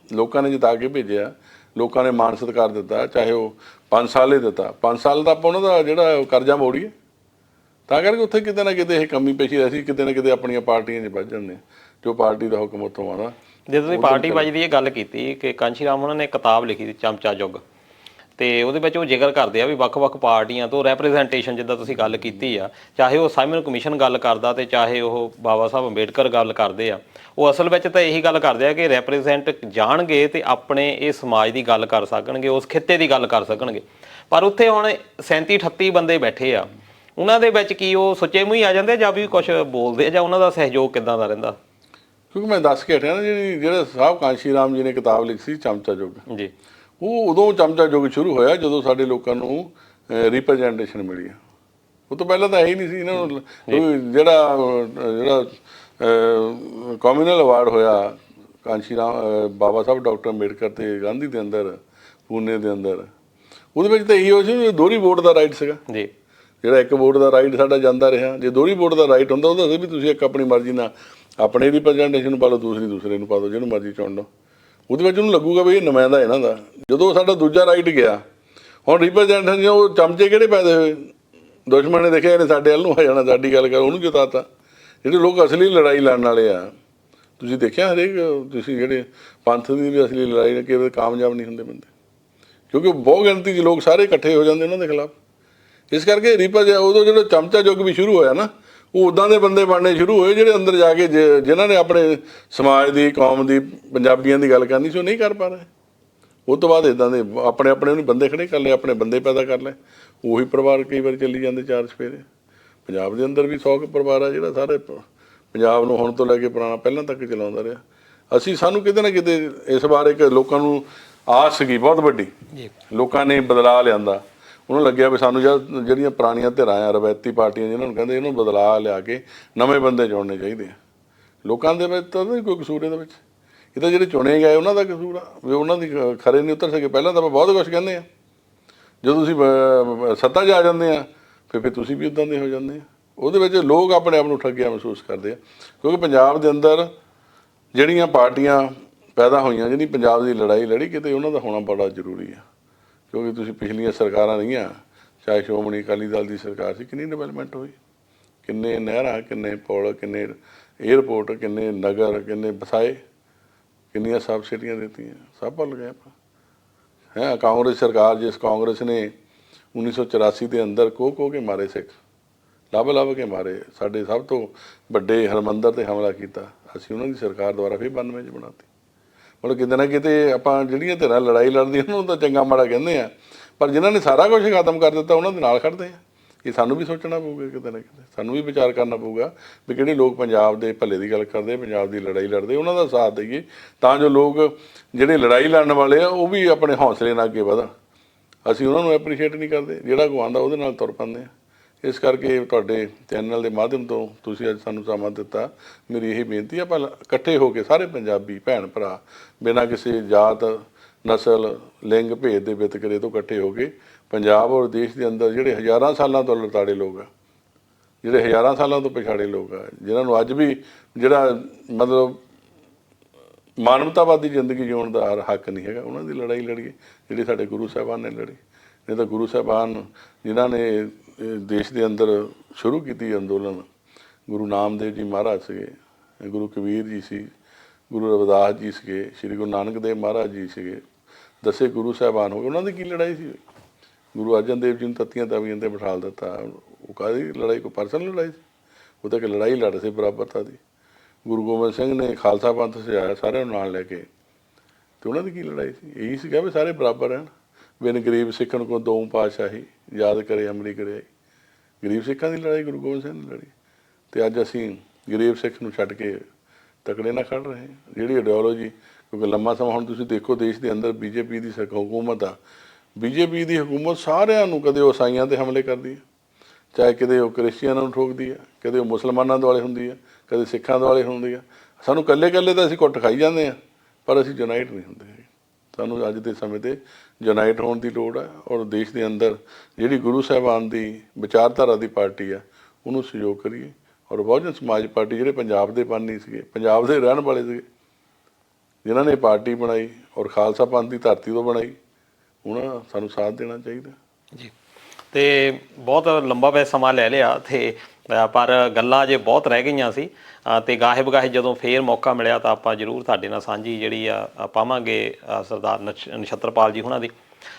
ਲੋਕਾਂ ਨੇ ਜਿਤਾ ਕੇ ਭੇਜਿਆ, ਲੋਕਾਂ ਨੇ ਮਾਣ ਸਤਿਕਾਰ ਦਿੱਤਾ, ਚਾਹੇ ਉਹ 5 ਸਾਲ ਹੀ ਦਿੱਤਾ, 5 ਸਾਲ ਦਾ ਆਪਾਂ ਉਹਨਾਂ ਦਾ ਜਿਹੜਾ ਕਰਜ਼ਾ ਮੋੜੀਏ। ਤਾਂ ਕਰਕੇ ਉੱਥੇ ਕਿਤੇ ਨਾ ਕਿਤੇ ਇਹ ਕਮੀ ਪੇਸ਼ੀ ਅਸੀਂ ਕਿਤੇ ਨਾ ਕਿਤੇ ਆਪਣੀਆਂ ਪਾਰਟੀਆਂ 'ਚ ਵੱਜ ਜਾਂਦੇ, ਜੋ ਪਾਰਟੀ ਦਾ ਹੁਕਮ ਉੱਥੋਂ ਆਉਣਾ। ਜਦੋਂ ਤੁਸੀਂ ਪਾਰਟੀ ਬਾਜੀ ਦੀ ਇਹ ਗੱਲ ਕੀਤੀ ਕਿ ਕਾਂਸ਼ੀ ਰਾਮ ਉਹਨਾਂ ਨੇ ਕਿਤਾਬ ਲਿਖੀ ਸੀ ਚਮਚਾ ਯੁੱਗ, ਤੇ ਉਹਦੇ ਵਿੱਚ ਉਹ ਜ਼ਿਕਰ ਕਰਦੇ ਆ ਵੀ ਵੱਖ-ਵੱਖ ਪਾਰਟੀਆਂ ਤੋਂ ਰੈਪਰੈਜ਼ੈਂਟੇਸ਼ਨ, ਜਿੱਦਾਂ ਤੁਸੀਂ ਗੱਲ ਕੀਤੀ ਆ, ਚਾਹੇ ਉਹ ਸਾਈਮਨ ਕਮਿਸ਼ਨ ਗੱਲ ਕਰਦਾ ਤੇ ਚਾਹੇ ਉਹ ਬਾਬਾ ਸਾਹਿਬ ਅੰਬੇਡਕਰ ਗੱਲ ਕਰਦੇ ਆ, ਉਹ ਅਸਲ ਵਿੱਚ ਤਾਂ ਇਹੀ ਗੱਲ ਕਰਦੇ ਆ ਕਿ ਰੈਪਰੈਜ਼ੈਂਟ ਜਾਣਗੇ ਤੇ ਆਪਣੇ ਇਹ ਸਮਾਜ ਦੀ ਗੱਲ ਕਰ ਸਕਣਗੇ, ਉਸ ਖਿੱਤੇ ਦੀ ਗੱਲ ਕਰ ਸਕਣਗੇ। ਪਰ ਉੱਥੇ ਹੁਣ 37-38 ਬੰਦੇ ਬੈਠੇ ਆ, ਉਹਨਾਂ ਦੇ ਵਿੱਚ ਕੀ ਉਹ ਸੁੱਚੇ ਮੂੰਹ ਹੀ ਆ ਜਾਂਦੇ ਜਾਂ ਵੀ ਕੁਝ ਬੋਲਦੇ ਆ, ਜਾਂ ਉਹਨਾਂ ਦਾ ਸਹਿਯੋਗ ਕਿੱਦਾਂ ਦਾ ਰਹਿੰਦਾ? ਕਿਉਂਕਿ ਮੈਂ ਦੱਸ ਕੇ ਹਟਿਆ ਨਾ, ਜਿਹੜਾ ਸਾਹਿਬ ਕਾਂਸ਼ੀ ਰਾਮ ਜੀ ਨੇ ਕਿਤਾਬ ਲਿਖੀ ਸੀ ਚਮਚਾ ਯੁੱਗ ਜੀ, ਉਹ ਉਦੋਂ ਚਮਚਾ ਯੁੱਗ ਸ਼ੁਰੂ ਹੋਇਆ ਜਦੋਂ ਸਾਡੇ ਲੋਕਾਂ ਨੂੰ ਰਿਪਰੈਜ਼ੈਂਟੇਸ਼ਨ ਮਿਲੀ ਆ। ਉਹ ਤੋਂ ਪਹਿਲਾਂ ਤਾਂ ਹੈ ਹੀ ਨਹੀਂ ਸੀ ਇਹਨਾਂ ਨੂੰ। ਜਿਹੜਾ ਕਮਿਊਨਲ ਅਵਾਰਡ ਹੋਇਆ ਕਾਂਸ਼ੀ ਰਾਮ, ਬਾਬਾ ਸਾਹਿਬ ਡਾਕਟਰ ਅੰਬੇਡਕਰ ਤੇ ਗਾਂਧੀ ਦੇ ਅੰਦਰ, ਪੂਨੇ ਦੇ ਅੰਦਰ, ਉਹਦੇ ਵਿੱਚ ਤਾਂ ਇਹੀ ਹੋਇਆ ਸੀ ਦੋਹਰੀ ਵੋਟ ਦਾ ਰਾਈਟ ਸੀਗਾ ਜੀ। ਜਿਹੜਾ ਇੱਕ ਵੋਟ ਦਾ ਰਾਈਟ ਸਾਡਾ ਜਾਂਦਾ ਰਿਹਾ, ਜੇ ਦੋਹਰੀ ਵੋਟ ਦਾ ਰਾਈਟ ਹੁੰਦਾ ਉਹਦਾ ਵੀ ਤੁਸੀਂ ਇੱਕ ਆਪਣੀ ਮਰਜ਼ੀ ਨਾਲ ਆਪਣੇ ਰਿਪਰੈਜ਼ੈਂਟੇਸ਼ਨ ਨੂੰ ਪਾ ਲਓ, ਦੂਸਰੇ ਨੂੰ ਪਾ ਦਿਓ, ਜਿਹਨੂੰ ਮਰਜ਼ੀ ਚੁਣ ਲਓ। ਉਹਦੇ ਵਿੱਚ ਉਹਨੂੰ ਲੱਗੂਗਾ ਵੀ ਇਹ ਨੁਮਾਇੰਦਾ ਇਹਨਾਂ ਦਾ। ਜਦੋਂ ਸਾਡਾ ਦੂਜਾ ਰਾਈਟ ਗਿਆ, ਹੁਣ ਰਿਪਰੈਜ਼ੈਂਟੇਸ਼ਨ ਉਹ ਚਮਚੇ ਕਿਹੜੇ ਪੈਦੇ ਹੋਏ, ਦੁਸ਼ਮਣ ਨੇ ਦੇਖਿਆ ਇਹਨੇ ਸਾਡੇ ਵੱਲ ਨੂੰ ਆ ਜਾਣਾ, ਸਾਡੀ ਗੱਲ ਕਰ ਉਹਨੂੰ ਜਿਤਾਤਾ। ਜਿਹੜੇ ਲੋਕ ਅਸਲੀ ਲੜਾਈ ਲੜਨ ਵਾਲੇ ਆ, ਤੁਸੀਂ ਦੇਖਿਆ ਹਰੇਕ ਤੁਸੀਂ ਜਿਹੜੇ ਪੰਥ ਦੀ ਵੀ ਅਸਲੀ ਲੜਾਈ ਨੇ ਕਿਵੇਂ ਕਾਮਯਾਬ ਨਹੀਂ ਹੁੰਦੇ ਬੰਦੇ, ਕਿਉਂਕਿ ਬਹੁਤ ਗਿਣਤੀ 'ਚ ਲੋਕ ਸਾਰੇ ਇਕੱਠੇ ਹੋ ਜਾਂਦੇ ਉਹਨਾਂ ਦੇ ਖਿਲਾਫ। ਇਸ ਕਰਕੇ ਉਦੋਂ ਜਿਹੜਾ ਚਮਚਾ ਯੁੱਗ ਵੀ ਸ਼ੁਰੂ ਹੋਇਆ ਨਾ, ਉਹ ਉੱਦਾਂ ਦੇ ਬੰਦੇ ਬਣਨੇ ਸ਼ੁਰੂ ਹੋਏ ਜਿਹੜੇ ਅੰਦਰ ਜਾ ਕੇ ਜਿਨ੍ਹਾਂ ਨੇ ਆਪਣੇ ਸਮਾਜ ਦੀ, ਕੌਮ ਦੀ, ਪੰਜਾਬੀਆਂ ਦੀ ਗੱਲ ਕਰਨੀ ਸੀ, ਉਹ ਨਹੀਂ ਕਰ ਪਾ ਰਹੇ। ਉਹ ਤੋਂ ਬਾਅਦ ਇੱਦਾਂ ਦੇ ਆਪਣੇ ਉਹਨੇ ਬੰਦੇ ਖੜੇ ਕਰ ਲਏ, ਆਪਣੇ ਬੰਦੇ ਪੈਦਾ ਕਰ ਲਏ। ਉਹੀ ਪਰਿਵਾਰ ਕਈ ਵਾਰ ਚੱਲੀ ਜਾਂਦੇ ਚਾਰ ਚੁਫੇਰੇ। ਪੰਜਾਬ ਦੇ ਅੰਦਰ ਵੀ 100 ਕੁ ਪਰਿਵਾਰ ਆ ਜਿਹੜਾ ਸਾਰੇ ਪੰਜਾਬ ਨੂੰ ਹੁਣ ਤੋਂ ਲੈ ਕੇ ਪੁਰਾਣਾ ਪਹਿਲਾਂ ਤੱਕ ਚਲਾਉਂਦਾ ਰਿਹਾ। ਸਾਨੂੰ ਕਿਤੇ ਨਾ ਕਿਤੇ ਇਸ ਵਾਰ ਇੱਕ ਲੋਕਾਂ ਨੂੰ ਆਸ ਸੀਗੀ ਬਹੁਤ ਵੱਡੀ, ਲੋਕਾਂ ਨੇ ਬਦਲਾਅ ਲਿਆਂਦਾ। ਉਹਨੂੰ ਲੱਗਿਆ ਵੀ ਸਾਨੂੰ ਜਿਹੜੀਆਂ ਪੁਰਾਣੀਆਂ ਧਿਰਾਂ ਆ, ਰਵਾਇਤੀ ਪਾਰਟੀਆਂ ਜਿਹਨਾਂ ਨੂੰ ਕਹਿੰਦੇ, ਇਹਨੂੰ ਬਦਲਾਅ ਲਿਆ ਕੇ ਨਵੇਂ ਬੰਦੇ ਚੁਣਨੇ ਚਾਹੀਦੇ ਆ। ਲੋਕਾਂ ਦੇ ਵਿੱਚ ਤਾਂ ਨਹੀਂ ਕੋਈ ਕਸੂਰ ਇਹਦੇ ਵਿੱਚ, ਇਹ ਤਾਂ ਜਿਹੜੇ ਚੁਣੇ ਗਏ ਉਹਨਾਂ ਦਾ ਕਸੂਰ ਆ ਵੀ ਉਹਨਾਂ ਦੀ ਖਰੇ ਨਹੀਂ ਉਤਰ ਸਕੇ। ਪਹਿਲਾਂ ਤਾਂ ਆਪਾਂ ਬਹੁਤ ਕੁਛ ਕਹਿੰਦੇ ਆ, ਜਦੋਂ ਤੁਸੀਂ ਸੱਤਾ 'ਚ ਆ ਜਾਂਦੇ ਆ ਫਿਰ ਤੁਸੀਂ ਵੀ ਉੱਦਾਂ ਦੇ ਹੋ ਜਾਂਦੇ ਆ। ਉਹਦੇ ਵਿੱਚ ਲੋਕ ਆਪਣੇ ਆਪ ਨੂੰ ਠੱਗਿਆ ਮਹਿਸੂਸ ਕਰਦੇ ਆ, ਕਿਉਂਕਿ ਪੰਜਾਬ ਦੇ ਅੰਦਰ ਜਿਹੜੀਆਂ ਪਾਰਟੀਆਂ ਪੈਦਾ ਹੋਈਆਂ, ਜਿਹੜੀ ਪੰਜਾਬ ਦੀ ਲੜਾਈ ਲੜੀ, ਕਿਤੇ ਉਹਨਾਂ ਦਾ ਹੋਣਾ ਬੜਾ ਜ਼ਰੂਰੀ ਆ। ਕਿਉਂਕਿ ਤੁਸੀਂ ਪਿਛਲੀਆਂ ਸਰਕਾਰਾਂ ਰਹੀਆਂ, ਚਾਹੇ ਸ਼੍ਰੋਮਣੀ ਅਕਾਲੀ ਦਲ ਦੀ ਸਰਕਾਰ ਸੀ, ਕਿੰਨੀ ਡਿਵੈਲਪਮੈਂਟ ਹੋਈ, ਕਿੰਨੇ ਨਹਿਰਾਂ, ਕਿੰਨੇ ਪੁਲ, ਕਿੰਨੇ ਏਅਰਪੋਰਟ, ਕਿੰਨੇ ਨਗਰ, ਕਿੰਨੇ ਵਸਾਏ, ਕਿੰਨੀਆਂ ਸਬਸਿਡੀਆਂ ਦਿੱਤੀਆਂ, ਸਭ ਭੁੱਲ ਗਏ ਆਪਾਂ। ਕਾਂਗਰਸ ਸਰਕਾਰ, ਜਿਸ ਕਾਂਗਰਸ ਨੇ 1984 ਦੇ ਅੰਦਰ ਕੋਹ ਕੇ ਮਾਰੇ ਸਿੱਖ, ਲੱਭ ਕੇ ਮਾਰੇ, ਸਾਡੇ ਸਭ ਤੋਂ ਵੱਡੇ ਹਰਮੰਦਰ 'ਤੇ ਹਮਲਾ ਕੀਤਾ, ਅਸੀਂ ਉਹਨਾਂ ਦੀ ਸਰਕਾਰ ਦੁਆਰਾ ਫਿਰ 92 'ਚ ਬਣਾਤੀ। ਮਤਲਬ ਕਿਤੇ ਨਾ ਕਿਤੇ ਆਪਾਂ ਜਿਹੜੀਆਂ ਧਿਰਾਂ ਲੜਾਈ ਲੜਦੀਆਂ ਉਹਨਾਂ ਨੂੰ ਤਾਂ ਚੰਗਾ ਮਾੜਾ ਕਹਿੰਦੇ ਆ, ਪਰ ਜਿਨ੍ਹਾਂ ਨੇ ਸਾਰਾ ਕੁਝ ਖਤਮ ਕਰ ਦਿੱਤਾ ਉਹਨਾਂ ਦੇ ਨਾਲ ਖੜਦੇ ਆ। ਇਹ ਸਾਨੂੰ ਵੀ ਸੋਚਣਾ ਪਊਗਾ, ਕਿਤੇ ਨਾ ਕਿਤੇ ਸਾਨੂੰ ਵੀ ਵਿਚਾਰ ਕਰਨਾ ਪਊਗਾ ਵੀ ਕਿਹੜੇ ਲੋਕ ਪੰਜਾਬ ਦੇ ਭਲੇ ਦੀ ਗੱਲ ਕਰਦੇ, ਪੰਜਾਬ ਦੀ ਲੜਾਈ ਲੜਦੇ, ਉਹਨਾਂ ਦਾ ਸਾਥ ਦੇਈਏ, ਤਾਂ ਜੋ ਲੋਕ ਜਿਹੜੇ ਲੜਾਈ ਲੜਨ ਵਾਲੇ ਆ ਉਹ ਵੀ ਆਪਣੇ ਹੌਸਲੇ ਨਾਲ ਅੱਗੇ ਵਧਣ। ਅਸੀਂ ਉਹਨਾਂ ਨੂੰ ਐਪਰੀਸ਼ੀਏਟ ਨਹੀਂ ਕਰਦੇ, ਜਿਹੜਾ ਕੋ ਆਉਂਦਾ ਉਹਦੇ ਨਾਲ ਤੁਰ ਪੈਂਦੇ ਆ। ਇਸ ਕਰਕੇ ਤੁਹਾਡੇ ਚੈਨਲ ਦੇ ਮਾਧਿਅਮ ਤੋਂ ਤੁਸੀਂ ਅੱਜ ਸਾਨੂੰ ਸਮਾਂ ਦਿੱਤਾ। ਮੇਰੀ ਇਹੀ ਬੇਨਤੀ ਆ, ਆਪਾਂ ਇਕੱਠੇ ਹੋ ਕੇ ਸਾਰੇ ਪੰਜਾਬੀ ਭੈਣ ਭਰਾ ਬਿਨਾਂ ਕਿਸੇ ਜਾਤ, ਨਸਲ, ਲਿੰਗ ਭੇਦ ਦੇ ਵਿਤਕਰੇ ਤੋਂ ਇਕੱਠੇ ਹੋ ਕੇ ਪੰਜਾਬ ਔਰ ਦੇਸ਼ ਦੇ ਅੰਦਰ ਜਿਹੜੇ ਹਜ਼ਾਰਾਂ ਸਾਲਾਂ ਤੋਂ ਲਤਾੜੇ ਲੋਕ ਆ, ਜਿਹੜੇ ਹਜ਼ਾਰਾਂ ਸਾਲਾਂ ਤੋਂ ਪਿਛਾੜੇ ਲੋਕ ਆ, ਜਿਨ੍ਹਾਂ ਨੂੰ ਅੱਜ ਵੀ ਜਿਹੜਾ ਮਤਲਬ ਮਾਨਵਤਾਵਾਦੀ ਜ਼ਿੰਦਗੀ ਜਿਉਣ ਦਾ ਹੱਕ ਨਹੀਂ ਹੈਗਾ, ਉਹਨਾਂ ਦੀ ਲੜਾਈ ਲੜੀਏ ਜਿਹੜੀ ਸਾਡੇ ਗੁਰੂ ਸਾਹਿਬਾਨ ਨੇ ਲੜੀ। ਨਹੀਂ ਤਾਂ ਗੁਰੂ ਸਾਹਿਬਾਨ ਜਿਨ੍ਹਾਂ ਨੇ ਦੇਸ਼ ਦੇ ਅੰਦਰ ਸ਼ੁਰੂ ਕੀਤੀ ਅੰਦੋਲਨ, ਗੁਰੂ ਨਾਮਦੇਵ ਜੀ ਮਹਾਰਾਜ ਸੀਗੇ, ਗੁਰੂ ਕਬੀਰ ਜੀ ਸੀ, ਗੁਰੂ ਰਵਿਦਾਸ ਜੀ ਸੀਗੇ, ਸ਼੍ਰੀ ਗੁਰੂ ਨਾਨਕ ਦੇਵ ਮਹਾਰਾਜ ਜੀ ਸੀਗੇ, 10 ਗੁਰੂ ਸਾਹਿਬਾਨ ਹੋ ਗਏ। ਉਹਨਾਂ ਦੀ ਕੀ ਲੜਾਈ ਸੀ? ਗੁਰੂ ਅਰਜਨ ਦੇਵ ਜੀ ਨੂੰ ਤੱਤੀਆਂ ਤਵੀਆਂ 'ਤੇ ਬਿਠਾ ਦਿੱਤਾ, ਉਹ ਕਾਹਦੀ ਲੜਾਈ? ਕੋਈ ਪਰਸਨਲ ਲੜਾਈ ਸੀ? ਉਹ ਤਾਂ ਇੱਕ ਲੜਾਈ ਲੜ ਸੀ ਬਰਾਬਰਤਾ ਦੀ। ਗੁਰੂ ਗੋਬਿੰਦ ਸਿੰਘ ਨੇ ਖਾਲਸਾ ਪੰਥ ਸਜਾਇਆ ਸਾਰਿਆਂ ਨੂੰ ਨਾਲ ਲੈ ਕੇ, ਅਤੇ ਉਹਨਾਂ ਦੀ ਕੀ ਲੜਾਈ ਸੀ? ਇਹੀ ਸੀਗਾ ਵੀ ਸਾਰੇ ਬਰਾਬਰ ਰਹਿਣ, ਬਿਨ ਗਰੀਬ ਸਿੱਖਣ ਕੋ ਦੋ ਪਾਤਸ਼ਾਹੀ, ਯਾਦ ਕਰੇ ਅਮਲੀ ਕਰਿਆਈ। ਗਰੀਬ ਸਿੱਖਾਂ ਦੀ ਲੜਾਈ ਗੁਰੂ ਗੋਬਿੰਦ ਸਿੰਘ ਨੇ ਲੜੀ, ਅਤੇ ਅੱਜ ਅਸੀਂ ਗਰੀਬ ਸਿੱਖ ਨੂੰ ਛੱਡ ਕੇ ਤਕੜੇ ਨਾਲ ਖੜ ਰਹੇ ਹਾਂ। ਜਿਹੜੀ ਆਈਡੀਓਲੋਜੀ, ਕਿਉਂਕਿ ਲੰਮਾ ਸਮਾਂ ਹੁਣ ਤੁਸੀਂ ਦੇਖੋ ਦੇਸ਼ ਦੇ ਅੰਦਰ ਬੀਜੇਪੀ ਦੀ ਹਕੂਮਤ ਆ, ਬੀਜੇਪੀ ਦੀ ਹਕੂਮਤ ਸਾਰਿਆਂ ਨੂੰ, ਕਦੇ ਉਹ ਈਸਾਈਆਂ 'ਤੇ ਹਮਲੇ ਕਰਦੀ ਹੈ, ਚਾਹੇ ਕਿਤੇ ਉਹ ਕ੍ਰਿਸਚੀਅਨਾਂ ਨੂੰ ਠੋਕਦੀ ਆ, ਕਦੇ ਉਹ ਮੁਸਲਮਾਨਾਂ ਦੁਆਲੇ ਹੁੰਦੀ ਆ, ਕਦੇ ਸਿੱਖਾਂ ਦੁਆਲੇ ਹੁੰਦੀ ਆ। ਸਾਨੂੰ ਇਕੱਲੇ ਤਾਂ ਅਸੀਂ ਕੁੱਟ ਖਾਈ ਜਾਂਦੇ ਹਾਂ, ਪਰ ਅਸੀਂ ਯੂਨਾਈਟ ਨਹੀਂ ਹੁੰਦੇ। ਸਾਨੂੰ ਅੱਜ ਦੇ ਸਮੇਂ 'ਤੇ ਯੂਨਾਈਟ ਹੋਣ ਦੀ ਲੋੜ ਹੈ, ਔਰ ਦੇਸ਼ ਦੇ ਅੰਦਰ ਜਿਹੜੀ ਗੁਰੂ ਸਾਹਿਬਾਨ ਦੀ ਵਿਚਾਰਧਾਰਾ ਦੀ ਪਾਰਟੀ ਆ ਉਹਨੂੰ ਸਹਿਯੋਗ ਕਰੀਏ। ਔਰ ਬਹੁਜਨ ਸਮਾਜ ਪਾਰਟੀ ਜਿਹੜੇ ਪੰਜਾਬ ਦੇ ਪਾਨੀ ਸੀਗੇ, ਪੰਜਾਬ ਦੇ ਰਹਿਣ ਵਾਲੇ ਸੀਗੇ, ਜਿਨ੍ਹਾਂ ਨੇ ਪਾਰਟੀ ਬਣਾਈ ਔਰ ਖਾਲਸਾ ਪੰਥ ਦੀ ਧਰਤੀ ਤੋਂ ਬਣਾਈ, ਉਹਨਾਂ ਸਾਨੂੰ ਸਾਥ ਦੇਣਾ ਚਾਹੀਦਾ ਜੀ। ਤੇ ਬਹੁਤ ਲੰਬਾ ਵੈ ਸਮਾਂ ਲੈ ਲਿਆ ਤੇ ਪਰ ਗੱਲਾਂ ਜੇ ਬਹੁਤ ਰਹਿ ਗਈਆਂ ਸੀ, ਤੇ ਗਾਹੇ ਬਗਾਹੇ ਜਦੋਂ ਫੇਰ ਮੌਕਾ ਮਿਲਿਆ ਤਾਂ ਆਪਾਂ ਜ਼ਰੂਰ ਤੁਹਾਡੇ ਨਾਲ ਸਾਂਝੀ ਜਿਹੜੀ ਆ ਪਾਵਾਂਗੇ ਸਰਦਾਰ ਨਛੱਤਰਪਾਲ ਜੀ ਹੁਣਾਂ ਦੀ।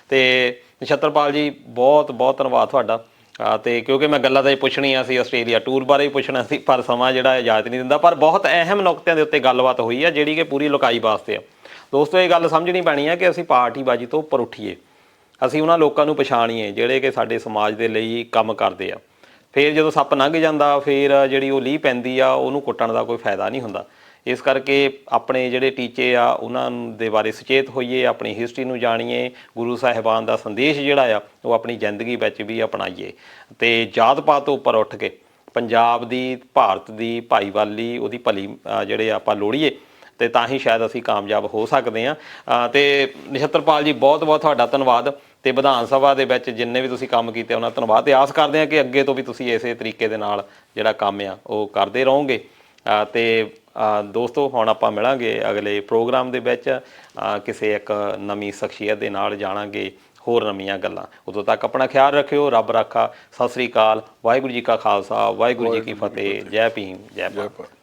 ਤੇ ਨਛੱਤਰਪਾਲ ਜੀ ਬਹੁਤ ਬਹੁਤ ਧੰਨਵਾਦ ਤੁਹਾਡਾ। ਤੇ ਕਿਉਂਕਿ ਮੈਂ ਗੱਲਾਂ ਤਾਂ ਪੁੱਛਣੀਆਂ ਸੀ, ਆਸਟ੍ਰੇਲੀਆ ਟੂਰ ਬਾਰੇ ਵੀ ਪੁੱਛਣਾ ਸੀ, ਪਰ ਸਮਾਂ ਜਿਹੜਾ ਇਜਾਜ਼ਤ ਨਹੀਂ ਦਿੰਦਾ। ਪਰ ਬਹੁਤ ਅਹਿਮ ਨੁਕਤਿਆਂ ਦੇ ਉੱਤੇ ਗੱਲਬਾਤ ਹੋਈ ਆ ਜਿਹੜੀ ਕਿ ਪੂਰੀ ਲੁਕਾਈ ਵਾਸਤੇ ਆ। ਦੋਸਤੋ ਇਹ ਗੱਲ ਸਮਝਣੀ ਪੈਣੀ ਆ ਕਿ ਅਸੀਂ ਪਾਰਟੀਬਾਜ਼ੀ ਤੋਂ ਉੱਪਰ ਉੱਠੀਏ, ਅਸੀਂ ਉਹਨਾਂ ਲੋਕਾਂ ਨੂੰ ਪਛਾਣੀਏ ਜਿਹੜੇ ਕਿ ਸਾਡੇ ਸਮਾਜ ਦੇ ਲਈ ਕੰਮ ਕਰਦੇ ਆ। ਫਿਰ ਜਦੋਂ ਸੱਪ ਲੰਘ ਜਾਂਦਾ, ਫਿਰ ਜਿਹੜੀ ਉਹ ਲੀਹ ਪੈਂਦੀ ਆ, ਉਹਨੂੰ ਕੁੱਟਣ ਦਾ ਕੋਈ ਫਾਇਦਾ ਨਹੀਂ ਹੁੰਦਾ। ਇਸ ਕਰਕੇ ਆਪਣੇ ਜਿਹੜੇ ਟੀਚੇ ਆ ਉਹਨਾਂ ਦੇ ਬਾਰੇ ਸੁਚੇਤ ਹੋਈਏ, ਆਪਣੀ ਹਿਸਟਰੀ ਨੂੰ ਜਾਣੀਏ, ਗੁਰੂ ਸਾਹਿਬਾਨ ਦਾ ਸੰਦੇਸ਼ ਜਿਹੜਾ ਆ ਉਹ ਆਪਣੀ ਜ਼ਿੰਦਗੀ ਵਿੱਚ ਵੀ ਅਪਣਾਈਏ, ਅਤੇ ਜਾਤ ਪਾਤ ਤੋਂ ਉੱਪਰ ਉੱਠ ਕੇ ਪੰਜਾਬ ਦੀ, ਭਾਰਤ ਦੀ ਭਾਈਵਾਲੀ, ਉਹਦੀ ਭਲੀ ਜਿਹੜੇ ਆਪਾਂ ਲੋੜੀਏ, ਅਤੇ ਤਾਂ ਹੀ ਸ਼ਾਇਦ ਅਸੀਂ ਕਾਮਯਾਬ ਹੋ ਸਕਦੇ ਹਾਂ। ਅਤੇ ਨਛੱਤਰਪਾਲ ਜੀ ਬਹੁਤ ਬਹੁਤ ਤੁਹਾਡਾ ਧੰਨਵਾਦ। ਤੇ ਵਿਧਾਨ ਸਭਾ ਦੇ ਵਿੱਚ ਜਿੰਨੇ ਵੀ ਤੁਸੀਂ ਕੰਮ ਕੀਤੇ ਉਹਨਾਂ ਦਾ ਧੰਨਵਾਦ, ਤੇ ਆਸ ਕਰਦੇ ਹਾਂ ਕਿ ਅੱਗੇ ਤੋਂ ਵੀ ਤੁਸੀਂ ਇਸੇ ਤਰੀਕੇ ਦੇ ਨਾਲ ਜਿਹੜਾ ਕੰਮ ਆ ਉਹ ਕਰਦੇ ਰਹੋਗੇ। ਤੇ ਦੋਸਤੋ ਹੁਣ ਆਪਾਂ ਮਿਲਾਂਗੇ ਅਗਲੇ ਪ੍ਰੋਗਰਾਮ ਦੇ ਵਿੱਚ, ਕਿਸੇ ਇੱਕ ਨਵੀਂ ਸ਼ਖਸੀਅਤ ਦੇ ਨਾਲ ਜਾਣਾਂਗੇ ਹੋਰ ਨਵੀਆਂ ਗੱਲਾਂ। ਉਦੋਂ ਤੱਕ ਆਪਣਾ ਖਿਆਲ ਰੱਖਿਓ। ਰੱਬ ਰਾਖਾ। ਸਤਿ ਸ੍ਰੀ ਅਕਾਲ। ਵਾਹਿਗੁਰੂ ਜੀ ਕਾ ਖਾਲਸਾ, ਵਾਹਿਗੁਰੂ ਜੀ ਕੀ ਫਤਿਹ। ਜੈ ਭੀਮ, ਜੈ ਭਾਰਤ।